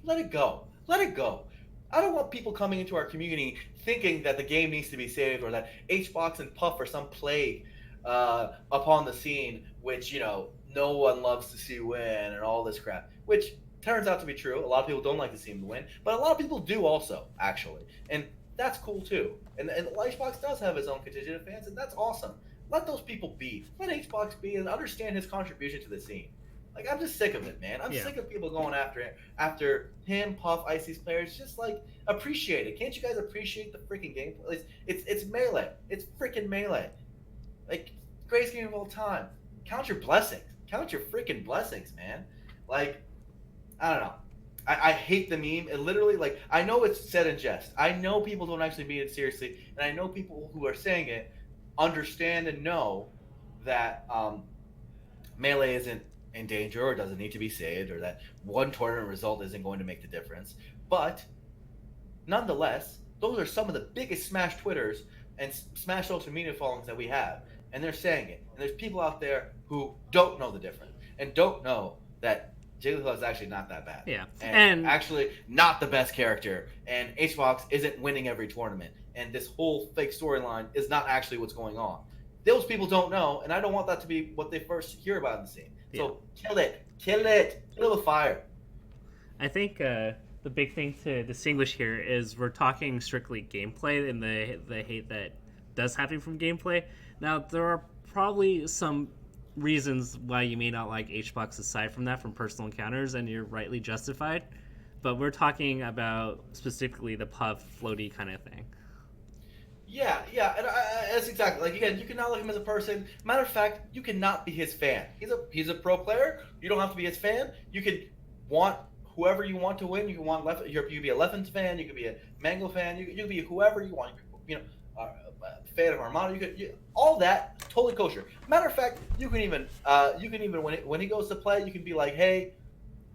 let it go. Let it go. I don't want people coming into our community thinking that the game needs to be saved or that HBox and Puff are some plague upon the scene, which no one loves to see win and all this crap. Which turns out to be true. A lot of people don't like to see him win, but a lot of people do also, actually, and that's cool too. And HBox does have his own contingent of fans, and that's awesome. Let those people be. Let HBox be and understand his contribution to the scene. Like, I'm just sick of it, man. I'm sick of people going after him, Puff, Icy's players. Just like appreciate it. Can't you guys appreciate the freaking gameplay? It's melee. It's freaking melee. Like, greatest game of all time. Count your blessings. Count your freaking blessings, man. Like, I don't know. I hate the meme. It literally, like, I know it's said in jest. I know people don't actually mean it seriously, and I know people who are saying it understand and know that melee isn't in danger or doesn't need to be saved or that one tournament result isn't going to make the difference. But nonetheless, those are some of the biggest Smash Twitters and Smash social media followings that we have. And they're saying it. And there's people out there who don't know the difference and don't know that Jigglypuff is actually not that bad. Yeah. And actually not the best character. And HBox isn't winning every tournament. And this whole fake storyline is not actually what's going on. Those people don't know, and I don't want that to be what they first hear about in the scene. So kill it with fire. I think the big thing to distinguish here is we're talking strictly gameplay and the hate that does happen from gameplay. Now, there are probably some reasons why you may not like HBox aside from that, from personal encounters, and you're rightly justified. But we're talking about specifically the Puff floaty kind of thing. Yeah, and that's exactly, like, again, you cannot like him as a person. Matter of fact, you cannot be his fan. He's a pro player. You don't have to be his fan. You can want whoever you want to win. You can want you can be a Leffens fan. You can be a Mango fan. You can be whoever you want. You can, fan of Armada. All that totally kosher. Matter of fact, you can even when he goes to play, you can be like, hey,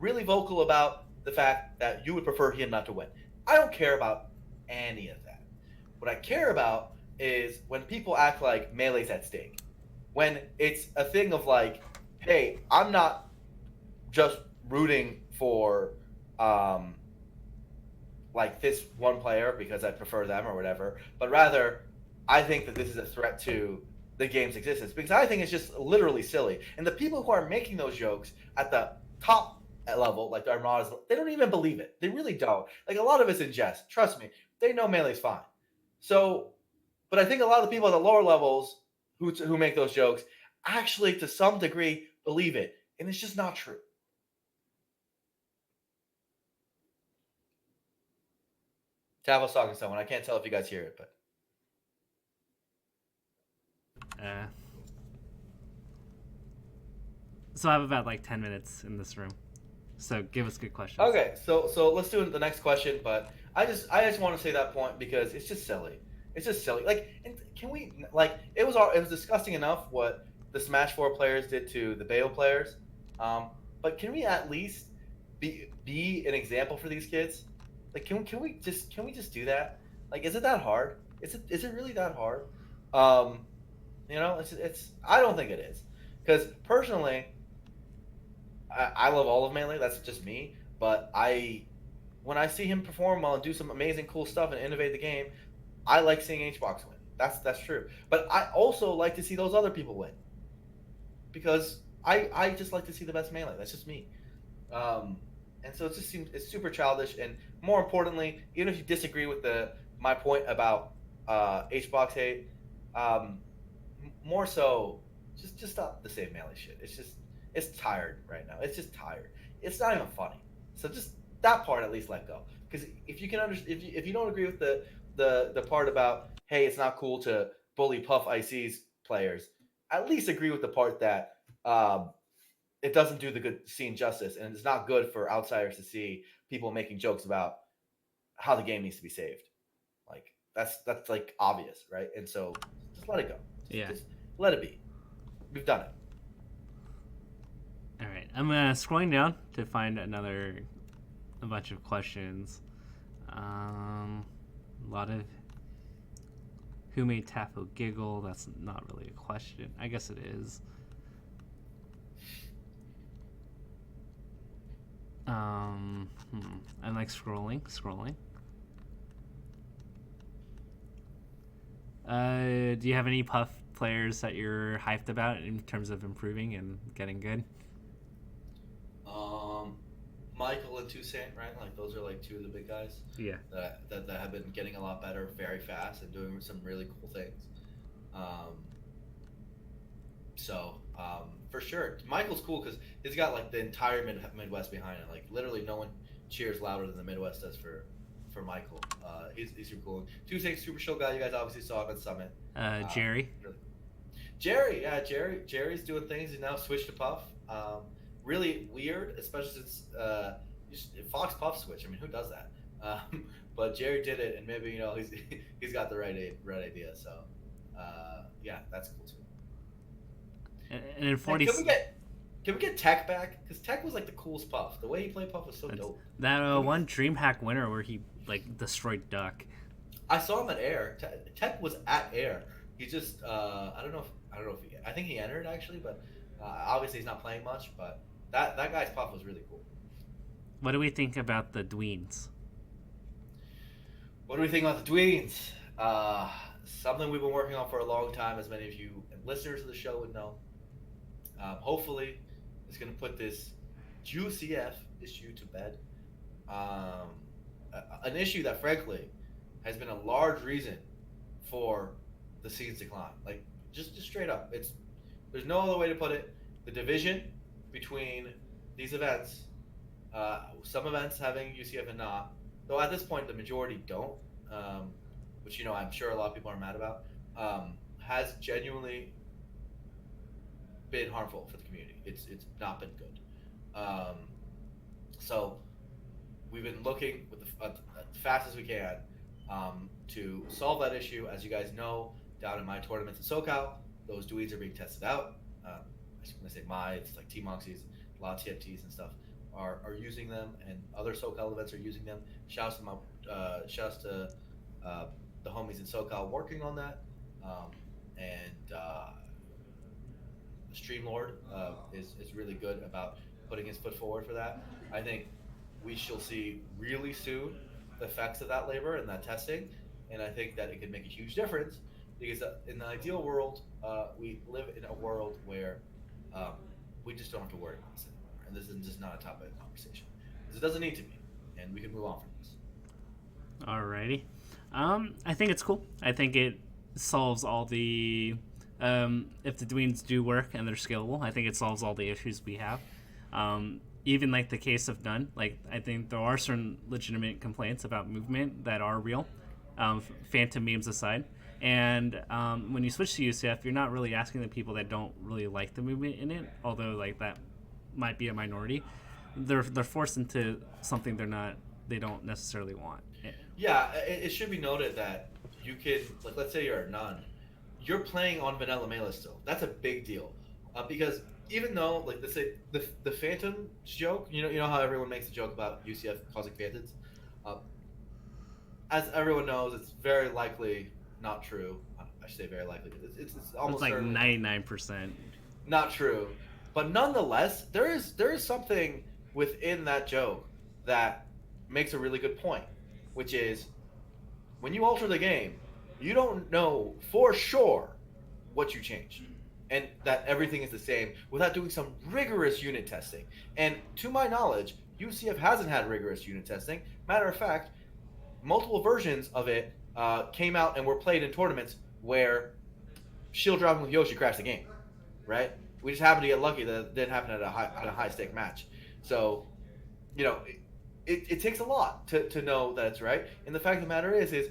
really vocal about the fact that you would prefer him not to win. I don't care about any of that. What I care about is when people act like Melee's at stake. When it's a thing of like, hey, I'm not just rooting for like this one player because I prefer them or whatever, but rather I think that this is a threat to the game's existence because I think it's just literally silly. And the people who are making those jokes at the top level, like the Armadas, they don't even believe it. They really don't. Like, a lot of it's in jest. Trust me, they know Melee's fine. So, but I think a lot of the people at the lower levels who make those jokes actually, to some degree, believe it, and it's just not true. Tavo's talking to someone. I can't tell if you guys hear it, but. So I have about like 10 minutes in this room. So give us good questions. Okay, so let's do the next question, but I just want to say that point because it's just silly. It's just silly. Like, and can we, like, it was disgusting enough what the Smash 4 players did to the Bayo players, but can we at least be an example for these kids? Like, can we just do that? Like, is it that hard? Is it really that hard? It's I don't think it is, because personally, I love all of Melee. That's just me. But when I see him perform well and do some amazing, cool stuff and innovate the game, I like seeing HBox win. That's true. But I also like to see those other people win, because I just like to see the best Melee. That's just me. And so it just seems it's super childish. And more importantly, even if you disagree with my point about HBox hate, more so, just stop the same Melee shit. It's tired right now. It's just tired. It's not even funny. So just that part at least let go. Because if you can if you don't agree with the part about, hey, it's not cool to bully Puff IC's players, at least agree with the part that it doesn't do the good scene justice, and it's not good for outsiders to see people making jokes about how the game needs to be saved. Like that's like obvious, right? And so just let it go. Yeah. Just let it be. We've done it. All right. I'm scrolling down to find a bunch of questions. A lot of who made Taffo giggle. That's not really a question. I guess it is. I'm like scrolling. Do you have any Puff players that you're hyped about in terms of improving and getting good? Um, Michael and Toussaint, right? Like those are like two of the big guys Yeah. that have been getting a lot better very fast and doing some really cool things. Um, for sure, Michael's cool because he's got like the entire Midwest behind him. Like literally, no one cheers louder than the Midwest does for Michael. He's super cool. Toussaint, super chill guy. You guys obviously saw him at Summit. Jerry. Really. Jerry, yeah, Jerry's doing things. He now switched to Puff. Really weird, especially since Fox Puff switch. I mean, who does that? But Jerry did it, and maybe he's got the right idea. So yeah, that's cool too. And in 40, can we get Tech back? Because Tech was like the coolest Puff. The way he played Puff was so dope. That one DreamHack winner where he like destroyed Duck. I saw him at Air. Tech was at Air. He just I don't know if I think he entered actually, but obviously he's not playing much. But that guy's Puff was really cool. What do we think about the Dweens? What do we think about the Dweens? Something we've been working on for a long time, as many of you listeners of the show would know. Hopefully, it's going to put this UCF issue to bed. An issue that, frankly, has been a large reason for the scene's decline. Like, just straight up, there's no other way to put it. The division between these events, some events having UCF and not, though at this point the majority don't, which I'm sure a lot of people are mad about, has genuinely been harmful for the community. It's not been good. So we've been looking with as fast as we can to solve that issue. As you guys know, down in my tournaments in SoCal, those Dweeds are being tested out. I was going to say it's like T-Moxies, a lot of TFTs and stuff are using them, and other SoCal events are using them. Shouts to the homies in SoCal working on that. And Streamlord is really good about putting his foot forward for that. I think we shall see really soon the effects of that labor and that testing, and I think that it could make a huge difference because in the ideal world, we live in a world where we just don't have to worry about this anymore, and this is just not a topic of conversation. It doesn't need to be, and we can move on from this. Alrighty. I think it's cool. I think it solves all the if the Dweens do work and they're scalable, I think it solves all the issues we have. Even like the case of None, like I think there are certain legitimate complaints about movement that are real, phantom memes aside. And when you switch to UCF, you're not really asking the people that don't really like the movement in it, although like that might be a minority. They're forced into something they don't necessarily want. Yeah, it should be noted that you can, like, let's say you're a None, you're playing on Vanilla Melee still. That's a big deal, because even though, like, let's say the Phantom joke, you know how everyone makes a joke about UCF causing Phantoms. As everyone knows, it's very likely not true. I should say very likely. It's almost like 99% not true, but nonetheless, there is something within that joke that makes a really good point, which is when you alter the game, you don't know for sure what you changed and that everything is the same without doing some rigorous unit testing. And to my knowledge, UCF hasn't had rigorous unit testing. Matter of fact, multiple versions of it came out and were played in tournaments where shield dropping with Yoshi crashed the game, right? We just happened to get lucky that it didn't happen at a high stake match. So, it takes a lot to know that's right. And the fact of the matter is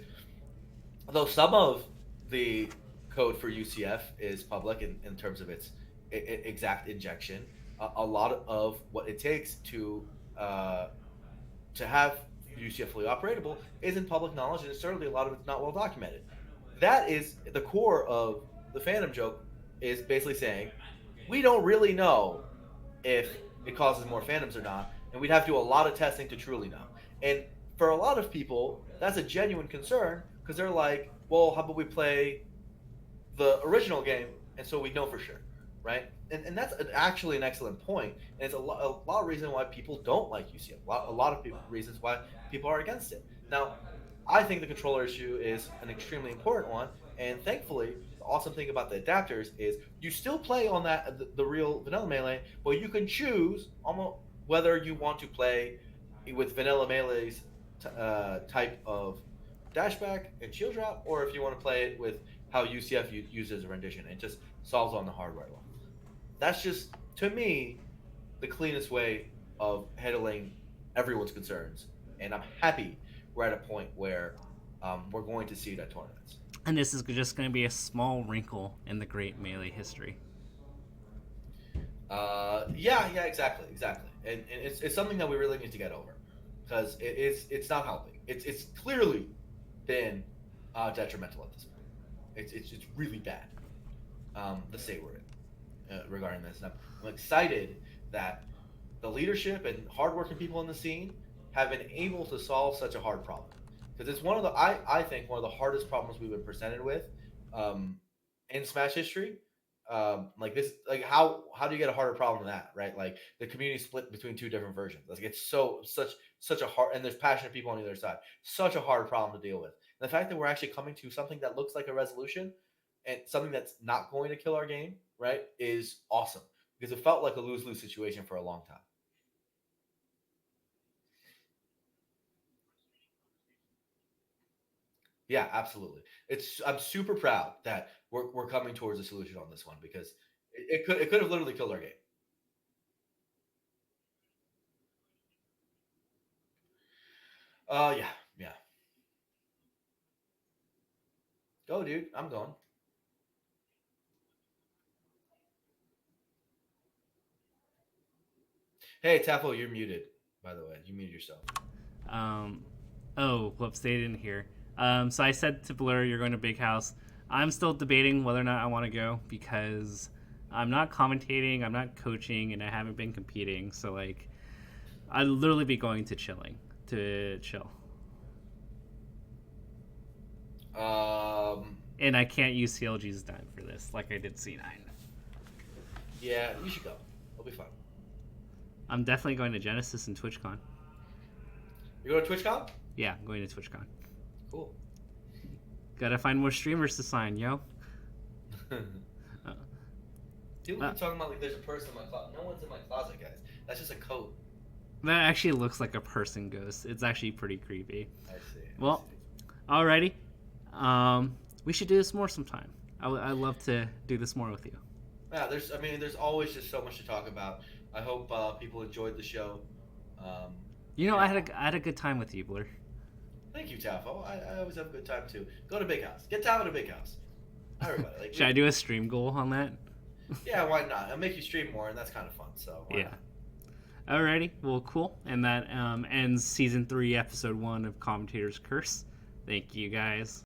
though some of the code for UCF is public in terms of its exact injection, a lot of what it takes to have UCF fully operatable isn't public knowledge, and certainly a lot of it's not well documented. That is the core of the fandom joke. Is basically saying we don't really know if it causes more phantoms or not, and we'd have to do a lot of testing to truly know. And for a lot of people, that's a genuine concern because they're like, well, how about we play the original game and so we know for sure, right? And that's actually an excellent point, and it's a lot of reason why people don't like UCF. A lot of reasons why people are against it. Now, I think the controller issue is an extremely important one, and thankfully, the awesome thing about the adapters is you still play on the real vanilla melee, but you can choose almost whether you want to play with vanilla melee's type of dashback and shield drop, or if you want to play it with how UCF uses a rendition. It just solves on the hardware level. That's just, to me, the cleanest way of handling everyone's concerns, and I'm happy we're at a point where we're going to see it at tournaments. And this is just going to be a small wrinkle in the great melee history. Yeah, exactly, and it's something that we really need to get over because it's not helping. It's clearly been detrimental at this point. It's really bad. The state we're in regarding this, and I'm excited that the leadership and hardworking people in the scene have been able to solve such a hard problem because it's one of the I think one of the hardest problems we've been presented with in Smash history. Like this, like how do you get a harder problem than that, right? Like the community split between two different versions. Like it's such a hard, and there's passionate people on the other side. Such a hard problem to deal with. And the fact that we're actually coming to something that looks like a resolution and something that's not going to kill our game, right, is awesome because it felt like a lose-lose situation for a long time. Yeah, absolutely. I'm super proud that we're coming towards a solution on this one because it could have literally killed our game. Yeah, yeah. Go, dude. I'm going. Hey, Tafo, you're muted. By the way, you muted yourself. Um, oh, whoops, they didn't hear. So I said to Blur, you're going to Big House. I'm still debating whether or not I want to go because I'm not commentating, I'm not coaching, and I haven't been competing. So, like, I'd literally be going to chill. Um, And I can't use CLG's dime for this, like I did C9. yeah, you should go. It'll be fun. I'm definitely going to Genesis and TwitchCon. You go to TwitchCon? Yeah, I'm going to TwitchCon. Cool. Gotta find more streamers to sign, yo. Uh, People uh, keep talking about like there's a person in my closet. No one's in my closet, guys. That's just a coat. that actually looks like a person ghost. It's actually pretty creepy. I see. Well, alrighty. We should do this more sometime. I'd love to do this more with you. Yeah, there's always just so much to talk about. I hope people enjoyed the show. Um, You know, yeah. I had a good time with you, Blur. Thank you, Tafo. I always have a good time too. Go to Big House. Get Tafo to Big House. Everybody. Like, Should I do a stream goal on that? yeah, why not? It'll make you stream more, and that's kind of fun. So why Yeah. not? Alrighty. Well, cool. And that ends season 3, episode 1 of Commentator's Curse. Thank you guys.